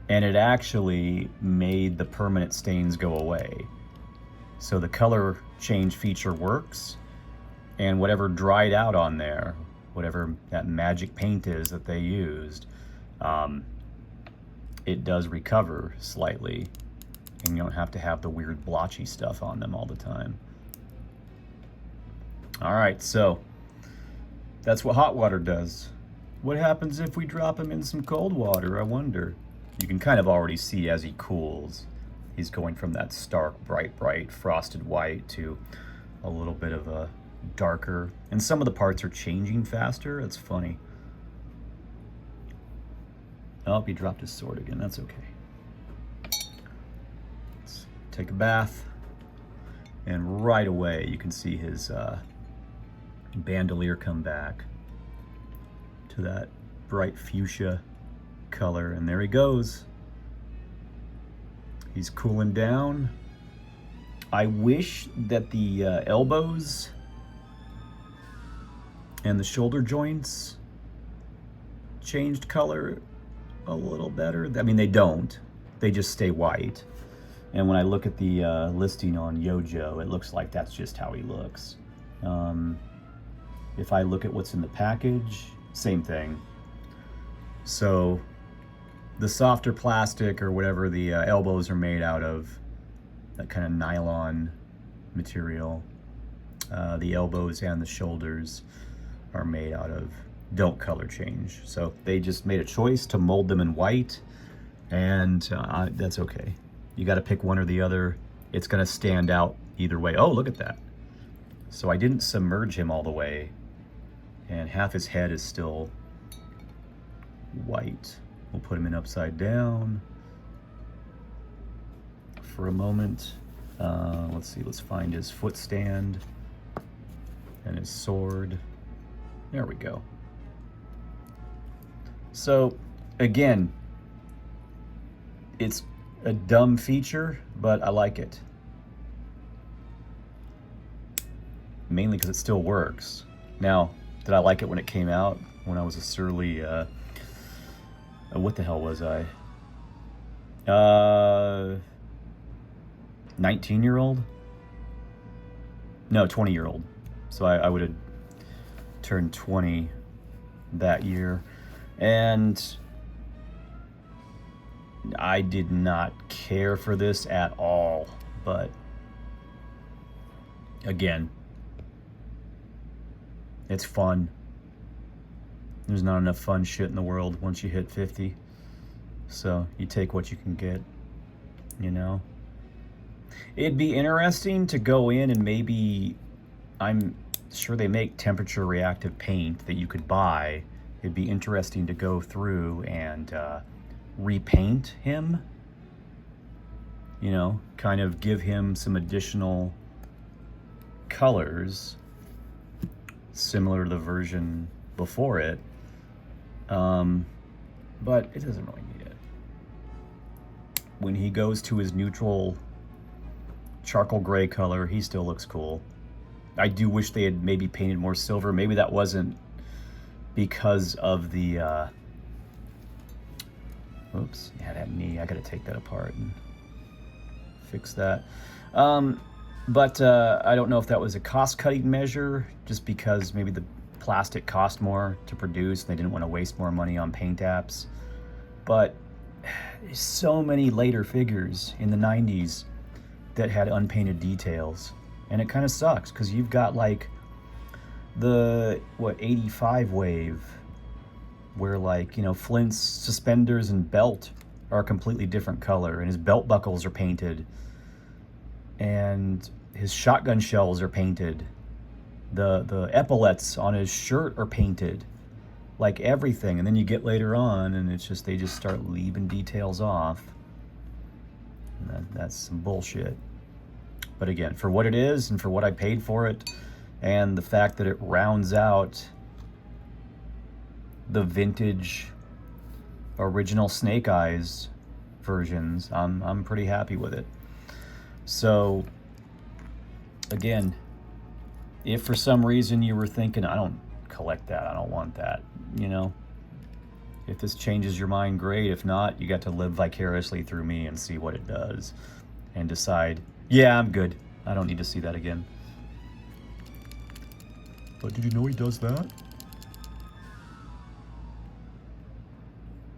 and it actually made the permanent stains go away. So the color change feature works, and whatever dried out on there, whatever that magic paint is that they used, it does recover slightly, and you don't have to have the weird blotchy stuff on them all the time. All right, so that's what hot water does. What happens if we drop him in some cold water, I wonder? You can kind of already see as he cools, he's going from that stark, bright, frosted white to a little bit of a darker, and some of the parts are changing faster. It's funny. Oh, he dropped his sword again. That's okay. Let's take a bath, and right away you can see his bandolier come back to that bright fuchsia color, and there he goes. He's cooling down. I wish that the elbows and the shoulder joints changed color a little better. I mean, they don't. They just stay white. And when I look at the listing on Yojo, it looks like that's just how he looks. If I look at what's in the package, same thing. So the softer plastic or whatever the elbows are made out of, that kind of nylon material, The elbows and the shoulders are made out of don't color change. So they just made a choice to mold them in white, and that's okay. You got to pick one or the other. It's going to stand out either way. Oh, look at that. So I didn't submerge him all the way, and half his head is still white. We'll put him in upside down for a moment. Let's see, let's find his foot stand and his sword. There we go. So again, it's a dumb feature, but I like it. Mainly because it still works. Now, did I like it when it came out? When I was a surly, what the hell was I? 19-year-old? No, 20-year-old. So I would have turned 20 that year. And I did not care for this at all. But again, it's fun. There's not enough fun shit in the world once you hit 50. So you take what you can get, you know? It'd be interesting to go in and maybe, I'm sure they make temperature reactive paint that you could buy. It'd be interesting to go through and repaint him, you know, kind of give him some additional colors similar to the version before it, but it doesn't really need it. When he goes to his neutral charcoal gray color, he still looks cool. I do wish they had maybe painted more silver. Maybe that wasn't because of the oops, yeah, that knee, I gotta take that apart and fix that. But I don't know if that was a cost-cutting measure, just because maybe the plastic cost more to produce and they didn't want to waste more money on paint apps. But there's so many later figures in the 90s that had unpainted details. And it kind of sucks, because you've got like the, 85 wave, where like, you know, Flint's suspenders and belt are a completely different color, and his belt buckles are painted, and his shotgun shells are painted. The epaulets on his shirt are painted. Like everything. And then you get later on and it's just, they just start leaving details off. And that's some bullshit. But again, for what it is and for what I paid for it, and the fact that it rounds out the vintage original Snake Eyes versions, I'm pretty happy with it. So again, if for some reason you were thinking, I don't collect that, I don't want that, you know, if this changes your mind, great. If not, you got to live vicariously through me and see what it does and decide, yeah, I'm good, I don't need to see that again. But did you know he does that?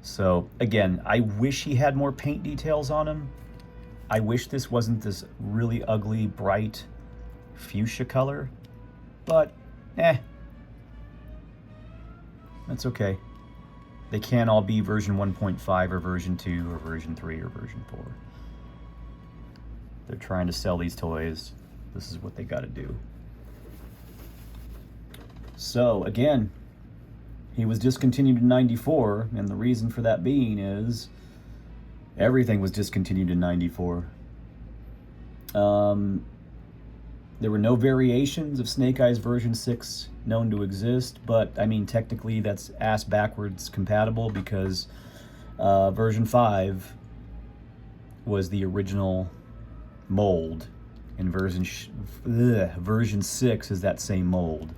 So again, I wish he had more paint details on him. I wish this wasn't this really ugly, bright fuchsia color, but that's okay. They can't all be version 1.5 or version 2 or version 3 or version 4. They're trying to sell these toys. This is what they got to do. So again, he was discontinued in 94, and the reason for that being is everything was discontinued in 94. There were no variations of Snake Eyes version 6 known to exist, but I mean, technically that's ass backwards compatible, because version 5 was the original mold, and version 6 is that same mold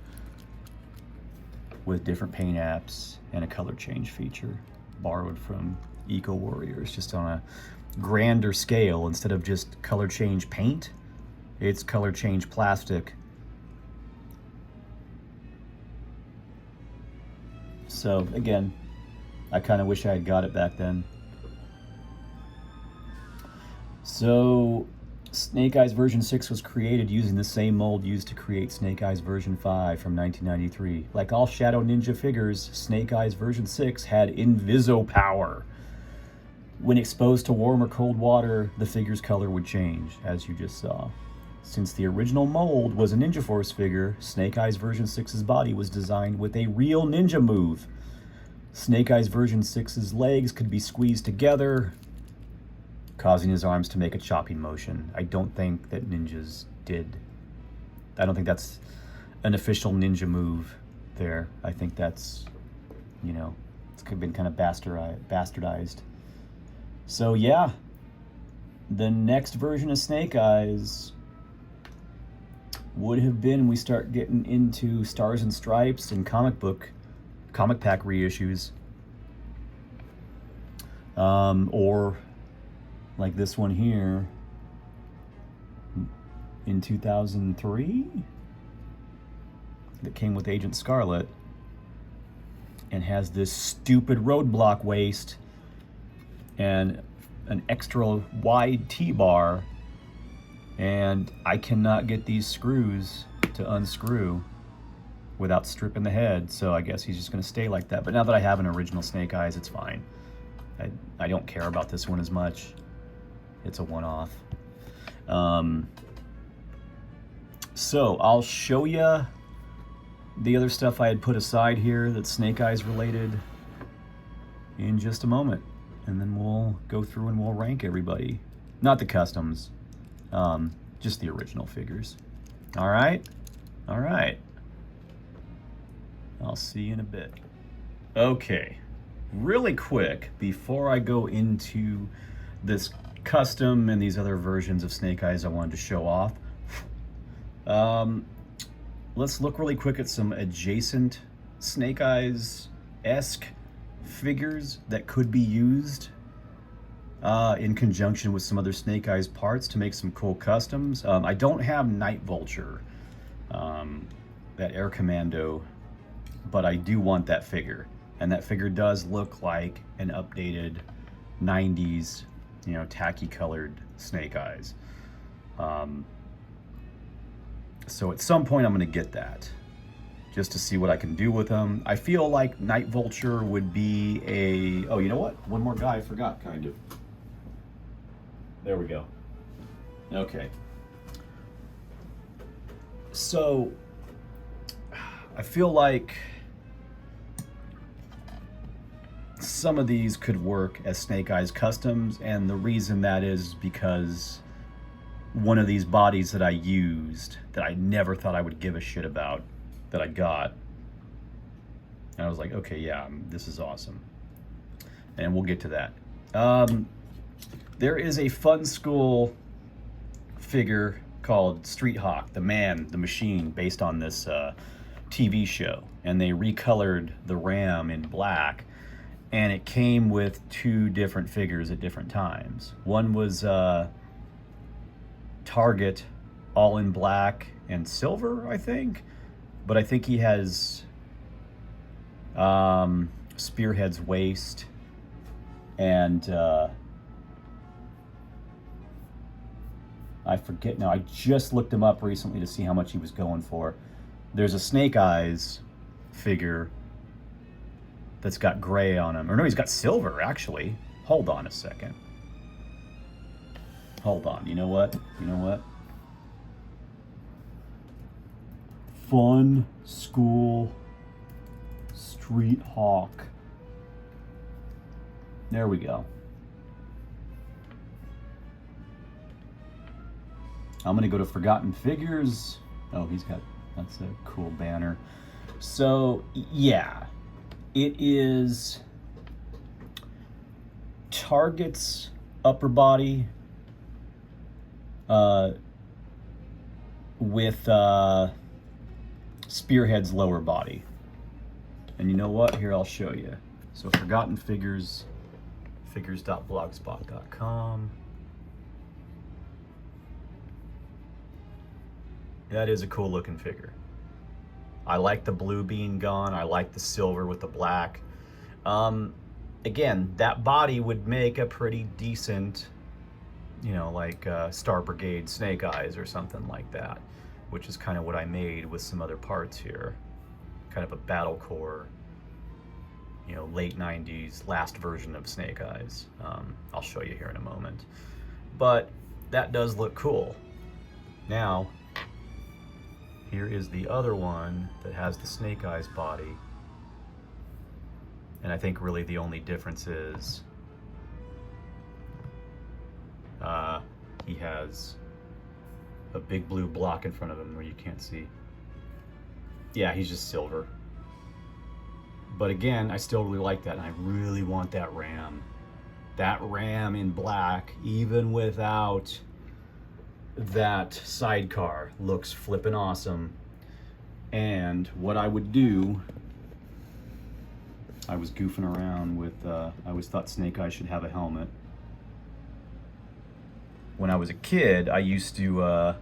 with different paint apps and a color change feature borrowed from Eco Warriors, just on a grander scale. Instead of just color change paint, it's color change plastic. So again, I kind of wish I had got it back then. So Snake Eyes version 6 was created using the same mold used to create Snake Eyes version 5 from 1993. Like all Shadow Ninja figures, Snake Eyes version 6 had Inviso power. When exposed to warm or cold water, the figure's color would change, as you just saw. Since the original mold was a Ninja Force figure, Snake Eyes version 6's body was designed with a real ninja move. Snake Eyes version 6's legs could be squeezed together, causing his arms to make a chopping motion. I don't think that ninjas did. I don't think that's an official ninja move there. I think that's, you know, it's been kind of bastardized. So yeah, the next version of Snake Eyes would have been, we start getting into Stars and Stripes and comic pack reissues. Or like this one here in 2003 that came with Agent Scarlet and has this stupid roadblock waist and an extra wide T-bar, and I cannot get these screws to unscrew without stripping the head, so I guess he's just going to stay like that. But now that I have an original Snake Eyes, it's fine. I don't care about this one as much. It's a one-off. So I'll show you the other stuff I had put aside here that's Snake Eyes related in just a moment. And then we'll go through and we'll rank everybody. Not the customs, just the original figures. All right? All right. I'll see you in a bit. Okay, really quick, before I go into this custom and these other versions of Snake Eyes I wanted to show off, let's look really quick at some adjacent Snake Eyes-esque figures that could be used in conjunction with some other Snake Eyes parts to make some cool customs. I don't have Night Vulture, that Air Commando, but I do want that figure. And that figure does look like an updated 90s, you know, tacky colored Snake Eyes. So at some point I'm gonna get that, just to see what I can do with them. I feel like Night Vulture would be a, oh, you know what? One more guy I forgot, kind of. There we go. Okay. So, I feel like some of these could work as Snake Eyes customs, and the reason that is because one of these bodies that I used that I never thought I would give a shit about, that I got, and I was like, okay, yeah, this is awesome. And we'll get to that. There is a Fun School figure called Street Hawk, the man, the machine, based on this TV show. And they recolored the Ram in black, and it came with two different figures at different times. One was Target, all in black and silver, I think. But I think he has Spearhead's waist and I forget now. I just looked him up recently to see how much he was going for. There's a Snake Eyes figure that's got gray on him. Or no, he's got silver, actually. Hold on a second. Hold on. You know what? You know what? Fun School Street Hawk. There we go. I'm gonna go to Forgotten Figures. Oh, that's a cool banner. So, yeah, it is Target's upper body with Spearhead's lower body. And you know what? Here, I'll show you. So, Forgotten Figures, figures.blogspot.com. That is a cool looking figure. I like the blue being gone. I like the silver with the black. Again, that body would make a pretty decent you know, like Star Brigade Snake Eyes or something like that, which is kind of what I made with some other parts here. Kind of a Battle Core, you know, late 90s, last version of Snake Eyes. I'll show you here in a moment. But that does look cool. Now, here is the other one that has the Snake Eyes body. And I think really the only difference is he has a big blue block in front of him where you can't see. Yeah, he's just silver. But again, I still really like that, and I really want that ram. That ram in black, even without that sidecar, looks flippin' awesome. And what I would do, I was goofing around with, I always thought Snake Eyes should have a helmet. When I was a kid, I used to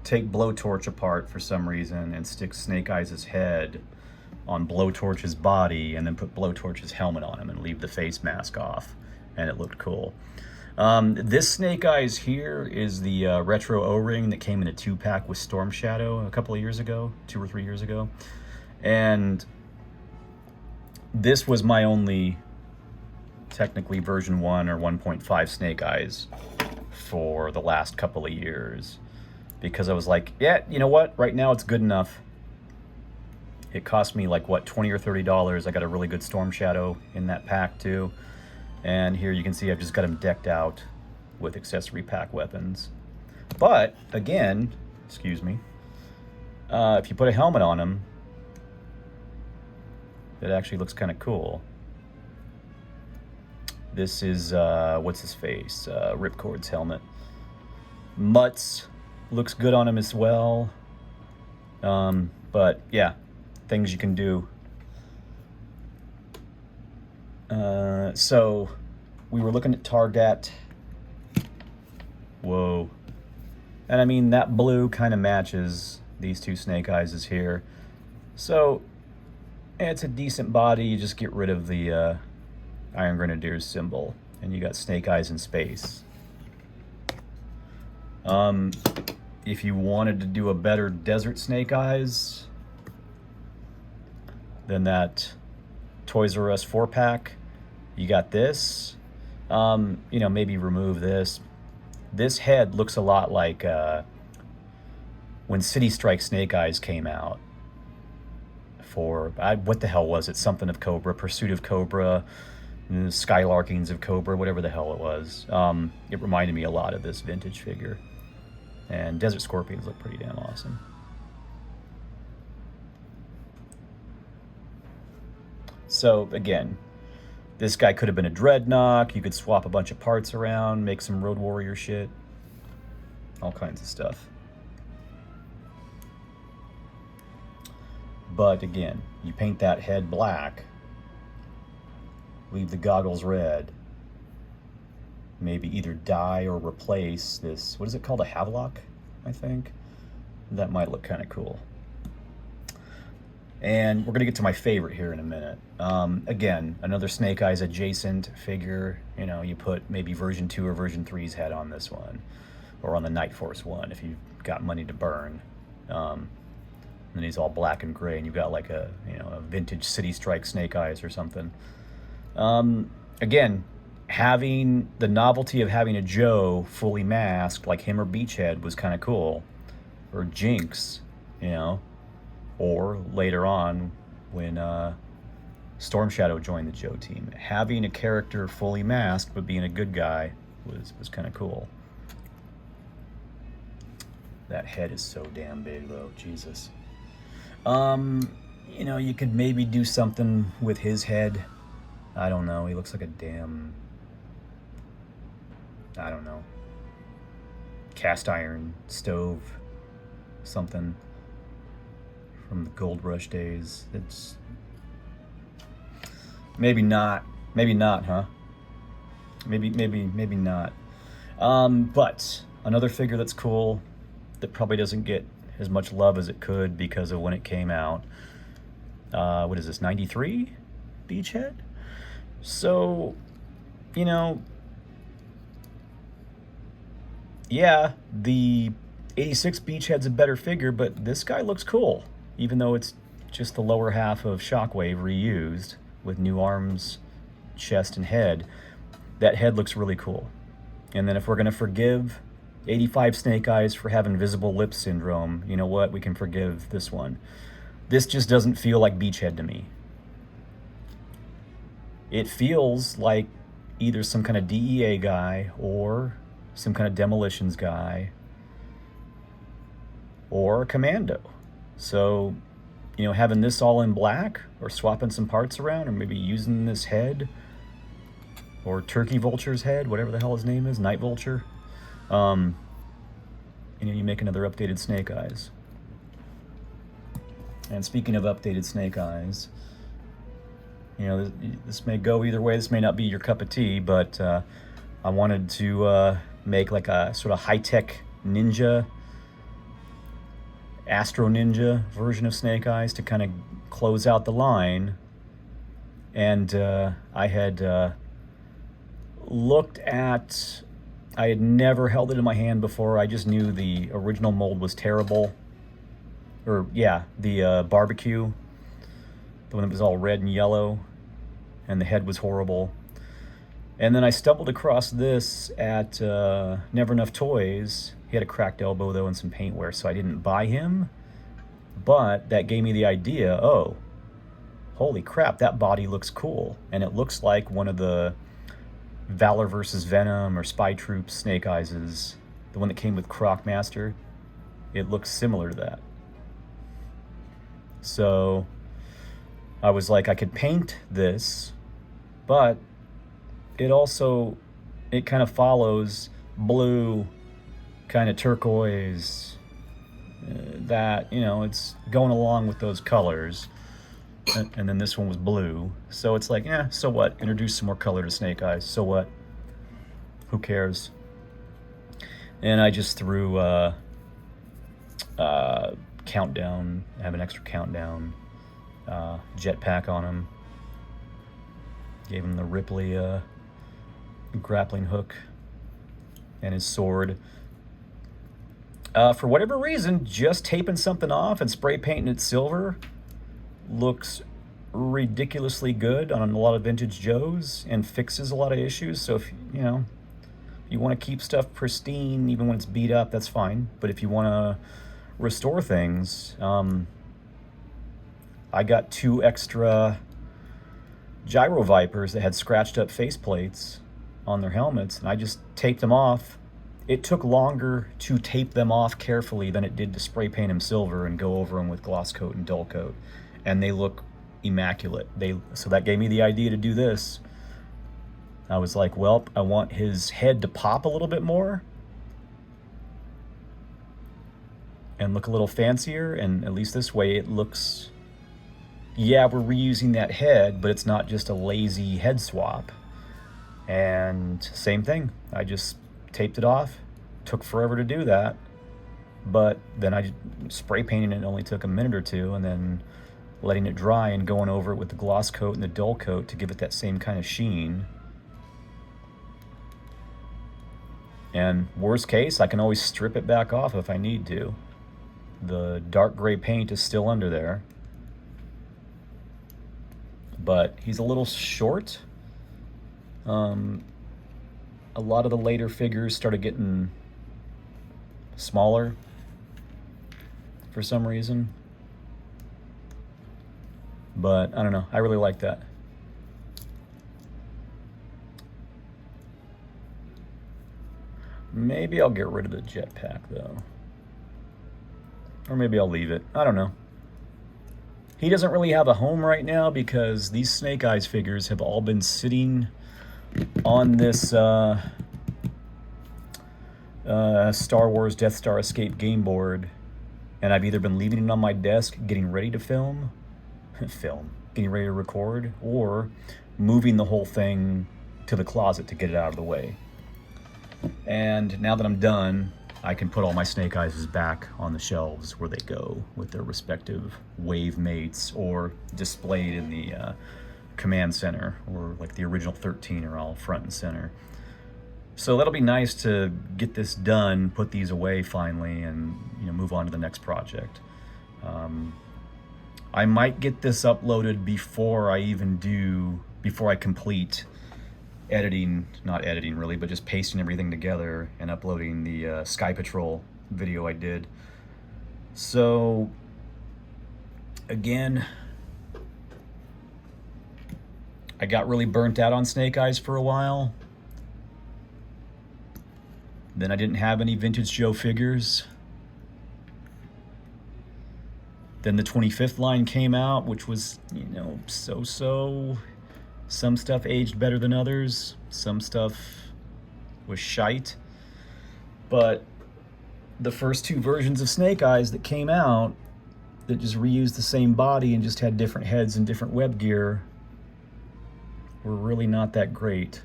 take Blowtorch apart for some reason and stick Snake Eyes' head on Blowtorch's body and then put Blowtorch's helmet on him and leave the face mask off, and it looked cool. This Snake Eyes here is the retro O-ring that came in a 2-pack with Storm Shadow a couple of years ago, 2 or 3 years ago. And this was my only, technically version 1 or 1.5 Snake Eyes for the last couple of years, because I was like, yeah, you know what, right now it's good enough. It cost me like, what, $20 or $30. I got a really good Storm Shadow in that pack too. And here you can see I've just got him decked out with accessory pack weapons. But again, excuse me, if you put a helmet on him, it actually looks kind of cool. This is, what's his face? Ripcord's helmet. Mutts looks good on him as well. But yeah, things you can do. So we were looking at Target. Whoa. And I mean, that blue kind of matches these two Snake Eyes here. So it's a decent body. You just get rid of the Iron Grenadiers symbol, and you got Snake Eyes in space. If you wanted to do a better Desert Snake Eyes than that Toys R Us 4-pack, you got this. You know, maybe remove this. This head looks a lot like when City Strike Snake Eyes came out for, what the hell was it? Something of Cobra, Pursuit of Cobra, Skylarkings of Cobra, whatever the hell it was. It reminded me a lot of this vintage figure. And Desert Scorpions look pretty damn awesome. So again, this guy could have been a Dreadnought. You could swap a bunch of parts around, make some Road Warrior shit. All kinds of stuff. But again, you paint that head black, leave the goggles red, maybe either dye or replace this, what is it called, a Havelock, I think? That might look kind of cool. And we're going to get to my favorite here in a minute. Again, another Snake Eyes adjacent figure. You know, you put maybe version 2 or version 3's head on this one, or on the Night Force one if you've got money to burn. And he's all black and gray, and you've got like a, you know, a vintage City Strike Snake Eyes or something. Again, having the novelty of having a Joe fully masked, like him or Beachhead, was kind of cool. Or Jinx, you know. Or later on, when Storm Shadow joined the Joe team, having a character fully masked but being a good guy was kind of cool. That head is so damn big, though. Jesus. You know, you could maybe do something with his head. I don't know. He looks like a damn, I don't know, cast iron stove, something from the Gold Rush days. It's maybe not, huh? Maybe not. But another figure that's cool that probably doesn't get as much love as it could because of when it came out. What is this, 93? Beachhead? So, you know, yeah, the 86 Beachhead's a better figure, but this guy looks cool, even though it's just the lower half of Shockwave reused with new arms, chest, and head. That head looks really cool. And then if we're going to forgive 85 Snake Eyes for having visible lip syndrome, you know what? We can forgive this one. This just doesn't feel like Beachhead to me. It feels like either some kind of DEA guy or some kind of demolitions guy or a commando. So, you know, having this all in black or swapping some parts around or maybe using this head or Turkey Vulture's head, whatever the hell his name is, Night Vulture. You know, you make another updated Snake Eyes. And speaking of updated Snake Eyes, you know, this may go either way. This may not be your cup of tea, but I wanted to make like a sort of high-tech ninja, Astro Ninja version of Snake Eyes to kind of close out the line. And I had looked at, I had never held it in my hand before. I just knew the original mold was terrible. Or yeah, the barbecue, the one that was all red and yellow, and the head was horrible. And then I stumbled across this at Never Enough Toys. He had a cracked elbow though and some paint wear, so I didn't buy him. But that gave me the idea, oh, holy crap, that body looks cool. And it looks like one of the Valor vs. Venom or Spy Troops Snake Eyes, the one that came with Crocmaster. It looks similar to that. So I was like, I could paint this, but it kind of follows blue, kind of turquoise, that, you know, it's going along with those colors. And then this one was blue. So it's like, yeah, so what? Introduce some more color to Snake Eyes. So what? Who cares? And I just threw Countdown. I have an extra Countdown jetpack on him. Gave him the Ripley grappling hook and his sword. For whatever reason, just taping something off and spray painting it silver looks ridiculously good on a lot of vintage Joes and fixes a lot of issues. So if you know you want to keep stuff pristine even when it's beat up, that's fine. But if you want to restore things, I got 2 extra Gyro Vipers that had scratched up faceplates on their helmets, and I just taped them off. It took longer to tape them off carefully than it did to spray paint them silver and go over them with gloss coat and dull coat. And they look immaculate. So that gave me the idea to do this. I was like, well, I want his head to pop a little bit more and look a little fancier, and at least this way it looks, yeah, we're reusing that head, but it's not just a lazy head swap. And same thing, I just taped it off. Took forever to do that, but then I spray painting it only took a minute or two, and then letting it dry and going over it with the gloss coat and the dull coat to give it that same kind of sheen. And worst case, I can always strip it back off if I need to. The dark gray paint is still under there, but he's a little short. A lot of the later figures started getting smaller for some reason. But I don't know, I really like that. Maybe I'll get rid of the jetpack though. Or maybe I'll leave it, I don't know. He doesn't really have a home right now because these Snake Eyes figures have all been sitting on this Star Wars Death Star Escape game board, and I've either been leaving it on my desk getting ready to getting ready to record, or moving the whole thing to the closet to get it out of the way. And now that I'm done, I can put all my Snake Eyes back on the shelves where they go with their respective wave mates, or displayed in the command center, or like the original 13 are all front and center. So that'll be nice to get this done, put these away finally, and move on to the next project. I might get this uploaded before I complete editing, not editing really, but just pasting everything together and uploading the Sky Patrol video I did. So again, I got really burnt out on Snake Eyes for a while. Then I didn't have any Vintage Joe figures. Then the 25th line came out, which was, so-so. Some stuff aged better than others. Some stuff was shite. But the first two versions of Snake Eyes that came out, that just reused the same body and just had different heads and different web gear, were really not that great.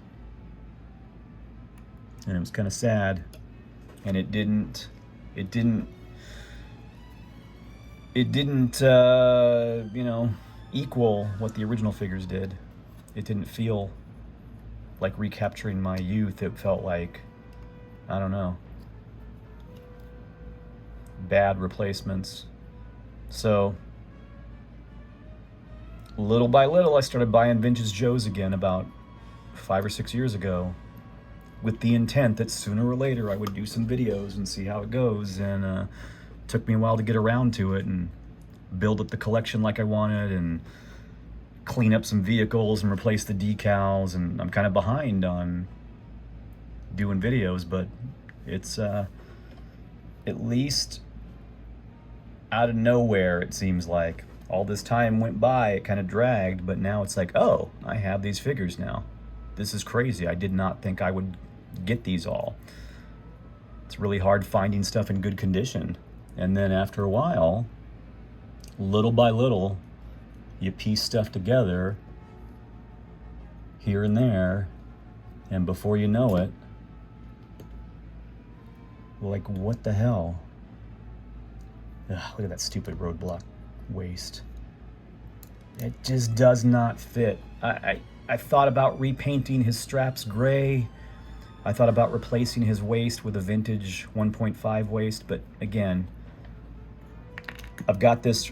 And it was kind of sad. And it didn't equal what the original figures did. It didn't feel like recapturing my youth. It felt like, I don't know, bad replacements. So little by little, I started buying Vintage Joes again about 5 or 6 years ago, with the intent that sooner or later I would do some videos and see how it goes. And it took me a while to get around to it and build up the collection like I wanted, and clean up some vehicles and replace the decals. And I'm kind of behind on doing videos, but it's at least out of nowhere, it seems like. All this time went by, it kind of dragged, but now it's like, oh, I have these figures now. This is crazy. I did not think I would get these all. It's really hard finding stuff in good condition. And then after a while, little by little, you piece stuff together here and there, and before you know it, like, what the hell? Ugh, look at that stupid roadblock waist. It just does not fit. I thought about repainting his straps gray. I thought about replacing his waist with a vintage 1.5 waist, but again, I've got this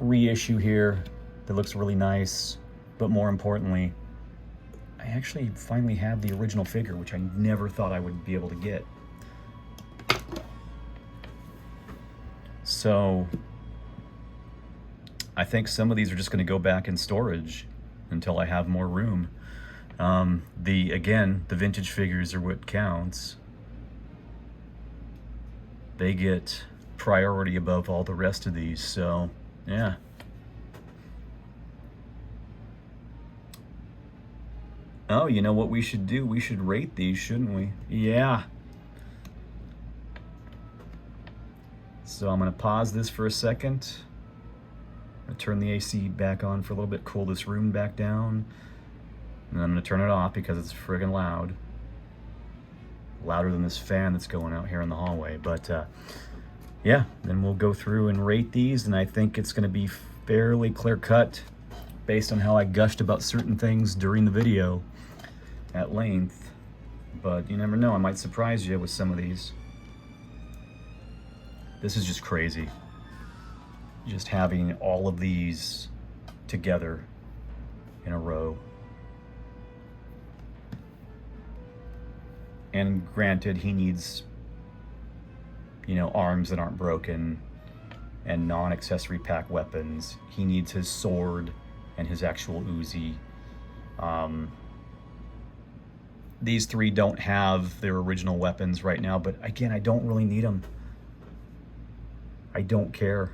reissue here that looks really nice, but more importantly, I actually finally have the original figure, which I never thought I would be able to get. So I think some of these are just going to go back in storage until I have more room. Again, the vintage figures are what counts. They get priority above all the rest of these, so yeah. Oh, you know what we should do? We should rate these, shouldn't we? Yeah. So I'm gonna pause this for a second. I'm gonna turn the AC back on for a little bit, cool this room back down. And I'm gonna turn it off because it's friggin' loud. Louder than this fan that's going out here in the hallway. But yeah, then we'll go through and rate these, and I think it's gonna be fairly clear cut based on how I gushed about certain things during the video at length. But you never know, I might surprise you with some of these. This is just crazy. Just having all of these together in a row. And granted, he needs, arms that aren't broken and non-accessory pack weapons. He needs his sword and his actual Uzi. These three don't have their original weapons right now, but again, I don't really need them. I don't care.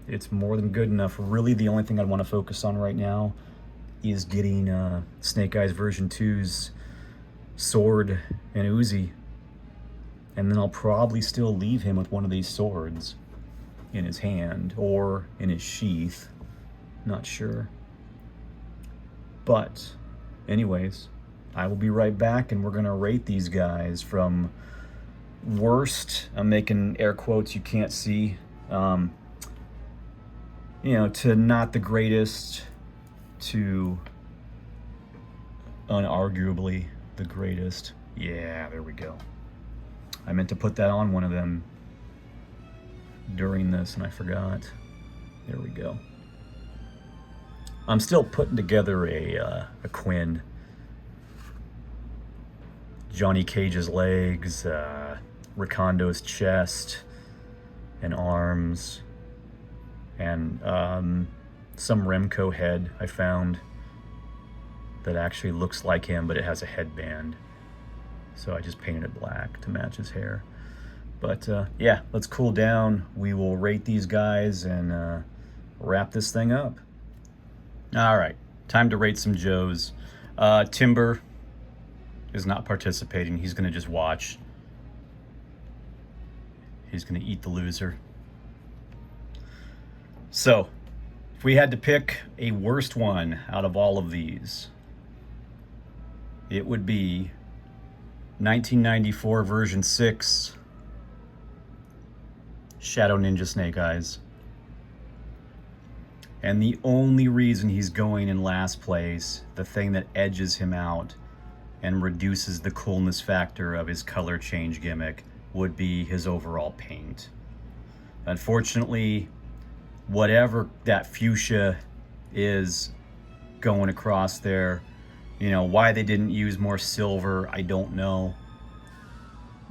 It's more than good enough. Really, the only thing I want to focus on right now is getting Snake Eyes version 2's sword and Uzi. And then I'll probably still leave him with one of these swords in his hand or in his sheath. Not sure. But anyways, I will be right back, and we're going to rate these guys from worst, I'm making air quotes you can't see, to not the greatest, to unarguably the greatest. Yeah, there we go. I meant to put that on one of them during this and I forgot. There we go. I'm still putting together a Quinn. Johnny Cage's legs, Ricondo's chest and arms, and some Remco head I found that actually looks like him, but it has a headband. So I just painted it black to match his hair. But yeah, let's cool down. We will rate these guys and wrap this thing up. All right, time to rate some Joes. Timber is not participating. He's going to just watch. He's going to eat the loser. So, if we had to pick a worst one out of all of these, it would be 1994 version 6 Shadow Ninja Snake Eyes. And the only reason he's going in last place, the thing that edges him out and reduces the coolness factor of his color change gimmick, would be his overall paint. Unfortunately, whatever that fuchsia is going across there, you know, why they didn't use more silver, I don't know.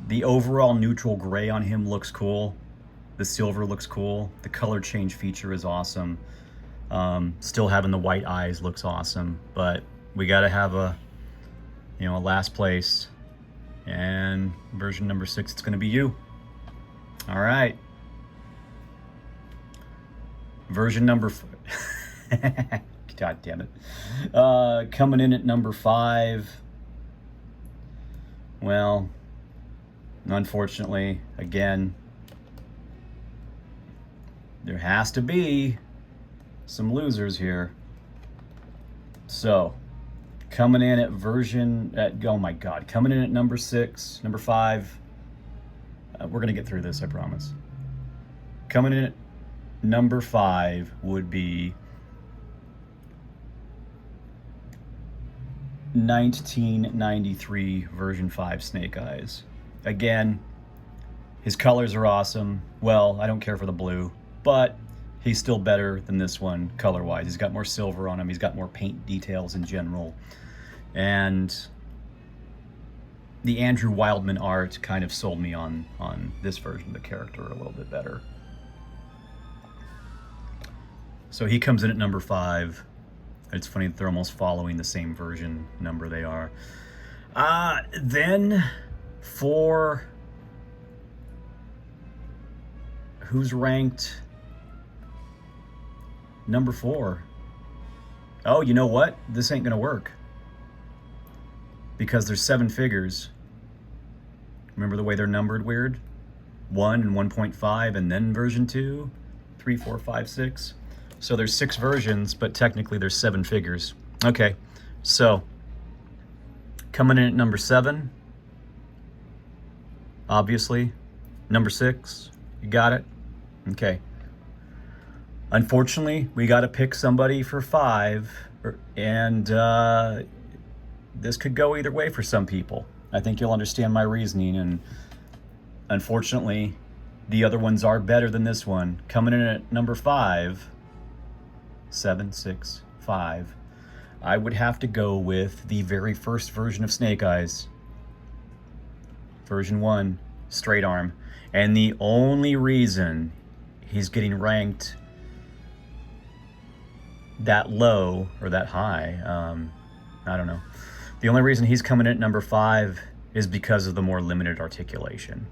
The overall neutral gray on him looks cool. The silver looks cool. The color change feature is awesome. Still having the white eyes looks awesome, but we got to have a last place, and version number 6, it's going to be you. All right. Version number God damn it. Coming in at number 5. Well, unfortunately, again, there has to be some losers here. So, coming in at coming in at number 6, number 5. We're going to get through this, I promise. Coming in at number 5 would be 1993 version 5 Snake Eyes. Again, his colors are awesome. Well, I don't care for the blue, but he's still better than this one color-wise. He's got more silver on him. He's got more paint details in general. And the Andrew Wildman art kind of sold me on this version of the character a little bit better. So he comes in at number 5. It's funny that they're almost following the same version number they are. Then for who's ranked number 4? Oh, you know what? This ain't gonna work. Because there's 7 figures. Remember the way they're numbered weird? 1 and 1.5 and then version 2, 3, 4, 5, 6. So there's 6 versions, but technically there's 7 figures. Okay, so coming in at number 7, obviously. Number 6, you got it? Okay. Unfortunately, we got to pick somebody for 5, and this could go either way for some people. I think you'll understand my reasoning, and unfortunately, the other ones are better than this one. Coming in at number 5, 7, 6, 5, I would have to go with the very first version of Snake Eyes. Version 1, straight arm. And the only reason he's getting ranked that low or that high, I don't know. The only reason he's coming in at number 5 is because of the more limited articulation.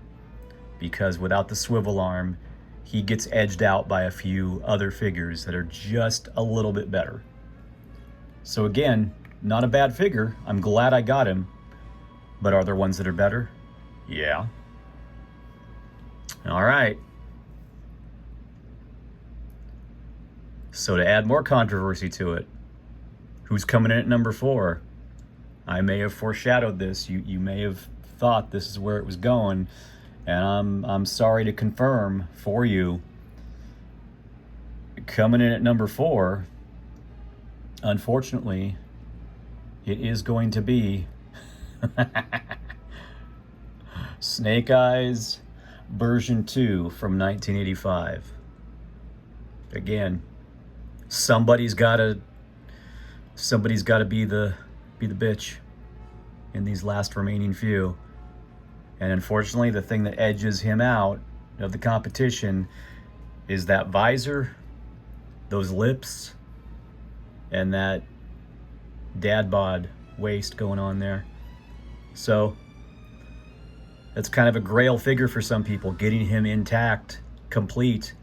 Because without the swivel arm, he gets edged out by a few other figures that are just a little bit better. So again, not a bad figure. I'm glad I got him. But are there ones that are better? Yeah. All right. So to add more controversy to it, who's coming in at number 4? I may have foreshadowed this. You may have thought this is where it was going, and I'm sorry to confirm for you. Coming in at number 4, unfortunately, it is going to be Snake Eyes version 2 from 1985. Again, somebody's got to be the bitch in these last remaining few. And unfortunately, the thing that edges him out of the competition is that visor, those lips, and that dad bod waist going on there. So that's kind of a grail figure for some people, getting him intact, complete.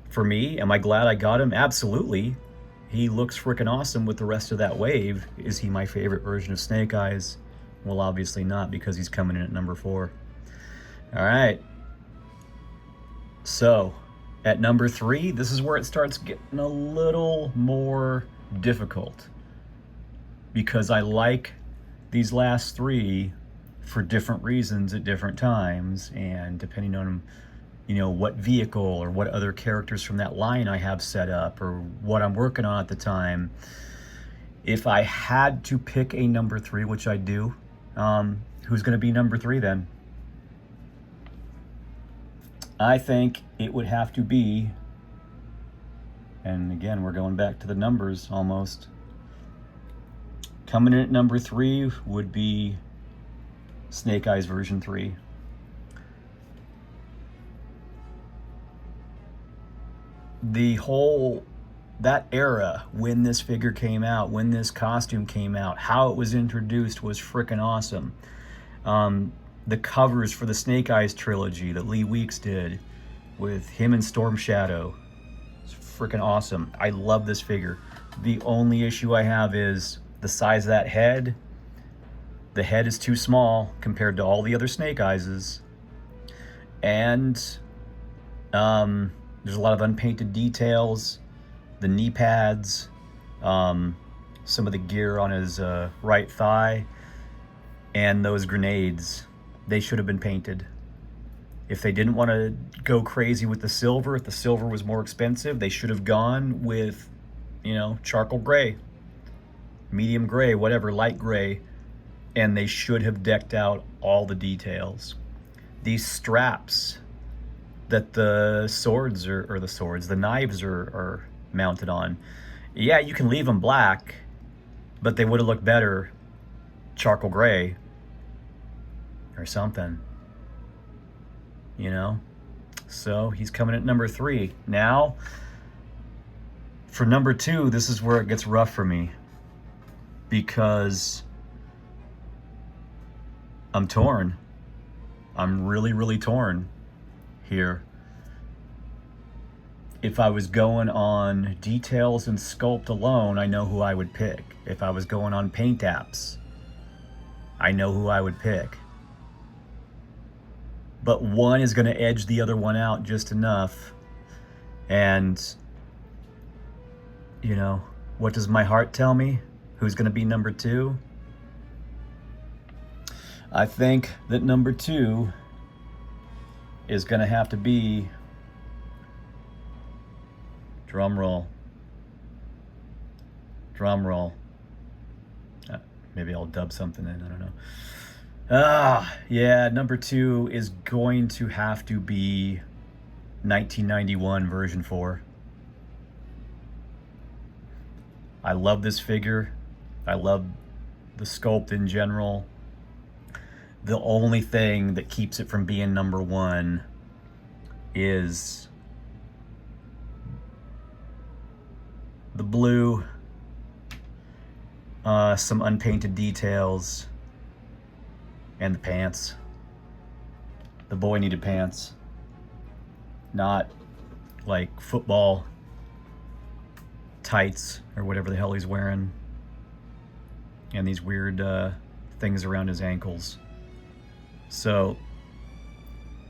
For me, am I glad I got him? Absolutely. He looks freaking awesome with the rest of that wave. Is he my favorite version of Snake Eyes? Well, obviously not, because he's coming in at number 4. All right. So at number 3, this is where it starts getting a little more difficult, because I like these last 3 for different reasons at different times, and depending on, you know, what vehicle or what other characters from that line I have set up or what I'm working on at the time. If I had to pick a number 3, which I do, who's going to be number 3 then? I think it would have to be, and again, we're going back to the numbers almost. Coming in at number 3 would be Snake Eyes version 3. That era, when this figure came out, when this costume came out, how it was introduced was freaking awesome. The covers for the Snake Eyes trilogy that Lee Weeks did with him and Storm Shadow, it's freaking awesome. I love this figure. The only issue I have is the size of that head. The head is too small compared to all the other Snake Eyeses. And there's a lot of unpainted details. The knee pads, some of the gear on his right thigh, and those grenades, they should have been painted. If they didn't want to go crazy with the silver, if the silver was more expensive, they should have gone with, you know, charcoal gray, medium gray, whatever, light gray, and they should have decked out all the details. These straps that the swords the knives are mounted on, yeah, you can leave them black, but they would have looked better charcoal gray or something, you know? So he's coming at number 3. Now, for number 2, this is where it gets rough for me, because I'm torn. I'm really, really torn here. If I was going on details and sculpt alone, I know who I would pick. If I was going on paint apps, I know who I would pick. But one is going to edge the other one out just enough. And, you know, what does my heart tell me? Who's going to be number 2? I think that number 2 is going to have to be, drum roll, maybe I'll dub something in, I don't know. Yeah, number 2 is going to have to be 1991 version 4. I love this figure. I love the sculpt in general. The only thing that keeps it from being number 1 is the blue, some unpainted details, and the pants. The boy needed pants, not like football tights or whatever the hell he's wearing, and these weird things around his ankles. So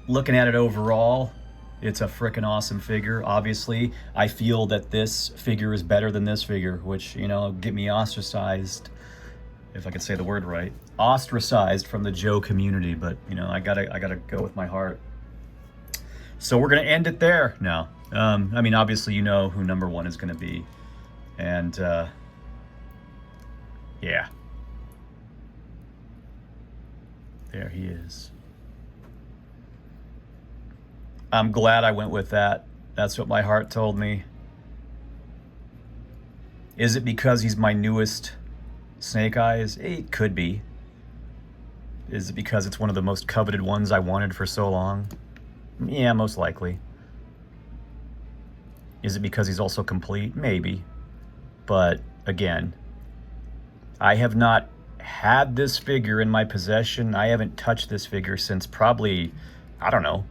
looking at it overall, it's a freaking awesome figure. Obviously, I feel that this figure is better than this figure, which, you know, get me ostracized, if I could say the word right, ostracized from the Joe community. But, you know, I gotta go with my heart. So we're gonna end it there now. I mean, obviously, you know who number 1 is gonna be, and yeah, There he is. I'm glad I went with that. That's what my heart told me. Is it because he's my newest Snake Eyes? It could be. Is it because it's one of the most coveted ones I wanted for so long? Yeah, most likely. Is it because he's also complete? Maybe. But again, I have not had this figure in my possession. I haven't touched this figure since probably, I don't know,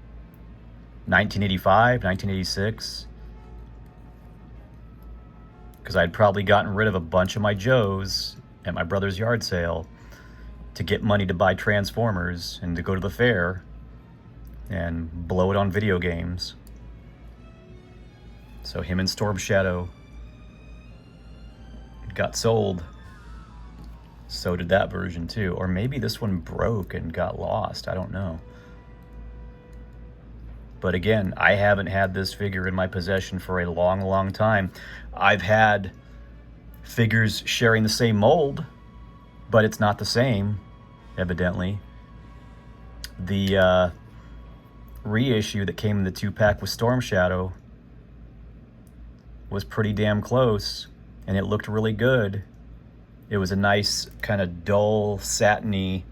1985, 1986. Because I'd probably gotten rid of a bunch of my Joes at my brother's yard sale to get money to buy Transformers and to go to the fair and blow it on video games. So him and Storm Shadow got sold. So did that version too. Or maybe this one broke and got lost. I don't know. But again, I haven't had this figure in my possession for a long, long time. I've had figures sharing the same mold, but it's not the same, evidently. The reissue that came in the 2-pack with Storm Shadow was pretty damn close, and it looked really good. It was a nice kind of dull satiny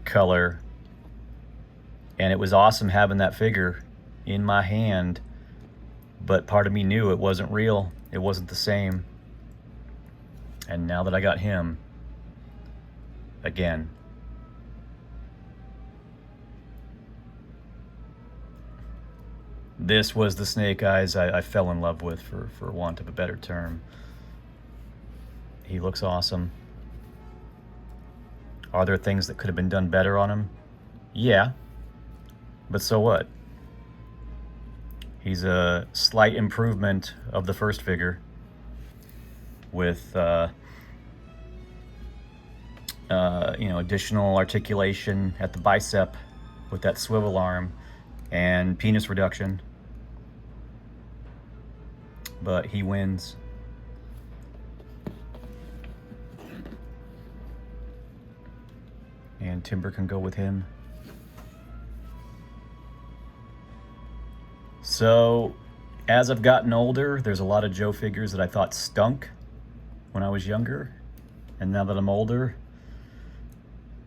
color, and it was awesome having that figure in my hand, but part of me knew it wasn't real. It wasn't the same. And now that I got him, again, this was the Snake Eyes I fell in love with, for want of a better term. He looks awesome. Are there things that could have been done better on him? Yeah, but so what? He's a slight improvement of the first figure with additional articulation at the bicep with that swivel arm and penis reduction. But he wins. And Timber can go with him. So, as I've gotten older, there's a lot of Joe figures that I thought stunk when I was younger. And now that I'm older,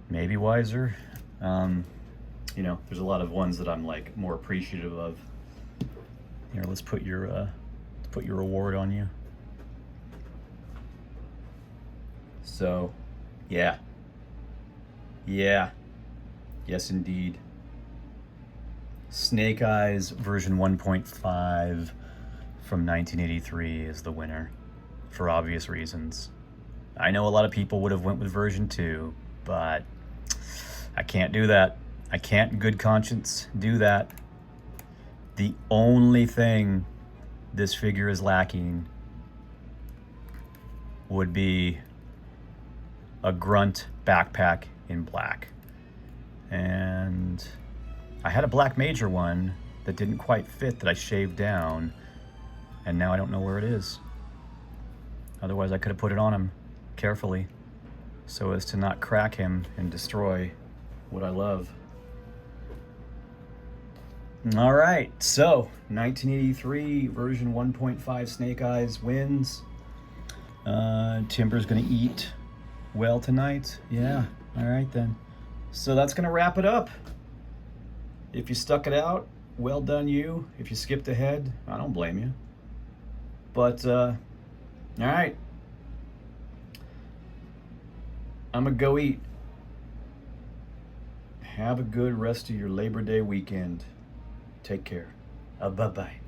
maybe wiser. There's a lot of ones that I'm like more appreciative of. Here, let's put your award on you. So, yeah. Yes, indeed. Snake Eyes version 1.5 from 1983 is the winner, for obvious reasons. I know a lot of people would have went with version 2, but I can't do that. I can't in good conscience do that. The only thing this figure is lacking would be a Grunt backpack in black. And I had a Black Major one that didn't quite fit that I shaved down, and now I don't know where it is. Otherwise I could have put it on him carefully so as to not crack him and destroy what I love. All right, so 1983 version 1.5 Snake Eyes wins. Timber's gonna eat well tonight. Yeah, all right then. So that's gonna wrap it up. If you stuck it out, well done you. If you skipped ahead, I don't blame you. But, all right. I'm gonna go eat. Have a good rest of your Labor Day weekend. Take care. Bye-bye.